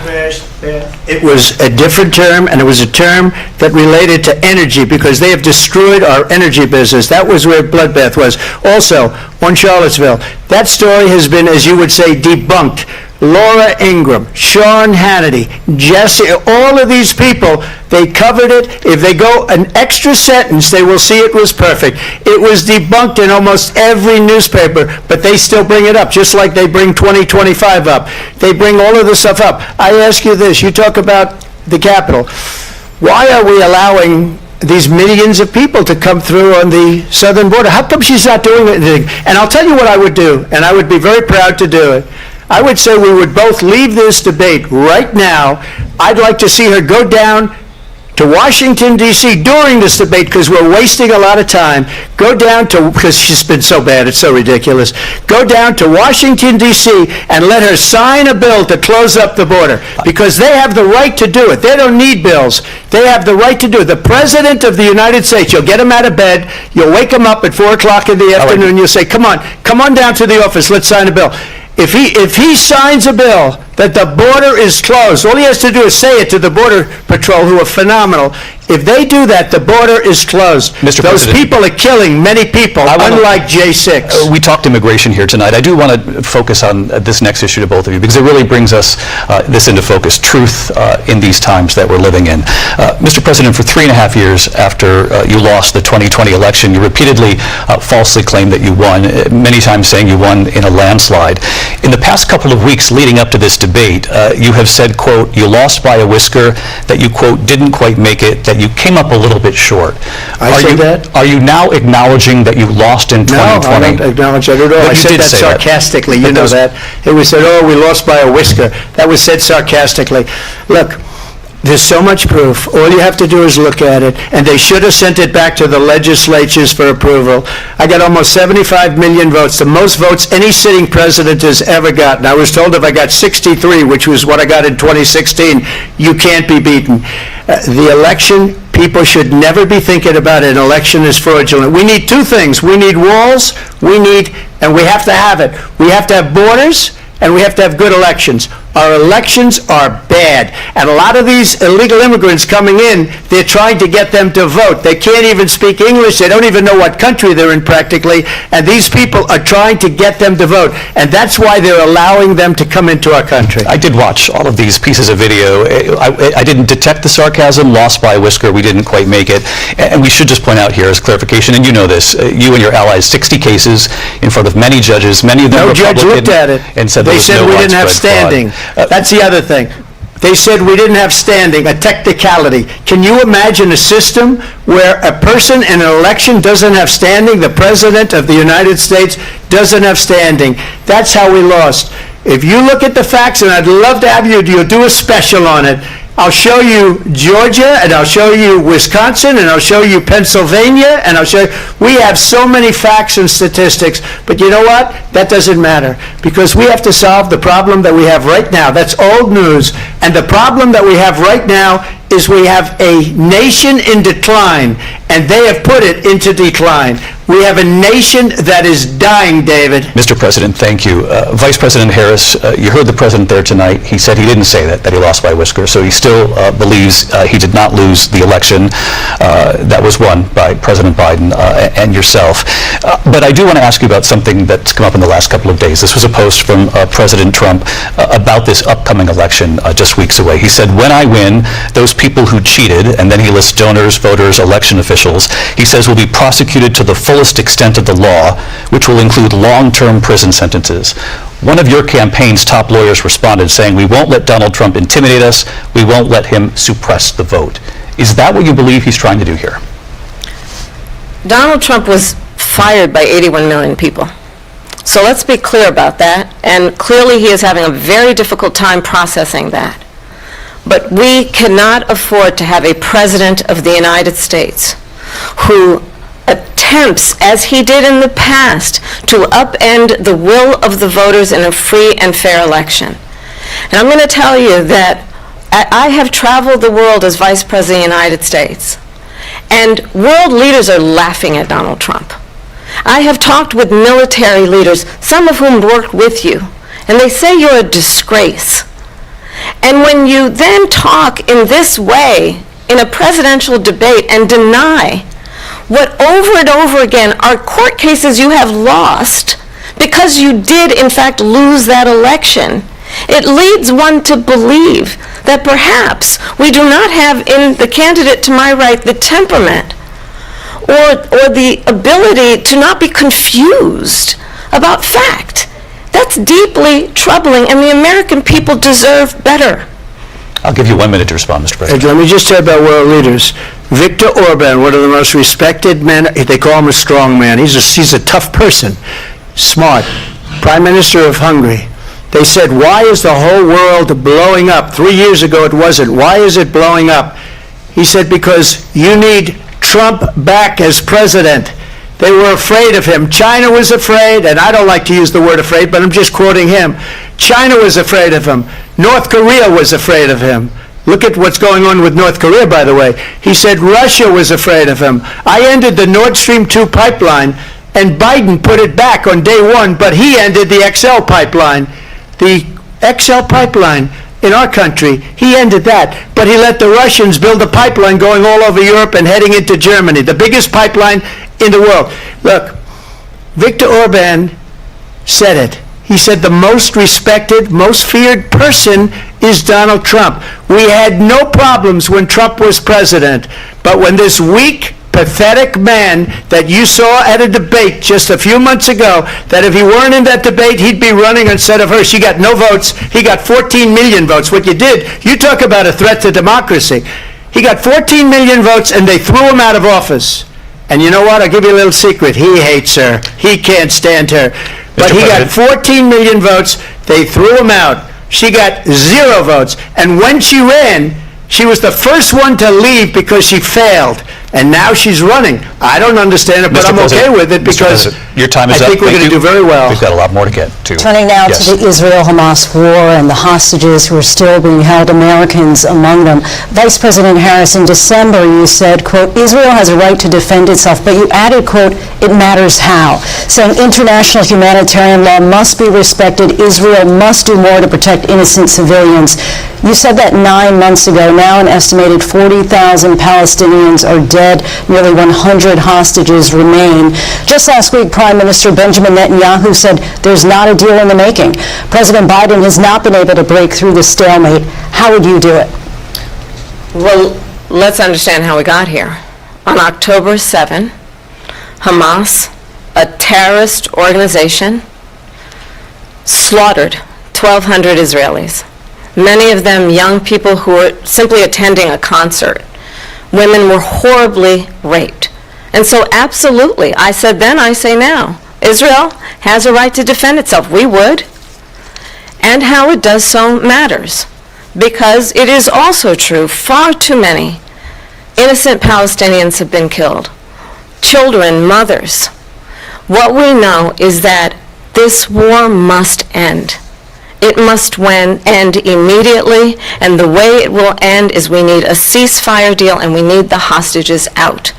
It was a different term, and it was a term that related to energy because they have destroyed our energy business. That was where bloodbath was. Also, on Charlottesville, that story has been, as you would say, debunked. Laura Ingraham, Sean Hannity, Jesse, all of these people, they covered it. If they go an extra sentence, they will see it was perfect. It was debunked in almost every newspaper, but they still bring it up, just like they bring 2025 up. They bring all of this stuff up. I ask you this, you talk about the Capitol. Why are we allowing these millions of people to come through on the southern border. How come she's not doing anything? And I'll tell you what I would do, and I would be very proud to do it. I would say we would both leave this debate right now. I'd like to see her go down to Washington, D.C. during this debate, because we're wasting a lot of time. Go down to, because she's been so bad, it's so ridiculous. Go down to Washington, D.C. and let her sign a bill to close up the border, because they have the right to do it. They don't need bills. They have the right to do it. The President of the United States, you'll get him out of bed, you'll wake him up at 4 o'clock in the afternoon, you'll say, come on down to the office, let's sign a bill. If he signs a bill that the border is closed, all he has to do is say it to the Border Patrol, who are phenomenal. If they do that, the border is closed. Mr. Those President, people are killing many people, unlike J6. We talked immigration here tonight. I do want to focus on this next issue to both of you, because it really brings us this into focus, truth in these times that we're living in. Mr. President, for 3.5 years after you lost the 2020 election, you repeatedly falsely claimed that you won, many times saying you won in a landslide. In the past couple of weeks leading up to this debate, you have said, quote, you lost by a whisker, that you, quote, didn't quite make it, that you came up a little bit short. Are you now acknowledging that you lost in 2020? No, I don't acknowledge that at all. I said that sarcastically. You know that. It was said, oh, we lost by a whisker. That was said sarcastically. Look, there's so much proof. All you have to do is look at it, and they should have sent it back to the legislatures for approval. I got almost 75 million votes, the most votes any sitting president has ever gotten. I was told if I got 63, which was what I got in 2016, you can't be beaten. The election, people should never be thinking about an election as fraudulent. We need two things. We need walls, and we have to have it. We have to have borders, and we have to have good elections. Our elections are bad. And a lot of these illegal immigrants coming in, they're trying to get them to vote. They can't even speak English. They don't even know what country they're in practically. And these people are trying to get them to vote. And that's why they're allowing them to come into our country. I did watch all of these pieces of video. I didn't detect the sarcasm, lost by a whisker, we didn't quite make it. And we should just point out here as clarification, and you know this, you and your allies, 60 cases in front of many judges, many of them No judge looked at it. And said they said no we didn't have standing. That's the other thing. They said we didn't have standing, a technicality. Can you imagine a system where a person in an election doesn't have standing? The President of the United States doesn't have standing. That's how we lost. If you look at the facts, and I'd love to have you do a special on it, I'll show you Georgia, and I'll show you Wisconsin, and I'll show you Pennsylvania, and I'll show you, we have so many facts and statistics, but you know what? That doesn't matter, because we have to solve the problem that we have right now. That's old news, and the problem that we have right now is we have a nation in decline, and they have put it into decline. We have a nation that is dying, David. Mr. President, thank you. Vice President Harris, you heard the President there tonight. He said he didn't say that he lost by a whisker, so he still believes he did not lose the election that was won by President Biden and yourself. But I do want to ask you about something that's come up in the last couple of days. This was a post from President Trump about this upcoming election just weeks away. He said, when I win, those people who cheated, and then he lists donors, voters, election officials, he says will be prosecuted to the fullest extent of the law, which will include long-term prison sentences. One of your campaign's top lawyers responded saying, we won't let Donald Trump intimidate us, we won't let him suppress the vote. Is that what you believe he's trying to do here? Donald Trump was fired by 81 million people. So let's be clear about that, and clearly he is having a very difficult time processing that. But we cannot afford to have a President of the United States who attempts, as he did in the past, to upend the will of the voters in a free and fair election. And I'm going to tell you that I have traveled the world as Vice President of the United States, and world leaders are laughing at Donald Trump. I have talked with military leaders, some of whom worked with you, and they say you're a disgrace. And when you then talk in this way in a presidential debate and deny what over and over again are court cases you have lost because you did in fact lose that election, it leads one to believe that perhaps we do not have in the candidate to my right the temperament or the ability to not be confused about fact. That's deeply troubling, and the American people deserve better. I'll give you 1 minute to respond, Mr. President. Let me just say about world leaders. Viktor Orban, one of the most respected men, they call him a strong man. He's a tough person, smart. Prime Minister of Hungary. They said, why is the whole world blowing up? 3 years ago it wasn't. Why is it blowing up? He said, because you need Trump back as president. They were afraid of him. China was afraid, and I don't like to use the word afraid, but I'm just quoting him. China was afraid of him. North Korea was afraid of him. Look at what's going on with North Korea, by the way. He said Russia was afraid of him. I ended the Nord Stream 2 pipeline, and Biden put it back on day one, but he ended the XL pipeline. The XL pipeline in our country, he ended that, but he let the Russians build a pipeline going all over Europe and heading into Germany, the biggest pipeline in the world. Look, Viktor Orban said it. He said the most respected, most feared person is Donald Trump. We had no problems when Trump was president, but when this weak, pathetic man that you saw at a debate just a few months ago, that if he weren't in that debate, he'd be running instead of her. She got no votes. He got 14 million votes. What you did, you talk about a threat to democracy. He got 14 million votes, and they threw him out of office. And you know what? I'll give you a little secret. He hates her. He can't stand her. But he got 14 million votes. They threw him out. She got 0 votes. And when she ran, she was the first one to leave because she failed. And now she's running. I don't understand it, but I'm okay with it because your time is I think we're going to do very well. We've got a lot more to get to. Turning now to the Israel-Hamas war and the hostages who are still being held, Americans among them. Vice President Harris, in December you said, quote, Israel has a right to defend itself, but you added, quote, it matters how, saying international humanitarian law must be respected, Israel must do more to protect innocent civilians. You said that 9 months ago. Now an estimated 40,000 Palestinians are dead. Nearly 100 hostages remain. Just last week, Prime Minister Benjamin Netanyahu said there's not a deal in the making. President Biden has not been able to break through the stalemate. How would you do it? Well, let's understand how we got here. On October 7, Hamas, a terrorist organization, slaughtered 1,200 Israelis. Many of them young people who were simply attending a concert. Women were horribly raped. And so absolutely, I said then, I say now, Israel has a right to defend itself. We would. And how it does so matters. Because it is also true, far too many innocent Palestinians have been killed. Children, mothers. What we know is that this war must end. It must end immediately, and the way it will end is we need a ceasefire deal and we need the hostages out.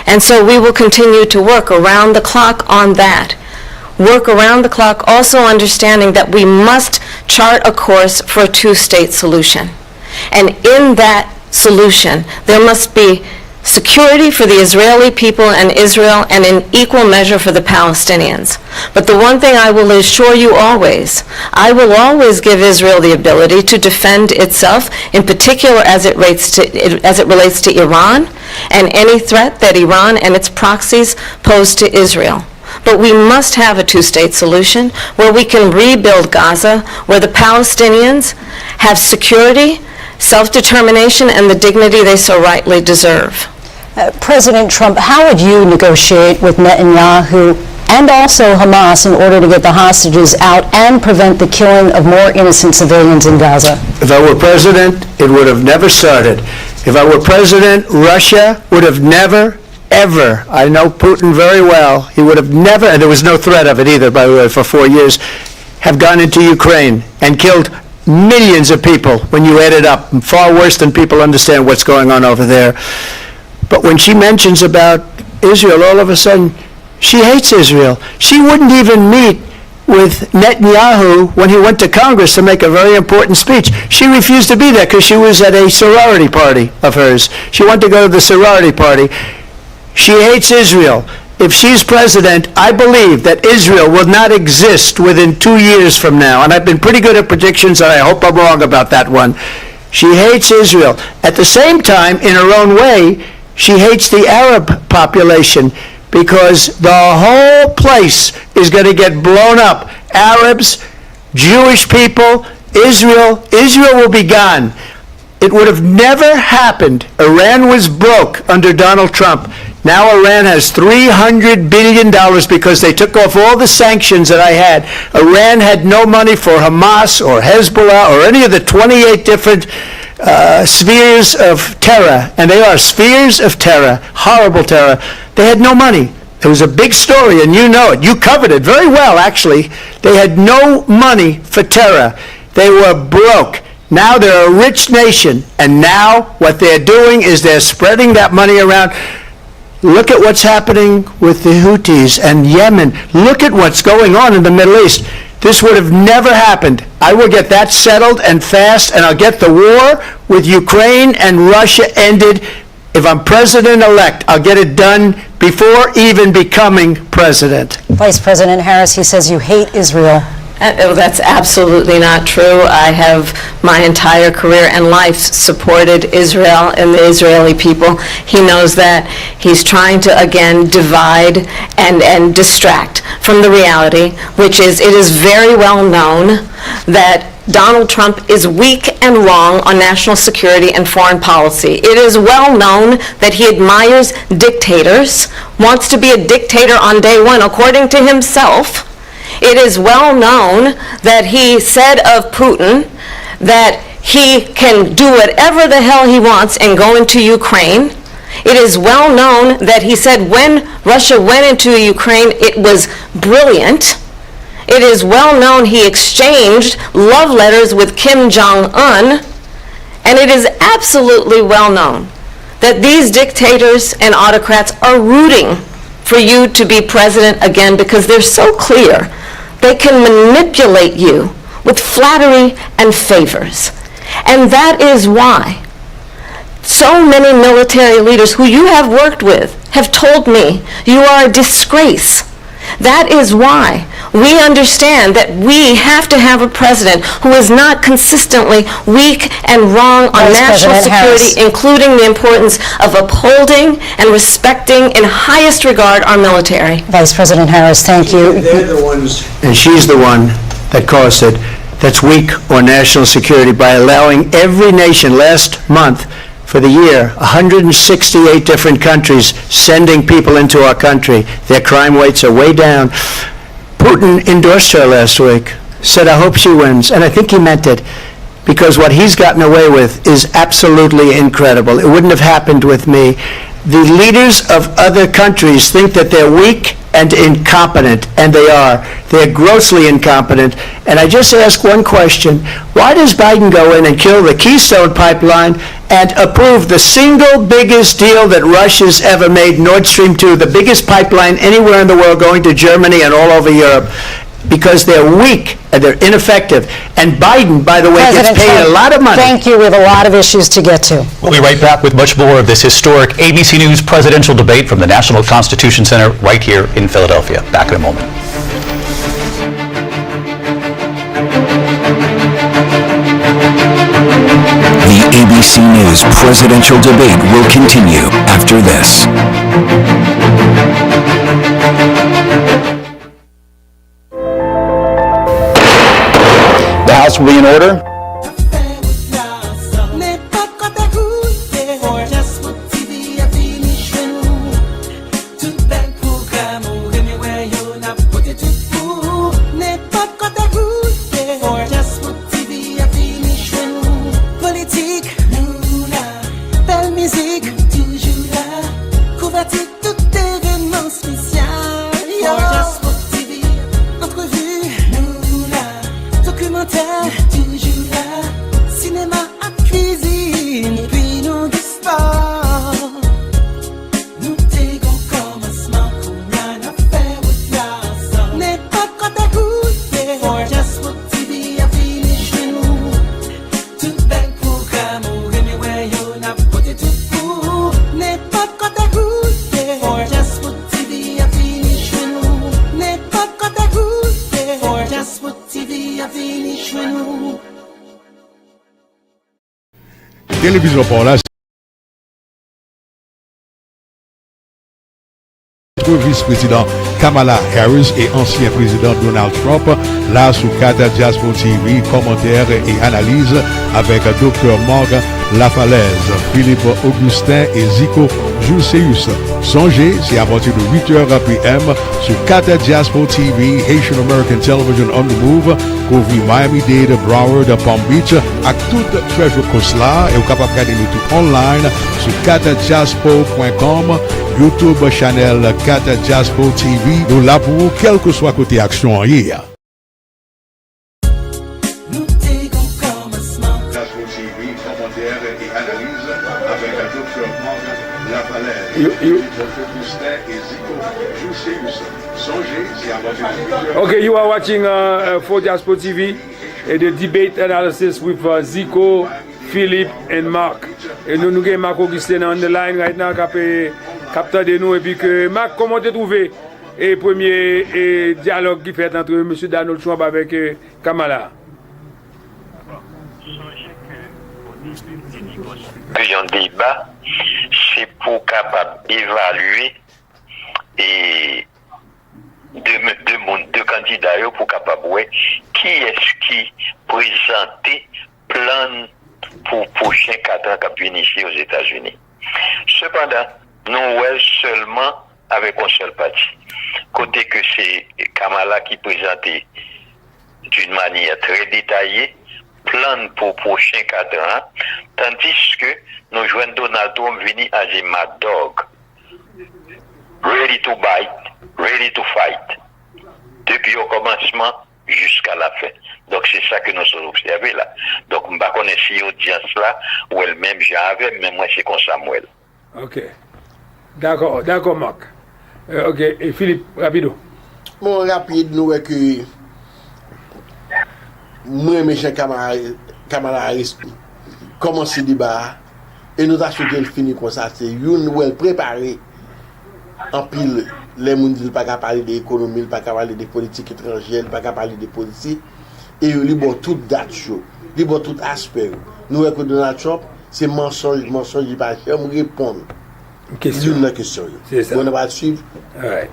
And so we will continue to work around the clock on that. Work around the clock, also understanding that we must chart a course for a two-state solution. And in that solution, there must be security for the Israeli people and Israel, and in equal measure for the Palestinians. But the one thing I will assure you always, I will always give Israel the ability to defend itself, in particular as it relates to Iran, and any threat that Iran and its proxies pose to Israel. But we must have a two-state solution where we can rebuild Gaza, where the Palestinians have security, self-determination, and the dignity they so rightly deserve. President Trump, how would you negotiate with Netanyahu and also Hamas in order to get the hostages out and prevent the killing of more innocent civilians in Gaza? If I were president, it would have never started. If I were president, Russia would have never, ever, I know Putin very well, he would have never, and there was no threat of it either, by the way, for 4 years, have gone into Ukraine and killed millions of people when you add it up, far worse than people understand what's going on over there. But when she mentions about Israel, all of a sudden, she hates Israel. She wouldn't even meet with Netanyahu when he went to Congress to make a very important speech. She refused to be there because she was at a sorority party of hers. She wanted to go to the sorority party. She hates Israel. If she's president, I believe that Israel will not exist within 2 years from now. And I've been pretty good at predictions, and I hope I'm wrong about that one. She hates Israel. At the same time, in her own way, she hates the Arab population because the whole place is going to get blown up. Arabs, Jewish people, Israel will be gone. It would have never happened. Iran was broke under Donald Trump. Now Iran has $300 billion because they took off all the sanctions that I had. Iran had no money for Hamas or Hezbollah or any of the 28 different spheres of terror. And they are spheres of terror, horrible terror. They had no money. It was a big story, and you know it. You covered it very well, actually. They had no money for terror. They were broke. Now they're a rich nation, and now what they're doing is they're spreading that money around. Look at what's happening with the Houthis and Yemen. Look at what's going on in the Middle East. This would have never happened. I will get that settled and fast, and I'll get the war with Ukraine and Russia ended. If I'm president-elect, I'll get it done before even becoming president. Vice President Harris, he says you hate Israel. That's absolutely not true. I have my entire career and life supported Israel and the Israeli people. He knows that. He's trying to, again, divide and distract from the reality, which is it is very well known that Donald Trump is weak and wrong on national security and foreign policy. It is well known that he admires dictators, wants to be a dictator on day one, according to himself. It is well known that he said of Putin that he can do whatever the hell he wants and go into Ukraine. It is well known that he said when Russia went into Ukraine, it was brilliant. It is well known he exchanged love letters with Kim Jong-un. And it is absolutely well known that these dictators and autocrats are rooting for you to be president again because they're so clear. They can manipulate you with flattery and favors. And that is why so many military leaders who you have worked with have told me you are a disgrace. That is why we understand that we have to have a president who is not consistently weak and wrong on national security, including the importance of upholding and respecting in highest regard our military. Vice President Harris, thank you. They're the ones, and she's the one that caused it, that's weak on national security by allowing every nation last month for the year, 168 different countries sending people into our country. Their crime rates are way down. Putin endorsed her last week, said, I hope she wins. And I think he meant it, because what he's gotten away with is absolutely incredible. It wouldn't have happened with me. The leaders of other countries think that they're weak and incompetent, and they are. They're grossly incompetent. And I just ask one question. Why does Biden go in and kill the Keystone Pipeline and approve the single biggest deal that Russia's ever made, Nord Stream 2, the biggest pipeline anywhere in the world going to Germany and all over Europe? Because they're weak and they're ineffective. And Biden, by the way, gets paid a lot of money. Thank you. We have a lot of issues to get to. We'll be right back with much more of this historic ABC News presidential debate from the National Constitution Center right here in Philadelphia. Back in a moment. The ABC News presidential debate will continue after this. The House will be in order. Télévision par là, vice-président Kamala Harris et ancien président Donald Trump, là sous 4 Diaspora TV, commentaires et analyses avec Dr. Marc Lafalaise, Philippe Augustin et Zico Julseus. Songez, c'est à partir de 8h p.m. sur 4 Diaspora TV, Haitian American Television on the Move, couvrir Miami-Dade, Broward, Palm Beach, avec toute Treasure Coast là, et vous capable de regarder nous tout online sur 4diaspora.com, YouTube channel 4 Diaspora TV, nous là pour vous, quel que soit côté action hier. Okay, you are watching for Diaspora TV, the debate analysis with Zico, Philip, and Mark. Et nous avons Marc Augustin on the line right now, capteur de nous. Et puis que Marc, comment tu as trouvé le premier dialogue qui fait entre M. Donald Trump avec Kamala? Un débat, c'est pour capable d'évaluer et deux candidats pour capable voir qui est-ce qui présentait plan pour prochain 4 ans qui vient ici aux États-Unis. Cependant, nous voyons seulement avec un seul parti. Côté que c'est Kamala qui présentait d'une manière très détaillée plan pour prochain 4 ans, tandis que nous jouons Donald Trump venu as a mad dog, ready to bite, ready to fight, depuis au commencement jusqu'à la fin. Donc c'est ça que nous sommes observés là. Donc je ne sais pas si l'audience là, ou elle-même j'avais, mais moi c'est comme Samuel. Ok. D'accord Marc. Ok, et Philippe, rapido. Bon, rapide, nous voyons que moi, M. Kamala Harris commence le débat et nous avons souhaité le finir comme ça. C'est une nouvelle préparée en pile. Les gens ne peuvent pas parler d'économie, ne peuvent pas parler de politique étrangère, ne peuvent pas parler de politique. Et ils ont tout date chaud, ils ont tout aspect. Nous voyons que Donald Trump, c'est mensonge, il ne va jamais répondre. Une question. C'est ça. On va suivre. Ouais.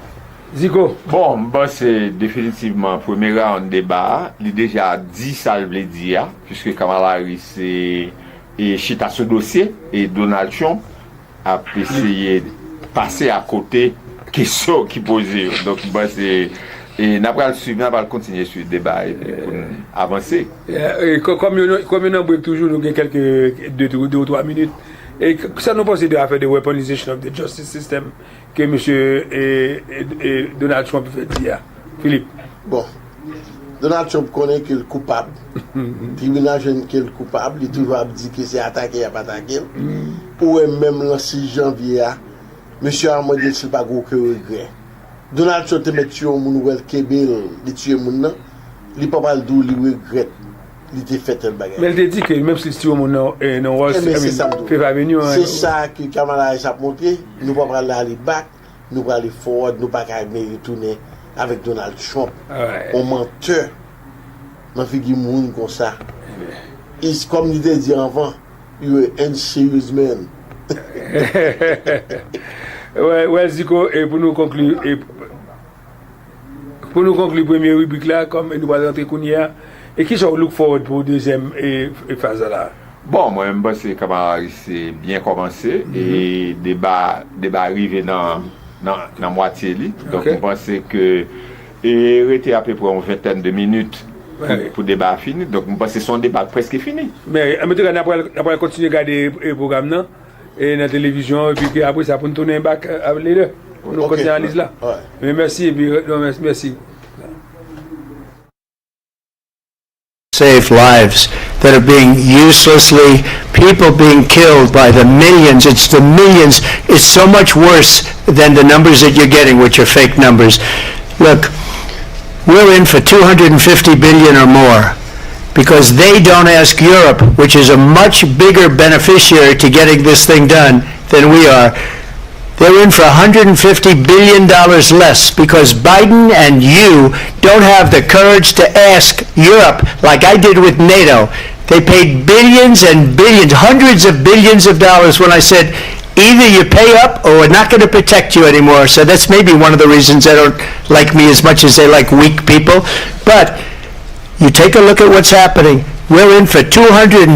Zico. Bon, c'est définitivement premier round débat. Il a déjà dit ça, il veut dire, puisque Kamala Harris est chita ce dossier et Donald Trump a essayé de passer à côté question qui posait. Donc, c'est. Et n'a pas le suivre, n'a pas continuer sur le débat et pour avancer. Comme nous avons toujours nous quelques 2 ou 3 minutes. Et ça nous pense de affaire de weaponization of the justice system que M. Donald Trump fait dire. Philippe. Bon, Donald Trump connaît qu'il est coupable. Le tribunal jeune qu'il est coupable, il a toujours dit que c'est attaqué, il n'a pas attaqué. Ou même le 6 janvier, M. Armand dit que ce n'est pas gros que regret. Donald Trump te met tué au monde, il tue le monde, il ne peut pas le dire, il regrette. Il était fait un bagage. Mais il dit que même si tu es mon c'est ça que Kamala a montré. Nous ne pouvons pas aller back, nous pouvons aller forward, nous ne pouvons pas retourner avec Donald Trump. On menteur. On fait des gens comme ça. Comme il dit avant, you are an unserious man. Ouais, Zico, et pour nous conclure, première rubrique là, comme nous allons rentrer Kounia. Et qui sont look forward pour deuxième phase là? Bon, moi, je pense que Kamala c'est bien commencé et débat arrivé dans la moitié. Donc, je pense que il était à peu près une vingtaine de minutes pour le débat fini. Donc, je pense que son débat presque fini. Mais en tout cas, on va continuer à regarder le programme et la télévision et puis après ça pour nous tourner back avec les deux. Nous continuons l'analyse là. Mais merci et puis merci. Save lives that are being uselessly, people being killed by the millions. It's the millions. It's so much worse than the numbers that you're getting, which are fake numbers. Look, we're in for 250 billion or more because they don't ask Europe, which is a much bigger beneficiary to getting this thing done than we are. They're in for $150 billion less because Biden and you don't have the courage to ask Europe like I did with NATO. They paid billions and billions, hundreds of billions of dollars when I said, Either you pay up or we're not going to protect you anymore. So that's maybe one of the reasons they don't like me as much as they like weak people. But you take a look at what's happening. We're in for 250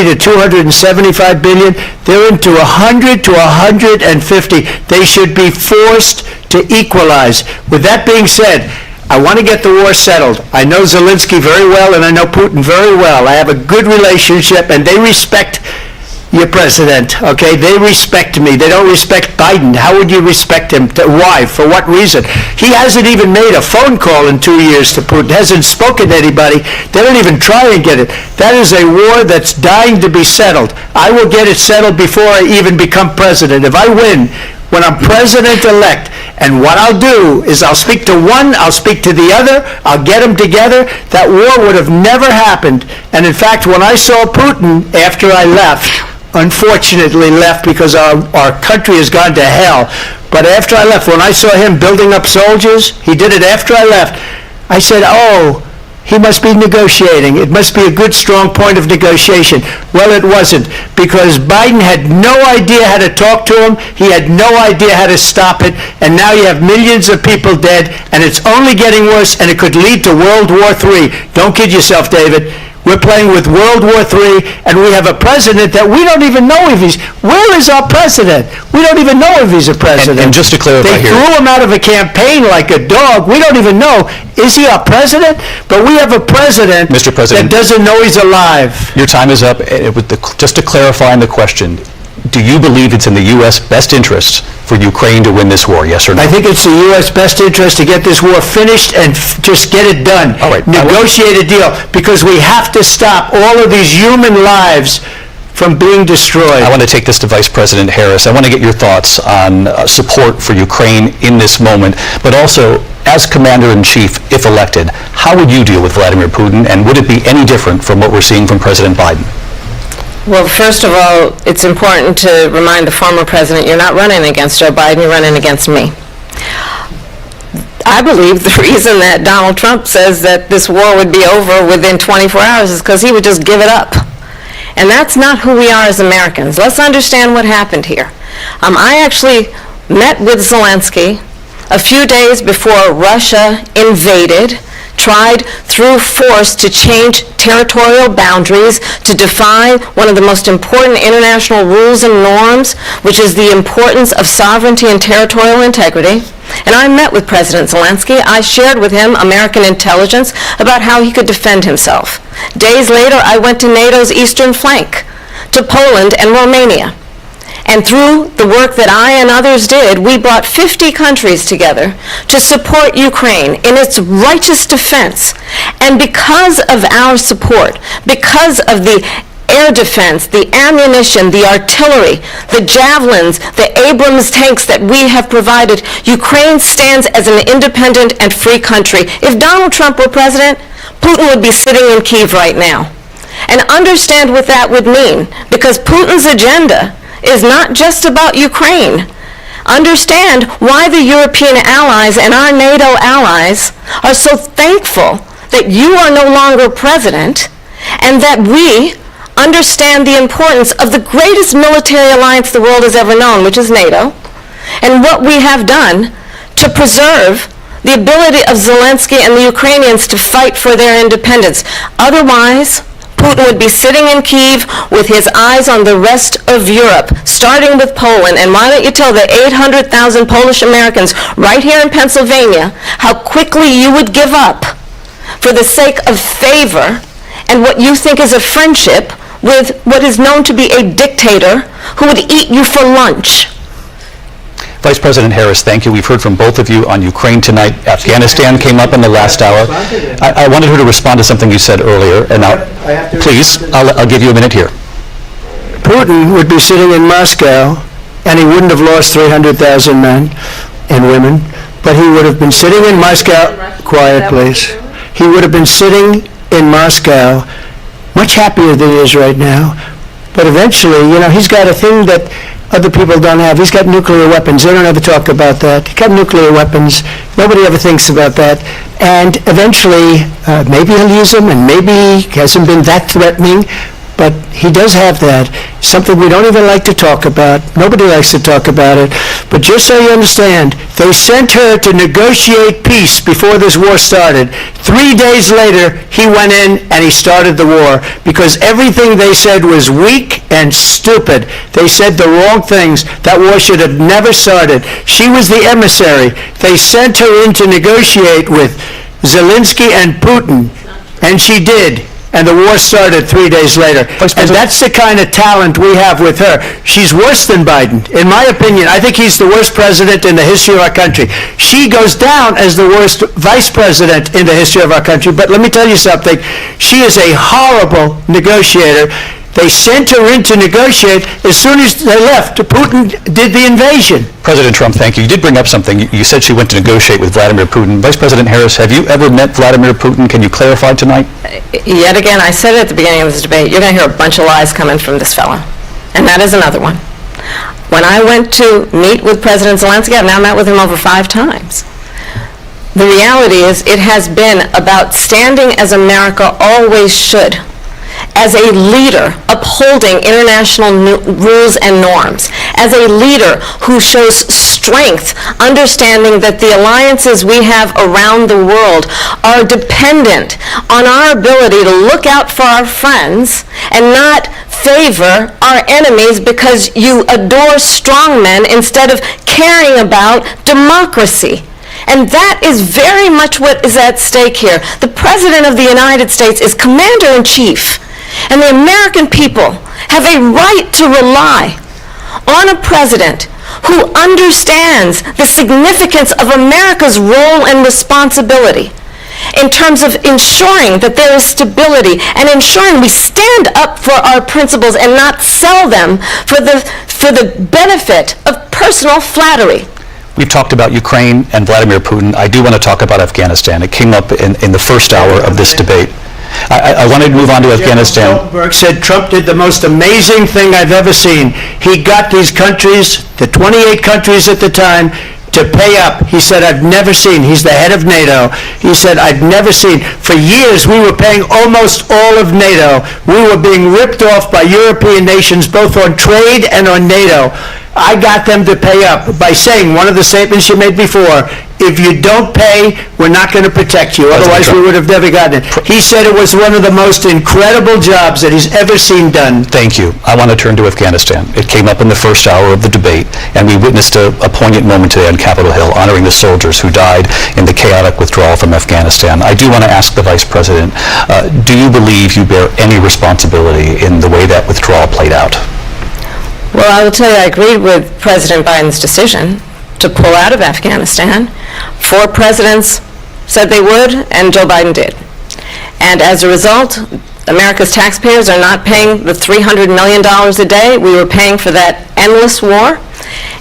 to 275 billion. They're into 100 to 150. They should be forced to equalize. With that being said, I want to get the war settled. I know Zelensky very well, and I know Putin very well. I have a good relationship, and they respect your president, okay? They respect me. They don't respect Biden. How would you respect him? Why? For what reason? He hasn't even made a phone call in 2 years to Putin, hasn't spoken to anybody. They don't even try and get it. That is a war that's dying to be settled. I will get it settled before I even become president. If I win, when I'm president-elect, and what I'll do is I'll speak to one, I'll speak to the other, I'll get them together. That war would have never happened. And in fact, when I saw Putin after I left, unfortunately left because our country has gone to hell, but after I left, when I saw him building up soldiers, he did it after I left, I said, oh, he must be negotiating. It must be a good, strong point of negotiation. Well, it wasn't, because Biden had no idea how to talk to him. He had no idea how to stop it, and now you have millions of people dead, and it's only getting worse, and it could lead to World War III. Don't kid yourself, David. We're playing with World War III, and we have a president that we don't even know if he's... Where is our president? We don't even know if he's a president. And just to clarify they here... threw him out of a campaign like a dog. We don't even know. Is he our president? But we have a president, Mr. President, that doesn't know he's alive. Your time is up. Just to clarify on the question, do you believe it's in the U.S. best interest for Ukraine to win this war, yes or no? I think it's the U.S. best interest to get this war finished and just get it done. All right. Negotiate a deal, because we have to stop all of these human lives from being destroyed. I want to take this to Vice President Harris. I want to get your thoughts on support for Ukraine in this moment, but also, as Commander-in-Chief, if elected, how would you deal with Vladimir Putin, and would it be any different from what we're seeing from President Biden? Well, first of all, it's important to remind the former president you're not running against Joe Biden, you're running against me. I believe the reason that Donald Trump says that this war would be over within 24 hours is because he would just give it up. And that's not who we are as Americans. Let's understand what happened here. I actually met with Zelensky a few days before Russia invaded, tried through force to change territorial boundaries, to define one of the most important international rules and norms, which is the importance of sovereignty and territorial integrity. And I met with President Zelensky. I shared with him American intelligence about how he could defend himself. Days later, I went to NATO's eastern flank, to Poland and Romania. And through the work that I and others did, we brought 50 countries together to support Ukraine in its righteous defense. And because of our support, because of the air defense, the ammunition, the artillery, the javelins, the Abrams tanks that we have provided, Ukraine stands as an independent and free country. If Donald Trump were president, Putin would be sitting in Kyiv right now. And understand what that would mean, because Putin's agenda is not just about Ukraine. Understand why the European allies and our NATO allies are so thankful that you are no longer president, and that we understand the importance of the greatest military alliance the world has ever known, which is NATO, and what we have done to preserve the ability of Zelensky and the Ukrainians to fight for their independence. Otherwise, Putin would be sitting in Kyiv with his eyes on the rest of Europe, starting with Poland. And why don't you tell the 800,000 Polish Americans right here in Pennsylvania how quickly you would give up for the sake of favor and what you think is a friendship with what is known to be a dictator who would eat you for lunch. Vice President Harris, thank you. We've heard from both of you on Ukraine tonight. Afghanistan came up in the last hour. I wanted her to respond to something you said earlier, and please, I'll give you a minute here. Putin would be sitting in Moscow, and he wouldn't have lost 300,000 men and women, but he would have been sitting in Moscow, quiet please, he would have been sitting in Moscow much happier than he is right now. But eventually, you know, he's got a thing that other people don't have. He's got nuclear weapons. They don't ever talk about that. He's got nuclear weapons. Nobody ever thinks about that. And eventually, maybe he'll use them, and maybe he hasn't been that threatening. but he does have that. Something we don't even like to talk about. Nobody likes to talk about it. But just so you understand, they sent her to negotiate peace before this war started. 3 days later, he went in and he started the war because everything they said was weak and stupid. They said the wrong things. That war should have never started. She was the emissary. They sent her in to negotiate with Zelensky and Putin, and she did. And the war started 3 days later. And that's the kind of talent we have with her. She's worse than Biden. In my opinion, I think he's the worst president in the history of our country. She goes down as the worst vice president in the history of our country. But let me tell you something. She is a horrible negotiator. They sent her in to negotiate. As soon as they left, Putin did the invasion. President Trump, thank you. You did bring up something. You said she went to negotiate with Vladimir Putin. Vice President Harris, have you ever met Vladimir Putin? Can you clarify tonight? Yet again, I said it at the beginning of this debate, you're going to hear a bunch of lies coming from this fellow. And that is another one. When I went to meet with President Zelensky, I've now met with him over 5 times. The reality is it has been about standing as America always should, as a leader upholding international rules and norms, as a leader who shows strength, understanding that the alliances we have around the world are dependent on our ability to look out for our friends and not favor our enemies because you adore strong men instead of caring about democracy. And that is very much what is at stake here. The President of the United States is Commander-in-Chief. And the American people have a right to rely on a president who understands the significance of America's role and responsibility in terms of ensuring that there is stability and ensuring we stand up for our principles and not sell them for the benefit of personal flattery. We've talked about Ukraine and Vladimir Putin. I do want to talk about Afghanistan. It came up in the first hour of this debate. I wanted to move on to Afghanistan. Stoltenberg said Trump did the most amazing thing I've ever seen. He got these countries, the 28 countries at the time, to pay up. He said, I've never seen. He's the head of NATO. He said, I've never seen. For years, we were paying almost all of NATO. We were being ripped off by European nations, both on trade and on NATO. I got them to pay up by saying one of the statements you made before, if you don't pay, we're not going to protect you. Otherwise, we would have never gotten it. He said it was one of the most incredible jobs that he's ever seen done. Thank you. I want to turn to Afghanistan. It came up in the first hour of the debate, and we witnessed a poignant moment today on Capitol Hill honoring the soldiers who died in the chaotic withdrawal from Afghanistan. I do want to ask the Vice President, do you believe you bear any responsibility in the way that withdrawal played out? Well, I will tell you, I agreed with President Biden's decision to pull out of Afghanistan. 4 presidents said they would, and Joe Biden did. And as a result, America's taxpayers are not paying the $300 million a day we were paying for that endless war.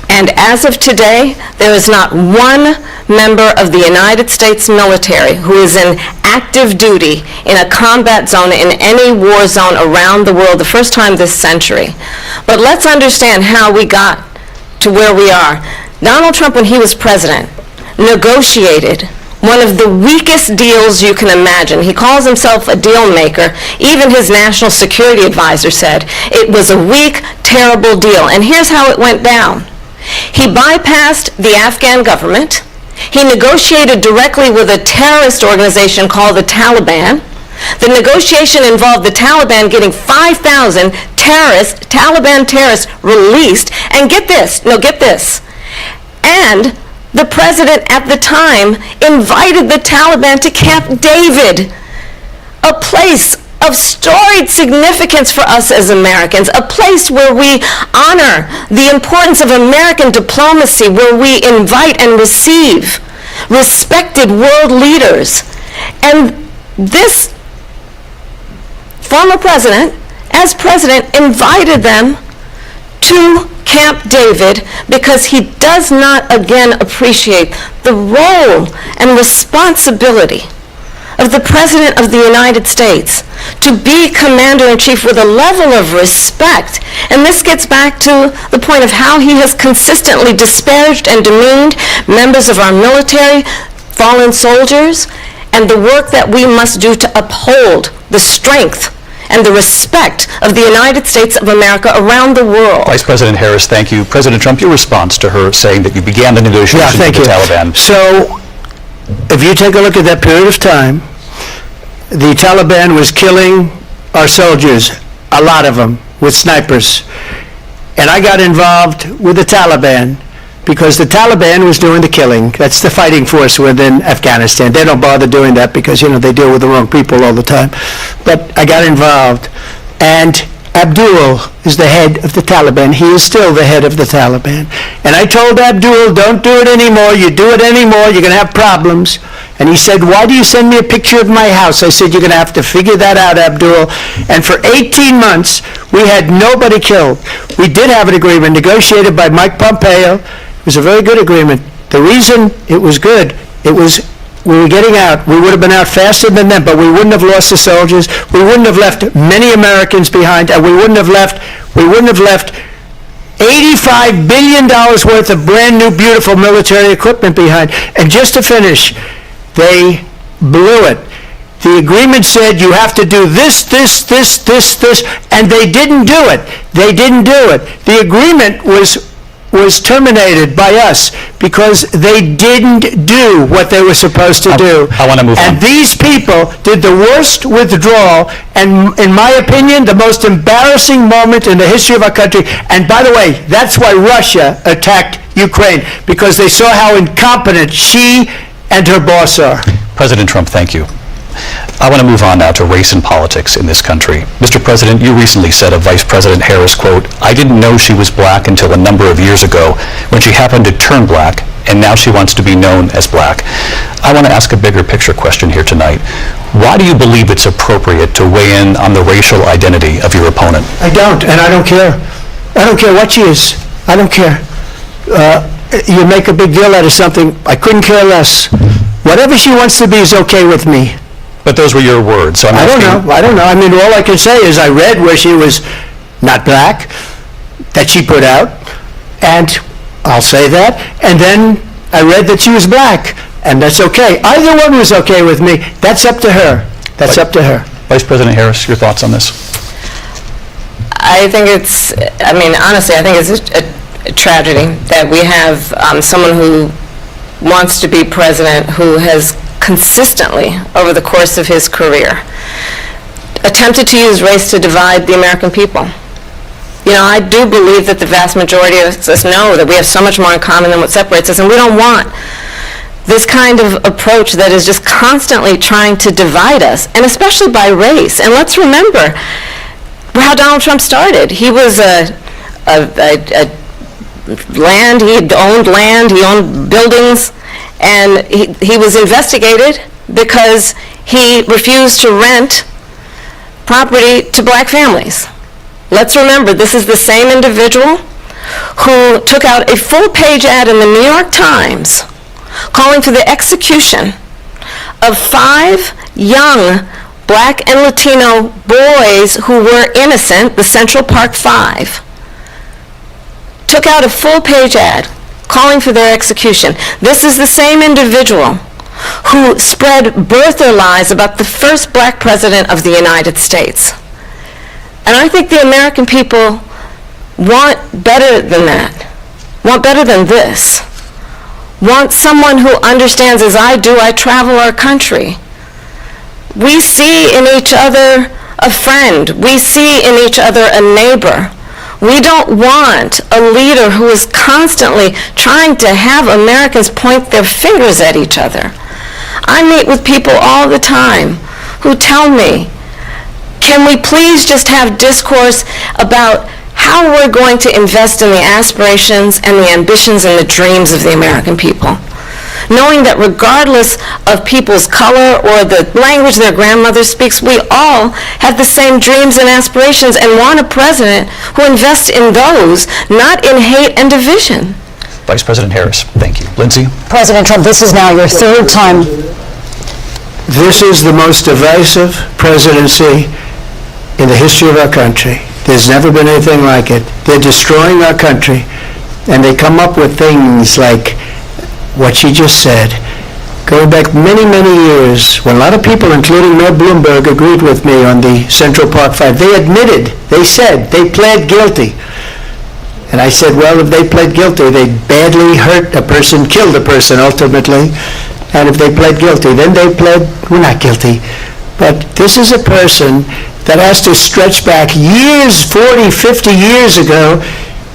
And as of today, there is not one member of the United States military who is in active duty in a combat zone in any war zone around the world, the first time this century. But let's understand how we got to where we are. Donald Trump, when he was president, negotiated one of the weakest deals you can imagine. He calls himself a deal maker. Even his national security advisor said it was a weak, terrible deal. And here's how it went down. He bypassed the Afghan government. He negotiated directly with a terrorist organization called the Taliban. The negotiation involved the Taliban getting 5,000 Taliban terrorists released. And get this, and the president at the time invited the Taliban to Camp David, a place of storied significance for us as Americans, a place where we honor the importance of American diplomacy, where we invite and receive respected world leaders. And this former president, as president, invited them to Camp David because he does not again appreciate the role and responsibility of the President of the United States to be Commander-in-Chief with a level of respect. And this gets back to the point of how he has consistently disparaged and demeaned members of our military, fallen soldiers, and the work that we must do to uphold the strength and the respect of the United States of America around the world. Vice President Harris, thank you. President Trump, your response to her saying that you began the negotiations with the Taliban. So, if you take a look at that period of time, the Taliban was killing our soldiers, a lot of them, with snipers. And I got involved with the Taliban because the Taliban was doing the killing. That's the fighting force within Afghanistan. They don't bother doing that because, you know, they deal with the wrong people all the time. But I got involved. And Abdul is the head of the Taliban. He is still the head of the Taliban. And I told Abdul, don't do it anymore. You do it anymore, you're going to have problems. And he said, why do you send me a picture of my house? I said, you're going to have to figure that out, Abdul. And for 18 months, we had nobody killed. We did have an agreement negotiated by Mike Pompeo. It was a very good agreement. The reason it was good, it was we were getting out. We would have been out faster than them, but we wouldn't have lost the soldiers. We wouldn't have left many Americans behind, and we wouldn't have left $85 billion worth of brand new, beautiful military equipment behind. And just to finish, they blew it. The agreement said you have to do this, and they didn't do it. They didn't do it. The agreement was terminated by us because they didn't do what they were supposed to do. I want to move on. And these people did the worst withdrawal, and in my opinion, the most embarrassing moment in the history of our country. And by the way, that's why Russia attacked Ukraine, because they saw how incompetent she and her boss are. President Trump, thank you. I want to move on now to race and politics in this country. Mr. President, you recently said of Vice President Harris, quote, I didn't know she was black until a number of years ago when she happened to turn black, and now she wants to be known as black. I want to ask a bigger picture question here tonight. Why do you believe it's appropriate to weigh in on the racial identity of your opponent? I don't, and I don't care. I don't care what she is. I don't care. You make a big deal out of something. I couldn't care less. Whatever she wants to be is okay with me. But those were your words. So I don't know. I mean, all I can say is I read where she was not black, that she put out, and I'll say that. And then I read that she was black, and that's okay. Either one was okay with me. That's up to her. That's up to her. Vice President Harris, your thoughts on this? I think it's, honestly, I think it's a tragedy that we have someone who wants to be president who has consistently, over the course of his career, attempted to use race to divide the American people. You know, I do believe that the vast majority of us know that we have so much more in common than what separates us, and we don't want this kind of approach that is just constantly trying to divide us, and especially by race. And let's remember how Donald Trump started. He was he owned buildings, and he was investigated because he refused to rent property to black families. Let's remember, this is the same individual who took out a full-page ad in the New York Times calling for the execution of 5 young black and Latino boys who were innocent, the Central Park 5. Took out a full-page ad calling for their execution. This is the same individual who spread birther lies about the first black president of the United States. And I think the American people want better than that, want better than this, want someone who understands, as I do, I travel our country. We see in each other a friend. We see in each other a neighbor. We don't want a leader who is constantly trying to have Americans point their fingers at each other. I meet with people all the time who tell me, can we please just have discourse about how we're going to invest in the aspirations and the ambitions and the dreams of the American people? Knowing that regardless of people's color or the language their grandmother speaks, we all have the same dreams and aspirations and want a president who invests in those, not in hate and division. Vice President Harris, thank you. Lindsay? President Trump, this is now your 3rd time. This is the most divisive presidency in the history of our country. There's never been anything like it. They're destroying our country, and they come up with things like what she just said. going back many, many years, when a lot of people, including Mayor Bloomberg, agreed with me on the Central Park Five, they admitted, they said, they pled guilty. And I said, well, if they pled guilty, they badly hurt a person, killed a person ultimately. And if they pled guilty, then they pled, we're not guilty. But this is a person that has to stretch back years, 40, 50 years ago,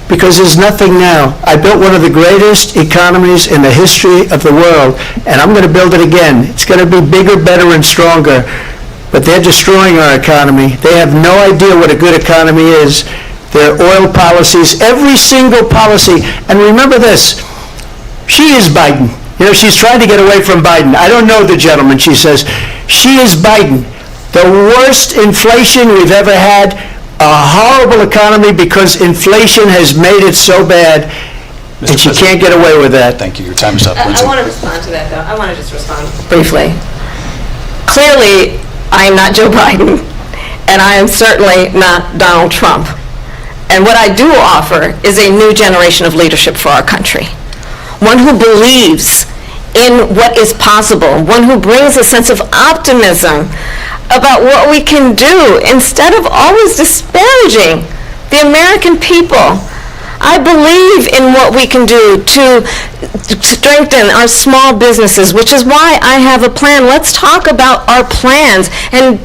because there's nothing now. I built one of the greatest economies in the history of the world, and I'm going to build it again. It's going to be bigger, better, and stronger. But they're destroying our economy. They have no idea what a good economy is. Their oil policies, every single policy. And remember this, she is Biden. You know, she's trying to get away from Biden. I don't know the gentleman, she says. She is Biden. The worst inflation we've ever had, a horrible economy because inflation has made it so bad, and she can't get away with that. Thank you. Your time is up. I want to respond to that, though. I want to just respond briefly. Clearly, I am not Joe Biden, and I am certainly not Donald Trump. And what I do offer is a new generation of leadership for our country. One who believes in what is possible, one who brings a sense of optimism about what we can do instead of always disparaging the American people. I believe in what we can do to strengthen our small businesses, which is why I have a plan. Let's talk about our plans and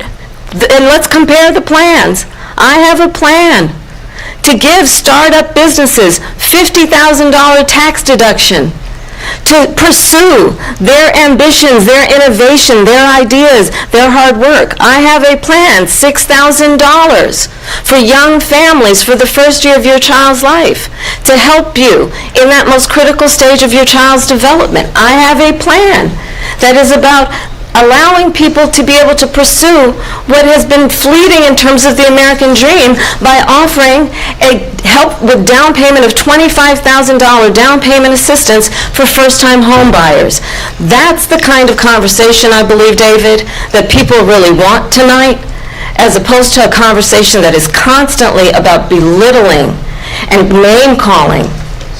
let's compare the plans. I have a plan to give startup businesses $50,000 tax deduction, to pursue their ambitions, their innovation, their ideas, their hard work. I have a plan, $6,000 for young families for the first year of your child's life, to help you in that most critical stage of your child's development. I have a plan that is about allowing people to be able to pursue what has been fleeting in terms of the American dream by offering a help with down payment of $25,000 down payment assistance for first-time home buyers. That's the kind of conversation, I believe, David, that people really want tonight, as opposed to a conversation that is constantly about belittling and name-calling.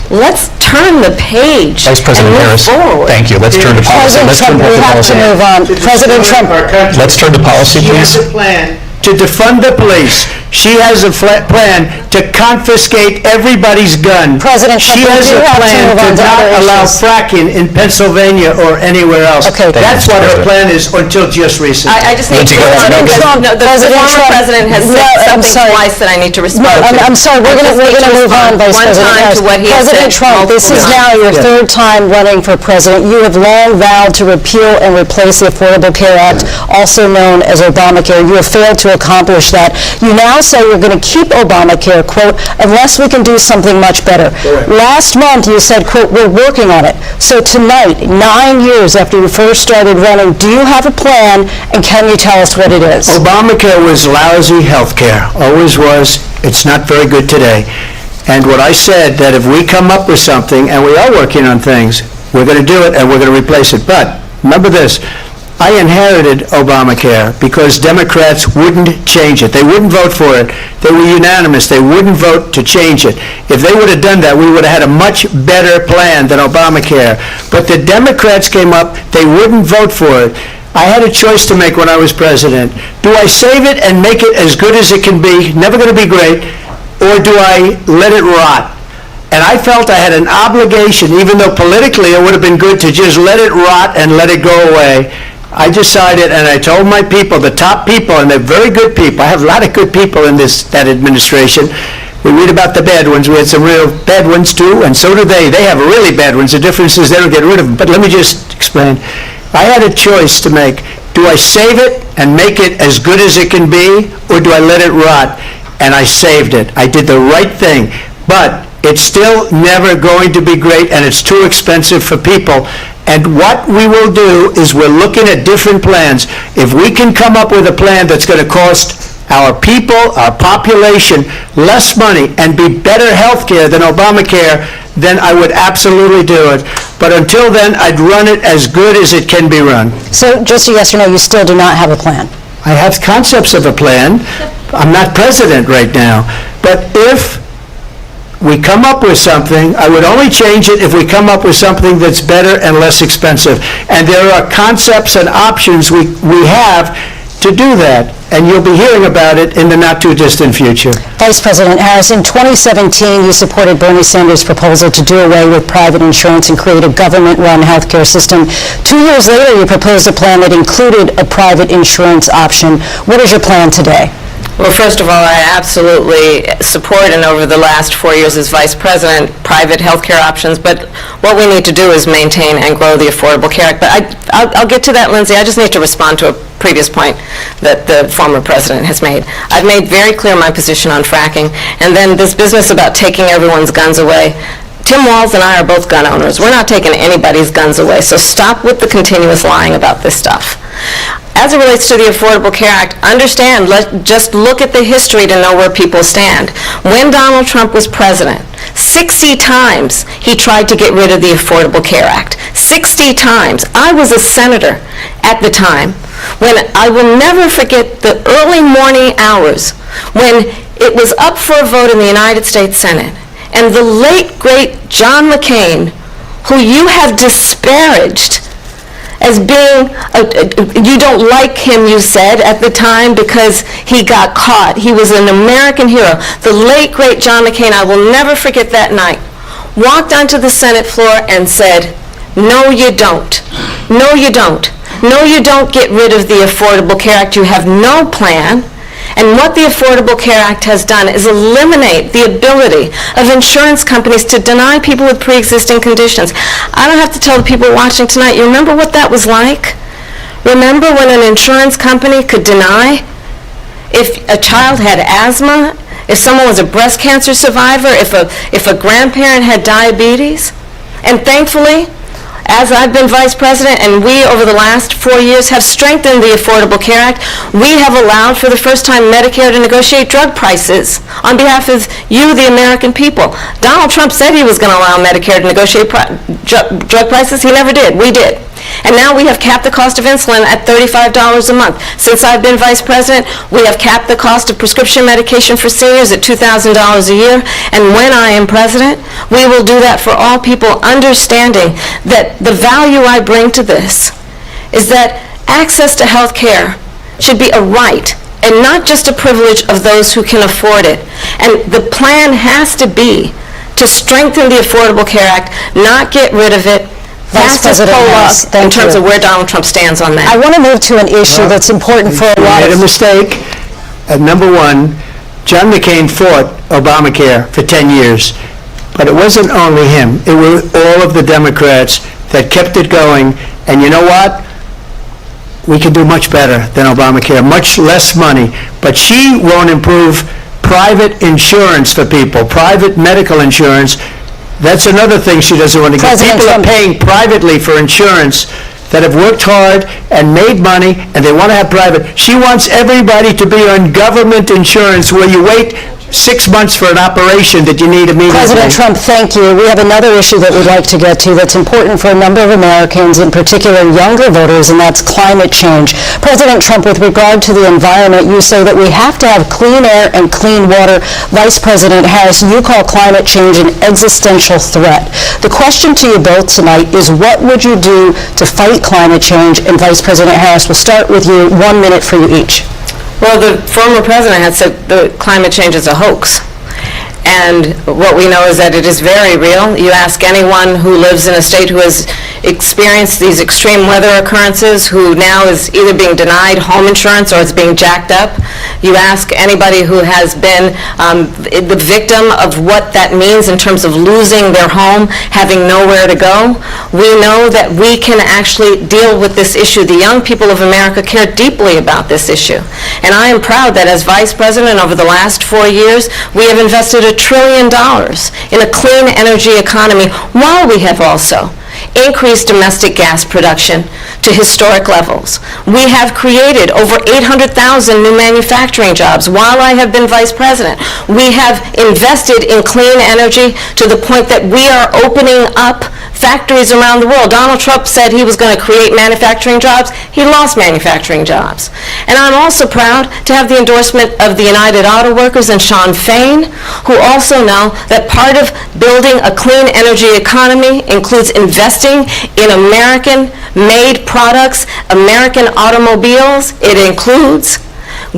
Let's turn the page Vice President and move Harris, forward. thank you. Let's turn to policy. Let's turn to We have to policy. move on. President Trump. Let's turn to policy, She please. has a plan to defund the police. She has a plan to confiscate everybody's gun. President Trump, She we has do a have to plan move to on to not other allow issues. fracking in Pennsylvania or anywhere else. Okay. That's what her plan is until just recently. I just need to, President Trump, no, the former president has said I'm something sorry. twice that I need to respond No, to. I'm sorry, we're going to move on, Vice One President time Harris. to what he has President said Trump, this is multiple now your times. third time running for president. You have long vowed to repeal and replace the Affordable Care Act, also known as Obamacare. You have failed to accomplish that. You now say you're going to keep Obamacare, quote, unless we can do something much better. Correct. Last month you said, quote, we're working on it. So tonight, 9 years after you first started running, do you have a plan, and can you tell us what it is? Obamacare was lousy health care, always was. It's not very good today. And what I said, that if we come up with something, and we are working on things, we're going to do it and we're going to replace it. But remember this, I inherited Obamacare because Democrats wouldn't change it. They wouldn't vote for it. They were unanimous. They wouldn't vote to change it. If they would have done that, we would have had a much better plan than Obamacare. But the Democrats came up, they wouldn't vote for it. I had a choice to make when I was president. Do I save it and make it as good as it can be, never going to be great, or do I let it rot? And I felt I had an obligation, even though politically it would have been good to just let it rot and let it go away. I decided, and I told my people, the top people, and they're very good people. I have a lot of good people in that administration. We read about the bad ones. We had some real bad ones too, and so do they. They have really bad ones. The difference is they don't get rid of them. But let me just explain. I had a choice to make. Do I save it and make it as good as it can be, or do I let it rot? And I saved it. I did the right thing. But it's still never going to be great, and it's too expensive for people. And what we will do is we're looking at different plans. If we can come up with a plan that's going to cost our people, our population, less money and be better health care than Obamacare, then I would absolutely do it. But until then, I'd run it as good as it can be run. So just a yes or no, you still do not have a plan? I have concepts of a plan. I'm not president right now. But if we come up with something. I would only change it if we come up with something that's better and less expensive. And there are concepts and options we have to do that, and you'll be hearing about it in the not-too-distant future. Vice President Harris, in 2017, you supported Bernie Sanders' proposal to do away with private insurance and create a government-run healthcare system. 2 years later, you proposed a plan that included a private insurance option. What is your plan today? Well, first of all, I absolutely support, and over the last 4 years as Vice President, private health care options. But what we need to do is maintain and grow the Affordable Care Act. But I'll get to that, Lindsay. I just need to respond to a previous point that the former president has made. I've made very clear my position on fracking. And then this business about taking everyone's guns away. Tim Walz and I are both gun owners. We're not taking anybody's guns away. So stop with the continuous lying about this stuff. As it relates to the Affordable Care Act, understand, just look at the history to know where people stand. When Donald Trump was president, 60 times he tried to get rid of the Affordable Care Act. 60 times. I was a senator at the time when I will never forget the early morning hours when it was up for a vote in the United States Senate. And the late, great John McCain, who you have disparaged as being, you don't like him, you said, at the time because he got caught. He was an American hero. The late, great John McCain, I will never forget that night, walked onto the Senate floor and said, no, you don't. No, you don't. No, you don't get rid of the Affordable Care Act. You have no plan. And what the Affordable Care Act has done is eliminate the ability of insurance companies to deny people with pre-existing conditions. I don't have to tell the people watching tonight, you remember what that was like? Remember when an insurance company could deny if a child had asthma, if someone was a breast cancer survivor, if a grandparent had diabetes? And thankfully, as I've been Vice President, and we, over the last 4 years, have strengthened the Affordable Care Act, we have allowed, for the first time, Medicare to negotiate drug prices on behalf of you, the American people. Donald Trump said he was going to allow Medicare to negotiate drug prices. He never did. We did. And now we have capped the cost of insulin at $35 a month. Since I've been Vice President, we have capped the cost of prescription medication for seniors at $2,000 a year. And when I am President, we will do that for all people, understanding that the value I bring to this is that access to health care should be a right and not just a privilege of those who can afford it. And the plan has to be to strengthen the Affordable Care Act, not get rid of it. Vice President Harris, in terms of where Donald Trump stands on that. I want to move to an issue that's important for a lot of... You made a mistake. Number one, John McCain fought Obamacare for 10 years. But it wasn't only him. It was all of the Democrats that kept it going. And you know what? We can do much better than Obamacare. Much less money. But she won't improve private insurance for people, private medical insurance. That's another thing she doesn't want to get. People are paying privately for insurance that have worked hard and made money, and they want to have private. She wants everybody to be on government insurance where you wait 6 months for an operation that you need immediately. President Trump, thank you. We have another issue that we'd like to get to that's important for a number of Americans, in particular younger voters, and that's climate change. President Trump, with regard to the environment, you say that we have to have clean air and clean water. Vice President Harris, you call climate change an existential threat. The question to you both tonight is, what would you do to fight climate change? And Vice President Harris, we'll start with you. 1 minute for you each. Well, the former president had said the climate change is a hoax. And what we know is that it is very real. You ask anyone who lives in a state who has experienced these extreme weather occurrences, who now is either being denied home insurance or it's being jacked up. You ask anybody who has been the victim of what that means in terms of losing their home, having nowhere to go. We know that we can actually deal with this issue. The young people of America care deeply about this issue. And I am proud that as Vice President over the last 4 years, we have invested $1 trillion in a clean energy economy, while we have also increased domestic gas production to historic levels. We have created over 800,000 new manufacturing jobs while I have been vice president. We have invested in clean energy to the point that we are opening up factories around the world. Donald Trump said he was going to create manufacturing jobs. He lost manufacturing jobs. And I'm also proud to have the endorsement of the United Auto Workers and Sean Fain, who also know that part of building a clean energy economy includes investing in American-made products, American automobiles. It includes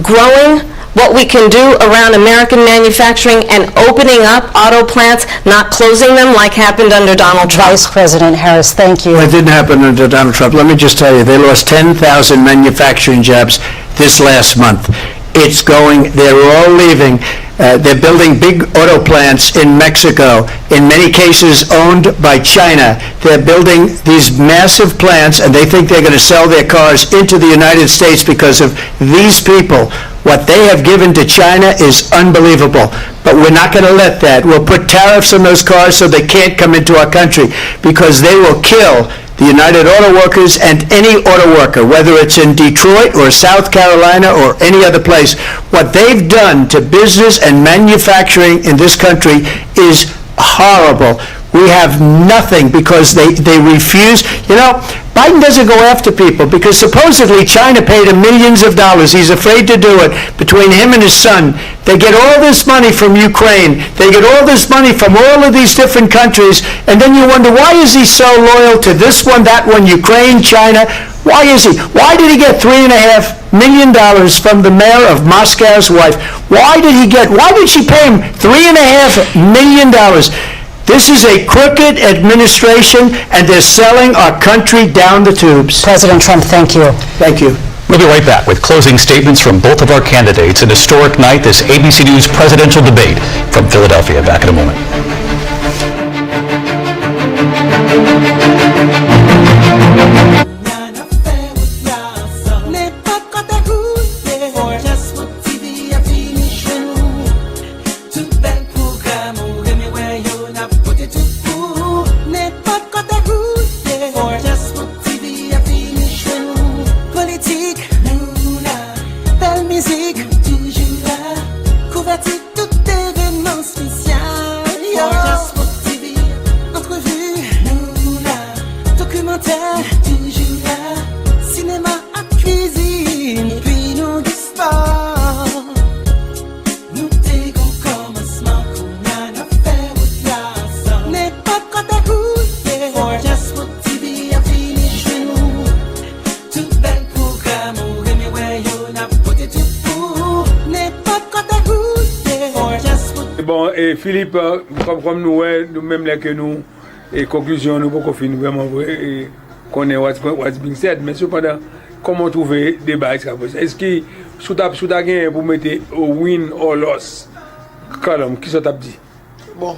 growing what we can do around American manufacturing and opening up auto plants, not closing them like happened under Donald Trump. Vice President Harris, thank you. Well, it didn't happen under Donald Trump. Let me just tell you, they lost 10,000 manufacturing jobs this last month. It's going, they're all leaving. They're building big auto plants in Mexico, in many cases owned by China. They're building these massive plants, and they think they're going to sell their cars into the United States because of these people. What they have given to China is unbelievable, but we're not going to let that. We'll put tariffs on those cars so they can't come into our country, because they will kill the United Auto Workers and any auto worker, whether it's in Detroit or South Carolina or any other place. What they've done to business and manufacturing in this country is horrible. We have nothing because they refuse. You know, Biden doesn't go after people because supposedly China paid him millions of dollars. He's afraid to do it. Between him and his son, they get all this money from Ukraine. They get all this money from all of these different countries. And then you wonder, why is he so loyal to this one, that one, Ukraine, China? Why is he? Why did he get $3.5 million from the mayor of Moscow's wife? Why did she pay him $3.5 million? This is a crooked administration, and they're selling our country down the tubes. President Trump, thank you. Thank you. We'll be right back with closing statements from both of our candidates. An historic night, this ABC News presidential debate from Philadelphia. Back in a moment. Philippe, comme nous-mêmes là que nous, et conclusion, nous pouvons finir vraiment vrai, connaître what's being said, mais cependant, comment trouver des débat? Est-ce que sous ta gain pour mettre win or loss, column, qui ça t'a dit? Bon,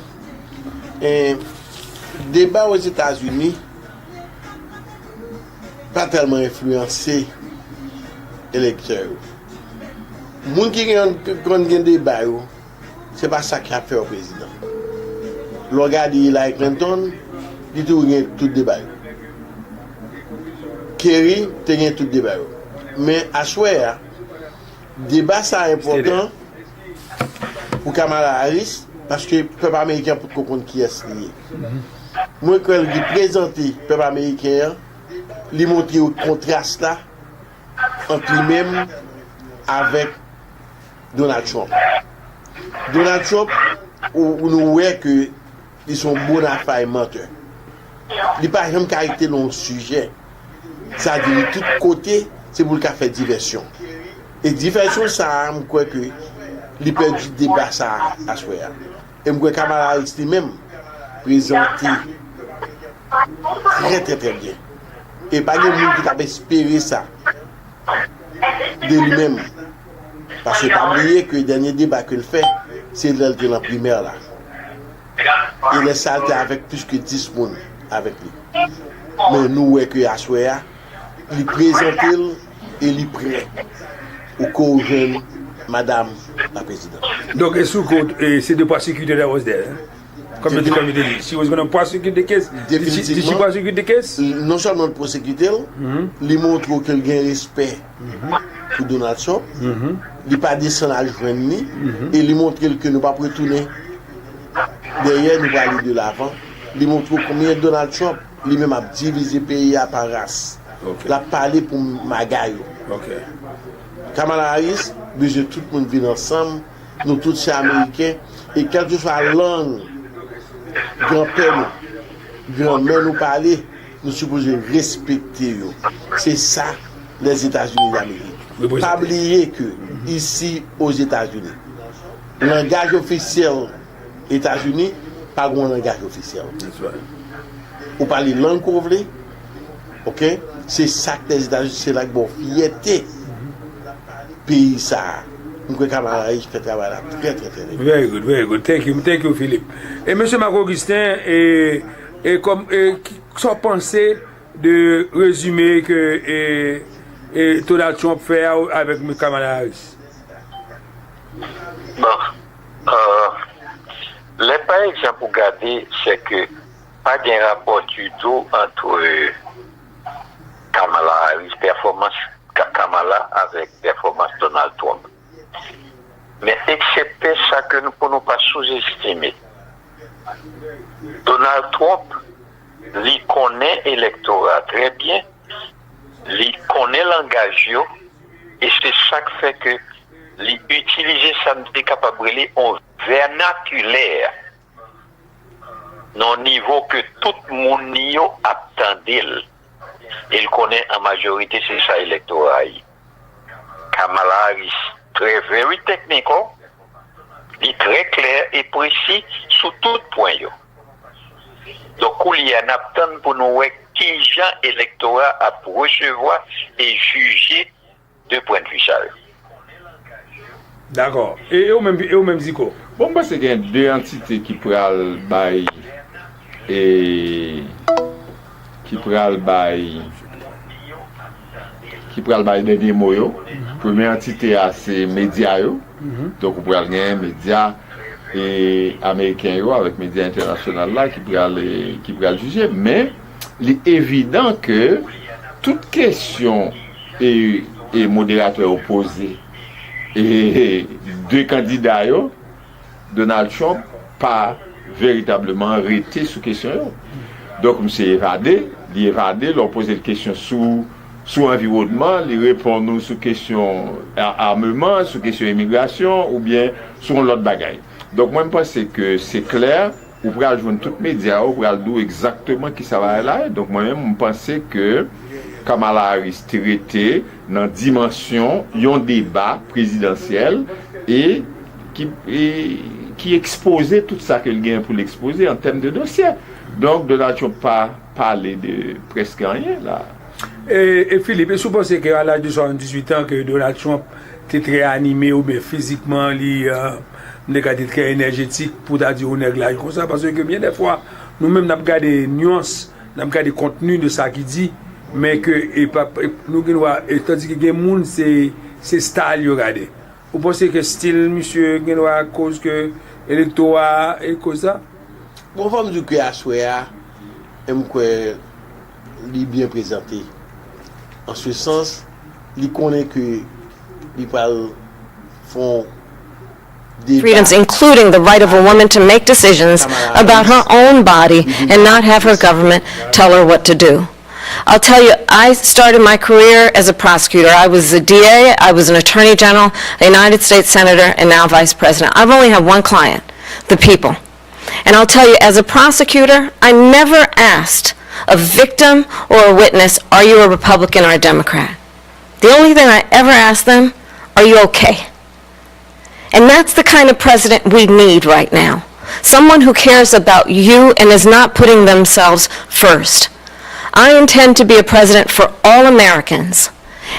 débat aux États-Unis, pas tellement influencé électeurs. Moun qui a un débat, c'est pas ça qui a fait au président. Le gars dit Hillary Clinton, il a tout débat. Kerry, il a tout débat. Mais à choisir, débat ça important pour Kamala Harris, parce que le peuple américain pour comprendre qui est lié. Moi, quand il présente le peuple américain, il montre le contraste là entre lui-même avec Donald Trump. Donald Trump, on nous voit que ils sont bons à faire menteur. Il n'a pas même caractère dans le sujet. Ça dit de tous côtés, c'est pour le faire diversion. Et diversion, ça, je crois que il peut du débat ça à soi. Et je crois que Kamala Harris lui-même présenté très bien. Et pas de monde qui a espéré ça de lui-même. Parce que pas oublier que le dernier débat qu'il fait, c'est dans la primaire là. Il est salté avec plus que 10 personnes avec lui. Mais nous, voyons que à Soya, il présente et il est prêt au co-jeune Madame la Présidente. Donc, c'est de pas sécurité that was there. She was going to prosecute the case. Did she prosecute the case? Non seulement prosécuter, il montre qu'il y a un respect pour Donald Trump, il pas descendre à joindre ni, et il montre que nous pas retourner derrière, nous pas aller de l'avant. Il montre combien Donald Trump lui-même a divisé le pays à par race. Il a parlé pour Magayo. Kamala Harris, besoin tout le monde vient ensemble, nous tous sommes américains, et quelle que soit la langue, grand-père, grand-mère nous parler, nous supposons respecter. C'est ça les États-Unis d'Amérique. Pas oublier que ici aux États-Unis, le langage officiel États-Unis, pas un langage officiel. Vous parlez langue que vous voulez, ok? C'est ça que les États-Unis, c'est la fierté pays ça. Kamala Harris fait travail très très très bien. Very good. Thank you, Philippe. Et M. Marc-Augustin, son pensée de résumer que Donald Trump fait avec Kamala Harris? Bon, les par exemple pour garder, c'est que pas de rapport du tout entre Kamala Harris, performance Kamala avec performance Donald Trump. Mais excepté ça que nous ne pouvons pas sous-estimer. Donald Trump, il connaît l'électorat très bien, il connaît le langage, et c'est ça qui fait que il utilise ça est capable de brûler en vernaculaire, non niveau que tout le monde attendait. Il connaît en majorité, c'est ça l'électorat. Kamala Harris, very technical, il est très clair et précis sur tout point. Donc, il y a un attente pour nous voir qui gens électorat à recevoir et juger de point de vue ça. D'accord. Et au même Zico? Bon, parce qu'il y a deux entités qui pourraient bailler et qui pourraient bailler des démos. Première entité c'est médias. Donc on pourrait gagner médias américains avec médias internationaux là qui pourraient juger. Mais il est évident que toute question et modérateur opposé et deux candidats, Donald Trump, pas véritablement arrêté sous question. Donc, M. évadé, leur poser des questions sous environnement, il répond nous sur question armement, sur question immigration ou bien sur l'autre bagaille. Donc, moi, je pense que c'est clair, vous pouvez rejoindre tous les médias, vous pouvez dire exactement qui ça va là. Donc, moi-même, je pense que Kamala Harris traité dans dimension un débat présidentiel et qui exposait tout ça qu'il gagne pour l'exposer en termes de dossier. Donc, Donald Trump pas parlé de presque rien là. Et Philippe, est-ce que vous pensez qu'à l'âge de 78 ans, que Donald Trump était très animé ou bien physiquement, il était très énergétique pour dire qu'on est là comme ça? Parce que bien des fois, nous-mêmes, nous avons regardé des nuances, nous avons regardé le contenu de ça qu'il dit, mais que nous, tandis que les gens, c'est style, regardez. Vous pensez que style, monsieur, à cause que l'électorat et cause ça? Bon, on va me dire que Aswea, il est bien présenté. En ce sens, il connaît que il parle font freedoms, including the right of a woman to make decisions about her own body and not have her government tell her what to do. I'll tell you, I started my career as a prosecutor. I was a DA, I was an attorney general, a United States senator, and now vice president. I've only had one client, the people. And I'll tell you, as a prosecutor, I never asked a victim or a witness, are you a Republican or a Democrat? The only thing I ever asked them, are you okay? And that's the kind of president we need right now. Someone who cares about you and is not putting themselves first. I intend to be a president for all Americans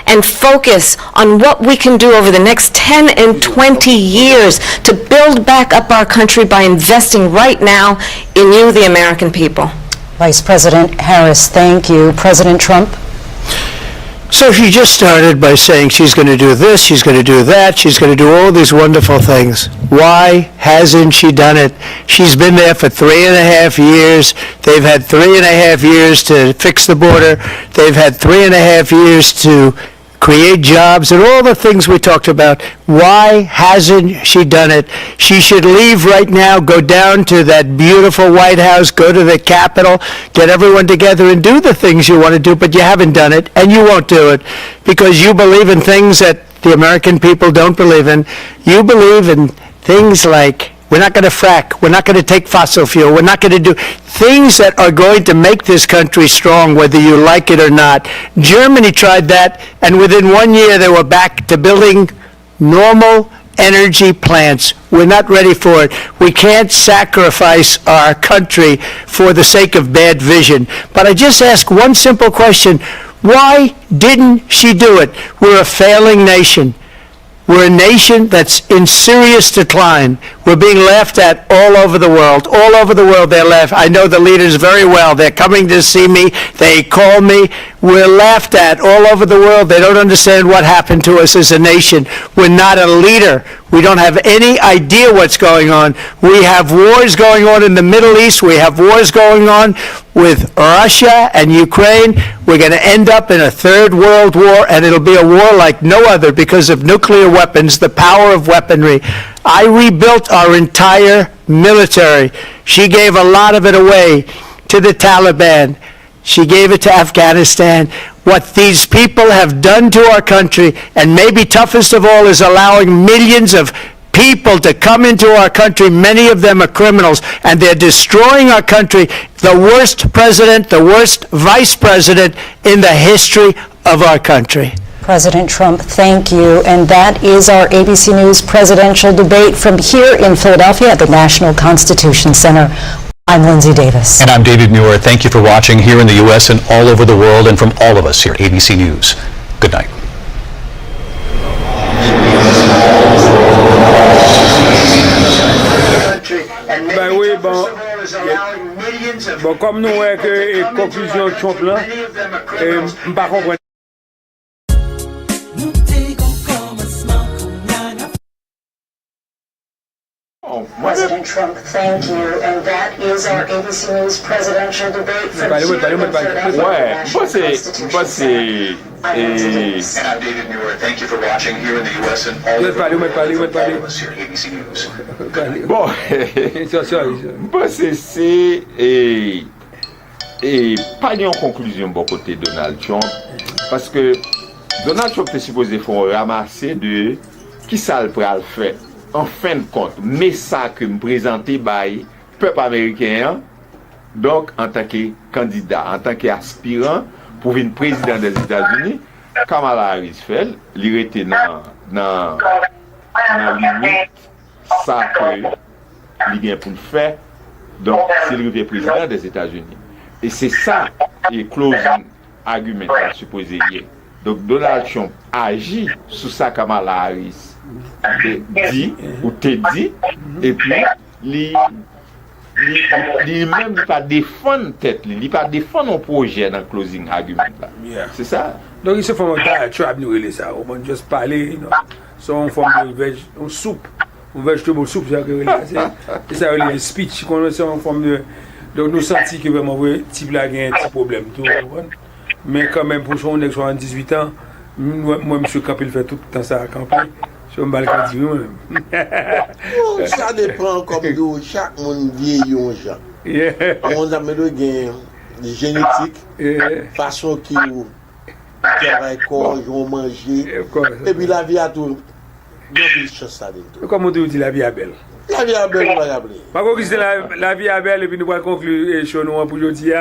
and focus on what we can do over the next 10 and 20 years to build back up our country by investing right now in you, the American people. Vice President Harris, thank you. President Trump? So she just started by saying she's going to do this, she's going to do that, she's going to do all these wonderful things. Why hasn't she done it? She's been there for 3.5 years. They've had 3.5 years to fix the border. They've had 3.5 years to create jobs and all the things we talked about. Why hasn't she done it? She should leave right now, go down to that beautiful White House, go to the Capitol, get everyone together and do the things you want to do, but you haven't done it, and you won't do it because you believe in things that the American people don't believe in. You believe in things like we're not going to frack, we're not going to take fossil fuel, we're not going to do things that are going to make this country strong, whether you like it or not. Germany tried that, and within 1 year they were back to building normal energy plants. We're not ready for it. We can't sacrifice our country for the sake of bad vision. But I just ask one simple question. Why didn't she do it? We're a failing nation. We're a nation that's in serious decline. We're being laughed at all over the world. All over the world they're laughed. I know the leaders very well. They're coming to see me. They call me. We're laughed at all over the world. They don't understand what happened to us as a nation. We're not a leader. We don't have any idea what's going on. We have wars going on in the Middle East. We have wars going on with Russia and Ukraine. We're going to end up in a third world war, and it'll be a war like no other because of nuclear weapons, the power of weaponry. I rebuilt our entire military. She gave a lot of it away to the Taliban. She gave it to Afghanistan. What these people have done to our country, and maybe toughest of all, is allowing millions of people to come into our country. Many of them are criminals, and they're destroying our country. The worst president, the worst vice president in the history of our country. President Trump, thank you. And that is our ABC News presidential debate from here in Philadelphia at the National Constitution Center. I'm Lindsay Davis. And I'm David Muir. Thank you for watching here in the U.S. and all over the world, and from all of us here at ABC News. Good night. Bon, comme nous voyons que conclusion Trump là, m'pas comprendre. President Trump, thank you. And that is our ABC News presidential debate from here in Philadelphia. Ouais, moi c'est And I'm David Muir. Thank you for watching here in the U.S. and all over the world. All of us here at ABC News. Bon, moi c'est pas en conclusion bon côté Donald Trump, parce que Donald Trump est supposé faire ramasser de qui ça le pral fait. En fin de compte, mais ça que me présenter par peuple américain, donc en tant que candidat, en tant qu'aspirant pour venir président des États-Unis, Kamala Harris fait, il était dans limite ça que il vient pour le faire, donc c'est le président des États-Unis. Et c'est ça qui closing argument supposé hier. Donc Donald Trump agit sous ça Kamala Harris dit ou te dit, et puis il même pas défendre tête, il pas défendre un projet dans closing argument là. Yeah. C'est ça. Donc il se fait un diatribe nous relais ça, on va juste parler, so on forme de soupe, un vegetable soup ça que c'est ça le speech qu'on c'est en forme de donc nous senti que vraiment type là il y a un petit problème tout, mais quand même pour son ex 18 ans, moi monsieur Campbell fait tout le temps ça à camper. Je me bats le même. Ça dépend comme de chaque monde vieillit un gens. On a mis de génétique, façon qui travaille corps, ils manger, et puis la vie a tout. Comment tu dis la vie est belle? La vie est belle, on va l'appeler. Par contre, la vie est belle, et puis nous allons conclure sur nous pour aujourd'hui.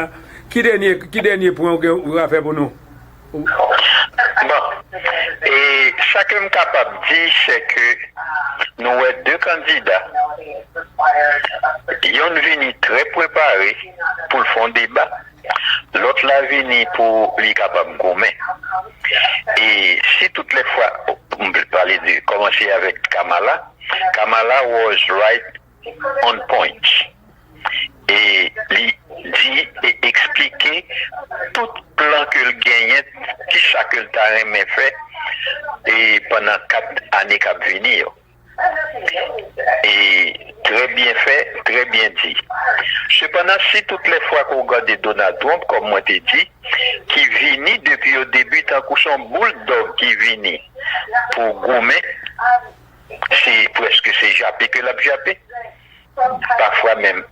Qui dernier point que vous avez fait pour nous? Bon, et chacun capable de dire, c'est que nous avons deux candidats. Ils ont venu très préparés pour le fond débat. L'autre l'a venu pour les capables de gommer. Et si toutes les fois, on peut parler de commencer avec Kamala, Kamala was right on point. Et il dit et expliquer tout plan que le gagnait, qui ça que le terrain m'a fait et pendant 4 années qu'a venir. Et très bien fait, très bien dit. Cependant, si toutes les fois qu'on regarde Donald Trump, comme moi t'ai dit, qui vini depuis au début, tant que son bulldog qui vini pour gommer, c'est presque c'est jappé que l'a jappé. Parfois même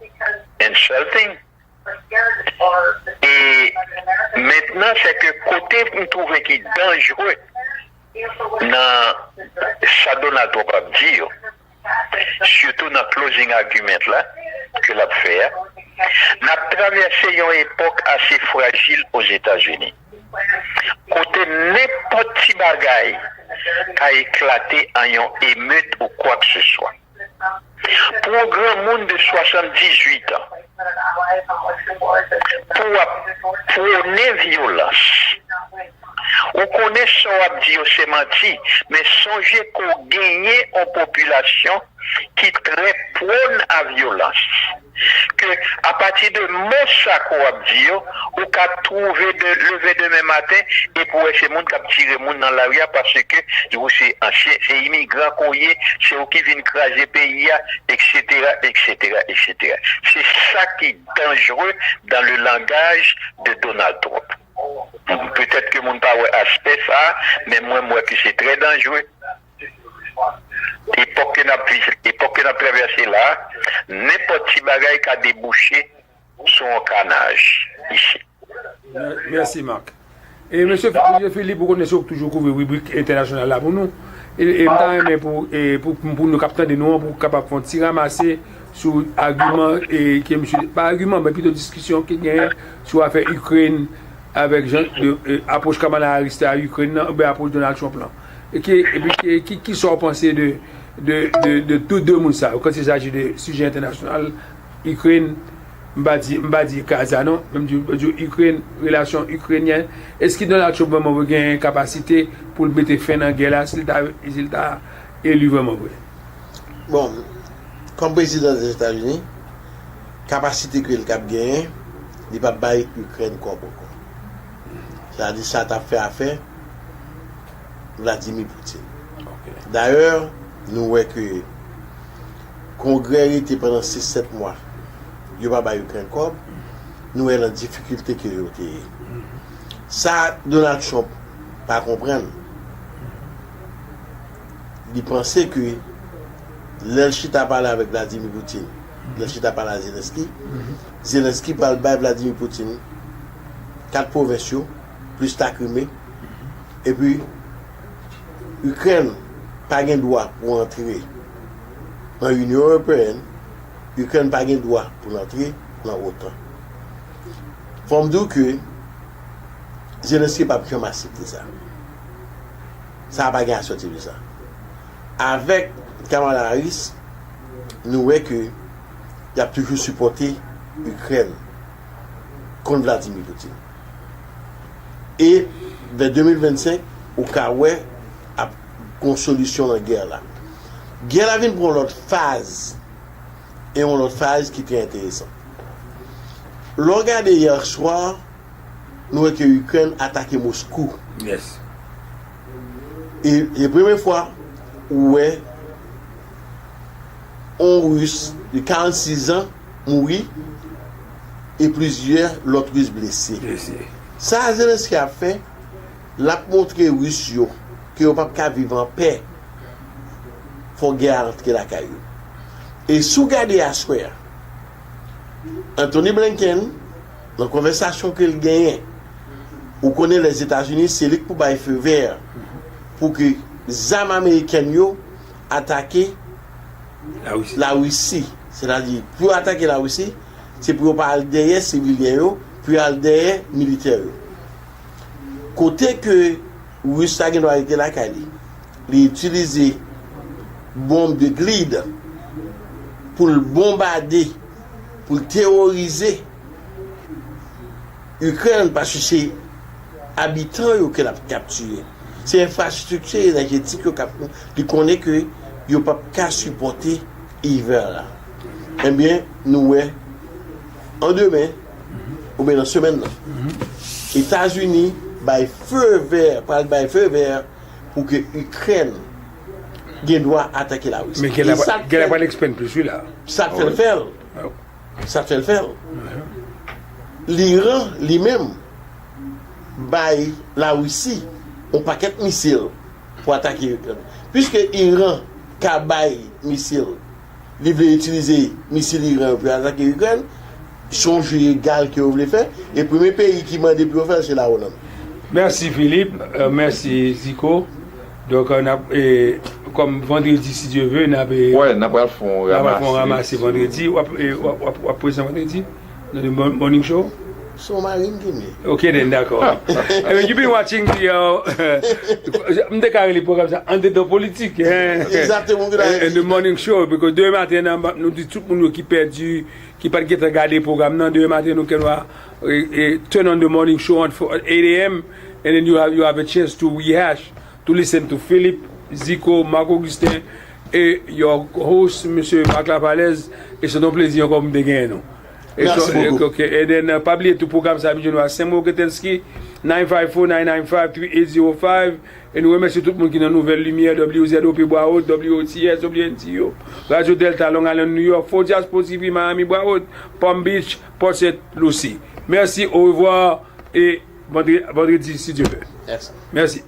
insulting. Et maintenant, c'est que côté vous trouvez qui est dangereux dans ça Donald Trump a dire, surtout dans le closing argument là, que l'a fait, n'a traversé une époque assez fragile aux États-Unis. Côté n'importe qui bagaille a éclaté en une émeute ou quoi que ce soit. Pour un grand monde de 78 ans, pour une violence, on connaît son abdi, c'est menti, mais songez qu'on gagne en population qui est très prône à violence. Que à partir de mon sac ou abdi, on peut trouver de lever demain matin et pour essayer de tirer les gens dans la rue parce que c'est ancien, c'est immigrant courrier, c'est eux qui viennent craser le pays, etc., etc., etc. C'est ça qui est dangereux dans le langage de Donald Trump. Peut-être que mon pas aspect ça, mais moi que c'est très dangereux. L'époque que n'a traversé là, n'importe qui bagaille qui a débouché sur un canage ici. Merci Marc. Et monsieur Philippe, vous connaissez toujours une rubrique internationale là pour nous. Et pour nous capter de nous, pour capable de tirer ramasser sur argument et qui monsieur pas argument mais plutôt discussion qui gagne sur l'affaire Ukraine avec approche Kamala Harris à Ukraine ou approche Donald Trump là. Et qui sont pensés de tous deux monde ça quand il s'agit de sujets internationaux Ukraine m'badi Gaza non même du Ukraine relation ukrainienne est-ce que Donald Trump vraiment veut gagner capacité pour le mettre fin dans guerre là s'il t'a élu vraiment vrai. Bon, comme président des États-Unis, capacité que le cap gagne, il va bailler Ukraine comme beaucoup. C'est-à-dire ça t'a fait affaire Vladimir Poutine. Okay. D'ailleurs, nous voyons que le Congrès était pendant 6-7 mois. Il n'y a pas Ukraine comme nous avons la difficulté que nous avons. Ça, Donald Trump, pas comprendre. Il pensait que l'Elchit a parlé avec Vladimir Poutine. L'Elchit a parlé à Zelensky. Zelensky parle à Vladimir Poutine. 4 provinciaux, plus la Crimée. Et puis, Ukraine n'a pas de droit pour entrer dans l'Union européenne. Ukraine n'a pas de droit pour entrer dans l'OTAN. Il faut me dire que Zelensky n'a pas pu accepter ça. Ça n'a pas gagné à sortir de ça. Avec Kamala Harris, nous voyons qu'il a toujours supporté l'Ukraine contre Vladimir Poutine. Et vers 2025, au cas où il y a une solution dans la guerre là. La guerre vient pour une autre phase. Et une autre phase qui est très intéressante. Regardez hier soir, nous voyons que l'Ukraine a attaqué Moscou. Yes. Et la première fois où un Russe de 46 ans mourit et plusieurs autres Russes blessés. Ça, Zelensky a fait, l'a montré aux Russes qu'ils ne peuvent pas vivre en paix. Il faut garantir la caillou. Et si vous regardez à ce Anthony Blinken, dans la conversation qu'il gagne, vous connaissez les États-Unis, c'est lui qui a fait vert pour que les armes américaines attaquent la Russie. C'est-à-dire, pour attaquer la Russie, c'est pour parler derrière civiliens, puis aller derrière militaires. Côté que les Russes ont été là, ils utilisent bombes de glide pour le bombarder, pour le terroriser l'Ukraine parce que c'est habitants qui l'ont capturé. C'est infrastructure énergétique qui connaît que ils ne peuvent pas supporter l'hiver là. Eh bien, nous, en demain, ou bien dans la semaine, États-Unis bay feu vert pour que l'Ukraine doit attaquer la Russie. Mais qu'elle n'a pas l'expérience plus celui-là. Ça fait le faire. Ça fait le faire. L'Iran lui-même baille la Russie un paquet de missiles pour attaquer l'Ukraine. Puisque l'Iran a baille missiles, il veut utiliser missiles Iran pour attaquer l'Ukraine, changer égal que vous voulez faire. Et le premier pays qui m'a dit pour faire, c'est la Hollande. Merci Philippe, merci Zico. Donc, on a, comme vendredi, si Dieu veut, on a pas ramasser vendredi, ou après vendredi, dans le morning show. So marine game. Okay, then d'accord. You've been watching the program en dedans politique. Exactement. And the morning show, because demain matin, nous disons tout le monde qui perdu, qui pas regarder le programme, non, demain matin, nous turn on the morning show at 8 a.m. and then you have a chance to rehash, to listen to Philip, Zico, Marc Augustin, et your host, Monsieur Marc Lapalaise, et c'est un plaisir comme de gagner. Merci beaucoup. Okay. And then, pas oublier tout programme, ça, je nous Samuel Ketelski, 954-995-3805. Et nous remercions tout le monde qui est dans Nouvelle Lumière, WZOP Bois-Haute, WOTS, WNTO, Radio Delta, Long Island, New York, Fort Positive, Miami, Bois-Haute, Palm Beach, Port St. Lucie. Merci, au revoir et vendredi si Dieu veut. Yes. Merci.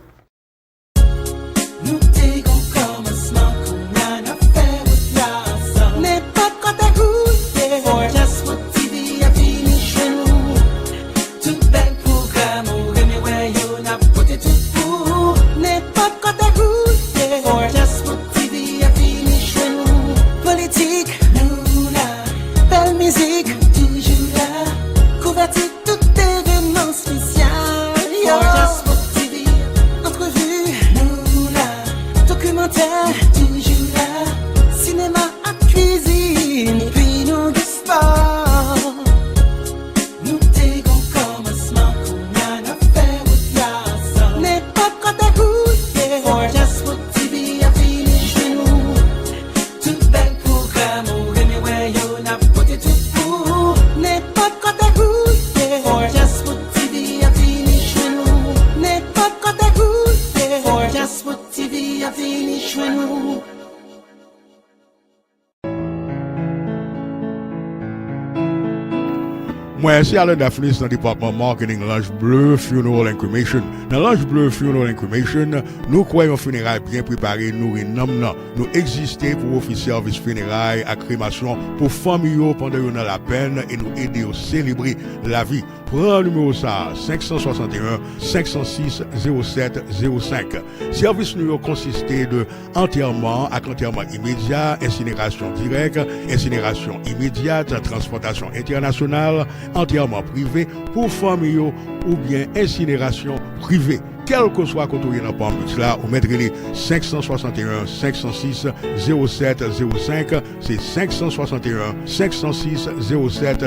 Moi, c'est Alain Daphnis dans le département marketing L'Ange Bleu Funeral and Cremation. Dans L'Ange Bleu Funeral and Cremation, nous croyons funérailles bien préparées, nous renommons, nous existons pour offrir service funérailles à crémation pour familles pendant qu'ils ont la peine et nous aider à célébrer la vie. Prends le numéro ça, 561 506 07 05. Service nous consistait de enterrement à enterrement immédiat, incinération directe, incinération immédiate, transportation internationale, enterrement privé pour famille ou bien incinération privée. Quel que soit côté dans Palm Beach là, vous mettrez les 561 506 07 05, c'est 561 506 07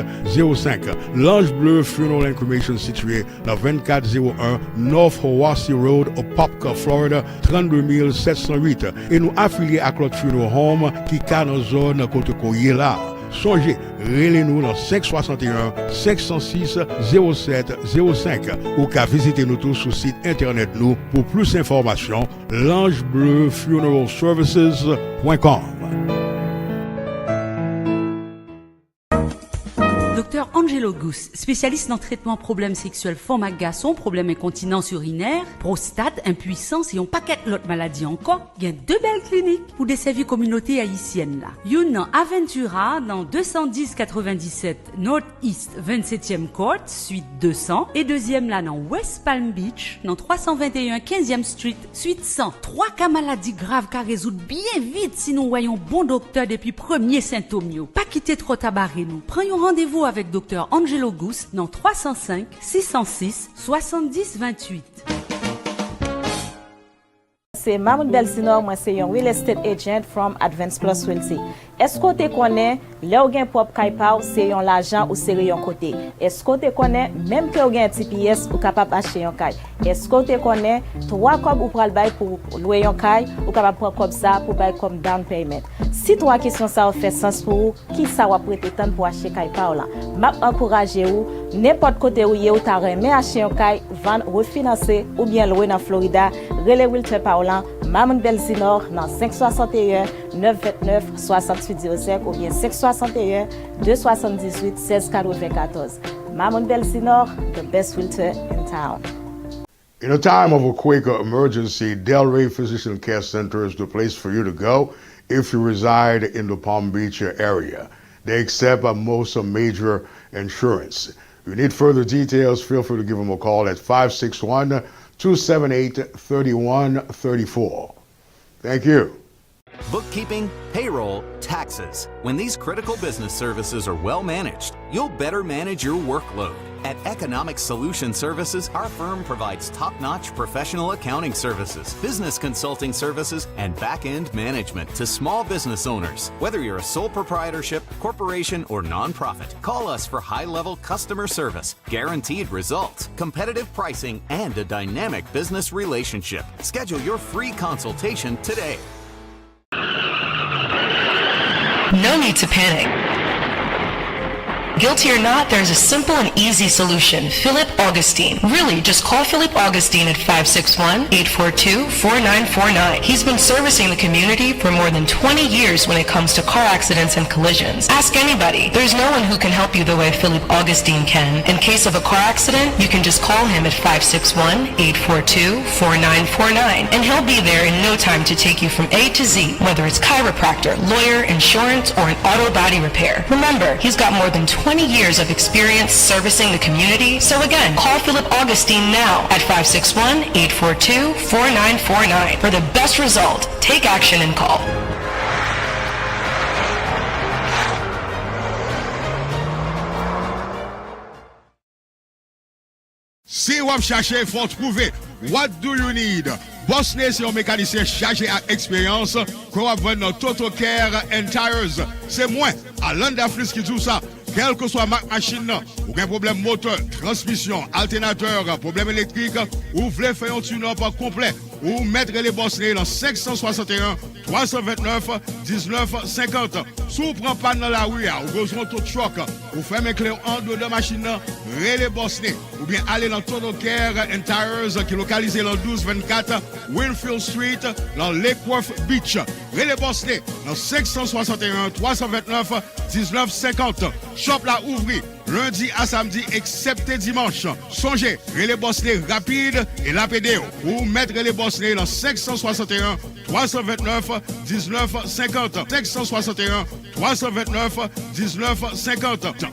05. L'Ange Bleu Funeral and Cremation situé dans 2401 North Hawaii Road au Popka, Florida 32 708 et nous affiliés à Claude Funeral Home qui est dans la zone côté Koye là. Songez, relez-nous dans 561 506 07 05 ou qu'à visiter nous tous sur le site internet nous pour plus d'informations l'angebleufuneralservices.com. Docteur Angelo Gus, spécialiste dans le traitement problèmes sexuels format garçon, problèmes incontinence urinaire, prostate, impuissance et un paquet d'autres maladies encore. Il y a 2 belles cliniques pour desservir communauté haïtienne là. Une dans Aventura, dans 210-97 North East 27e Court, suite 200. Et deuxième là dans West Palm Beach, dans 321 15e Street, suite 100. 3 cas maladies graves qu'à résoudre bien vite si nous voyons bon docteur depuis premier symptôme. Pas quitter trop tabarrer nous. Prenons rendez-vous avec Dr Angelo Gus dans 305 606 70 28. C'est Mahmoud Belsinor, moi c'est un real estate agent from Advance Plus Realty. Est-ce que tu connais le gain pop kaipa c'est un l'argent ou c'est un côté? Est-ce que tu connais même que gain TPS ou capable acheter un caille? Est-ce que tu connais 3 comme ou pral bail pour louer un caille ou capable prendre comme ça pour bail comme down payment? Si 3 questions ça fait sens pour vous, qui ça va prêter temps pour acheter kaipa là? M'a encourager vous n'importe côté où ou ta remè acheter un kay, vendre, refinancer ou bien louer dans Florida, relais Wilter Parlant, Maman Belsinor dans 561 929 6805 ou bien 561 278 1694. Maman Belsinor, the best realtor in town. In a time of a quick emergency, Delray Physician Care Center is the place for you to go if you reside in the Palm Beach area. They accept most major insurance. If you need further details, feel free to give them a call at 561-278-3134. Thank you. Bookkeeping, payroll, taxes. When these critical business services are well managed, you'll better manage your workload. At Economic Solution Services, our firm provides top-notch professional accounting services, business consulting services, and back-end management to small business owners. Whether you're a sole proprietorship, corporation, or nonprofit, call us for high-level customer service, guaranteed results, competitive pricing, and a dynamic business relationship. Schedule your free consultation today. No need to panic. Guilty or not, there's a simple and easy solution. Philip Augustine. Really, just call Philip Augustine at 561-842-4949. He's been servicing the community for more than 20 years when it comes to car accidents and collisions. Ask anybody. There's no one who can help you the way Philip Augustine can. In case of a car accident, you can just call him at 561-842-4949. And he'll be there in no time to take you from A to Z, whether it's chiropractor, lawyer, insurance, or an auto body repair. Remember, he's got more than 20 years of experience servicing the community. So again, call Philip Augustine now at 561-842-4949. For the best result, take action and call. Si vous cherchez, il faut trouver. What do you need? Bosné, c'est un mécanicien chargé à expérience qu'on va vendre dans Total Care and Tires. C'est moi, Alain Daflis qui dit ça. Quel que soit ma machine, ou un problème moteur, transmission, alternateur, problème électrique, ou voulez faire un tune-up complet, ou mettre les Bosné dans 561 329 19 50. Si vous prenez pas dans la rue, ou besoin de choc, ou fermez clé en deux de machine, relais Bosné, ou bien aller dans Total Care and Tires, qui est localisé dans 1224 Winfield Street, dans Lake Worth Beach. Relais Bosné, dans 561 329 19 50. Shop la ouvri lundi à samedi excepté dimanche. Songez, relais Bosné rapide et la PDO. Ou mettre les Bosné dans 561 329 19 50. 561 329 19 50.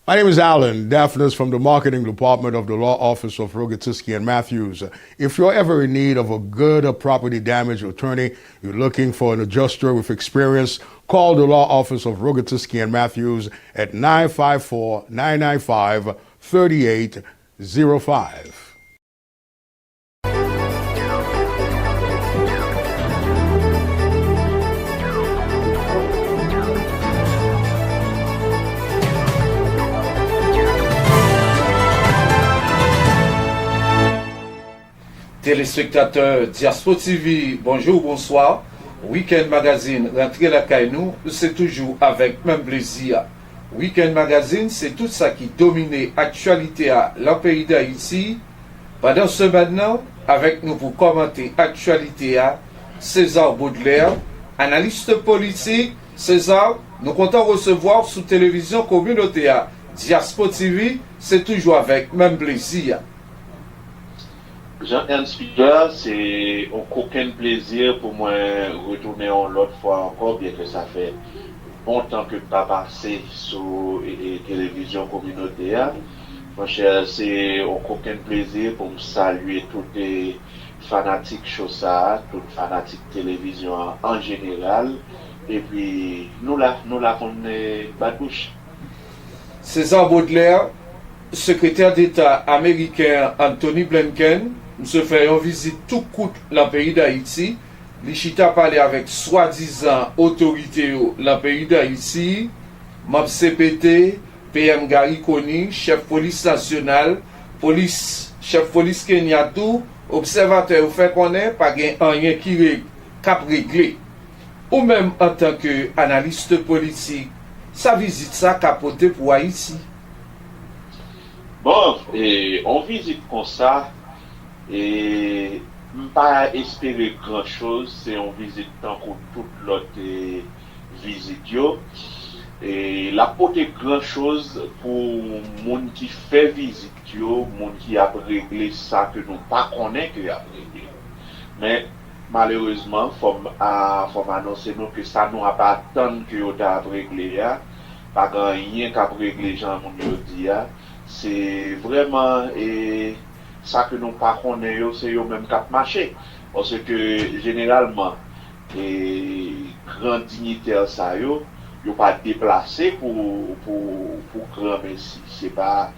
My name is Alan Daphnis from the marketing department of the law office of Rogatisky and Matthews. If you're ever in need of a good property damage attorney, you're looking for an adjuster with experience, call the law office of Rogatisky and Matthews at 954-995-3805. Téléspectateurs Diaspo TV, bonjour, bonsoir. Weekend Magazine, rentrez la caille nous, c'est toujours avec même plaisir. Weekend Magazine, c'est tout ça qui domine l'actualité à la pays d'Haïti. Pendant ce maintenant, avec nous pour commenter l'actualité à César Baudelaire, analyste politique. César, nous comptons recevoir sous télévision communautaire Diaspo TV, c'est toujours avec même plaisir. Jean-Ernst Spiegler, c'est aucun plaisir pour moi retourner l'autre fois encore, bien que ça fait longtemps que pas passé sur les télévisions communautaires. Mon cher, c'est aucun plaisir pour me saluer tous les fanatiques Chosa, tous les fanatiques télévision en général. Et puis, nous la connaissons Badouche. César Baudelaire, secrétaire d'État américain Anthony Blinken, nous se fait une visite tout court dans le pays d'Haïti. Lichita parlé avec soi-disant autorité dans le pays d'Haïti, MAP CPT, PM Gary Koni, chef police national, chef police Kenyatou, observateur fait qu'on est pas rien qui cap réglé. ou même en tant qu'analyste politique, sa visite ça capoté pour Haïti? Bon, on visite comme ça, et pas espérer grand chose, c'est on visite tant que toute l'autre visite yo. Et la porter grand chose pour moun qui fait visite yo, moun qui a réglé ça que nous pas connaît que a réglé. Mais malheureusement, faut annoncer nous que ça nous a pas attendre que yo t'a réglé ya, pas rien qu'a réglé Jean moun yo dit ya. C'est vraiment ça que nous pas connaît yo, c'est yo même cap marché parce que généralement grand dignitaire ça yo pas déplacé pour grand messi, c'est pas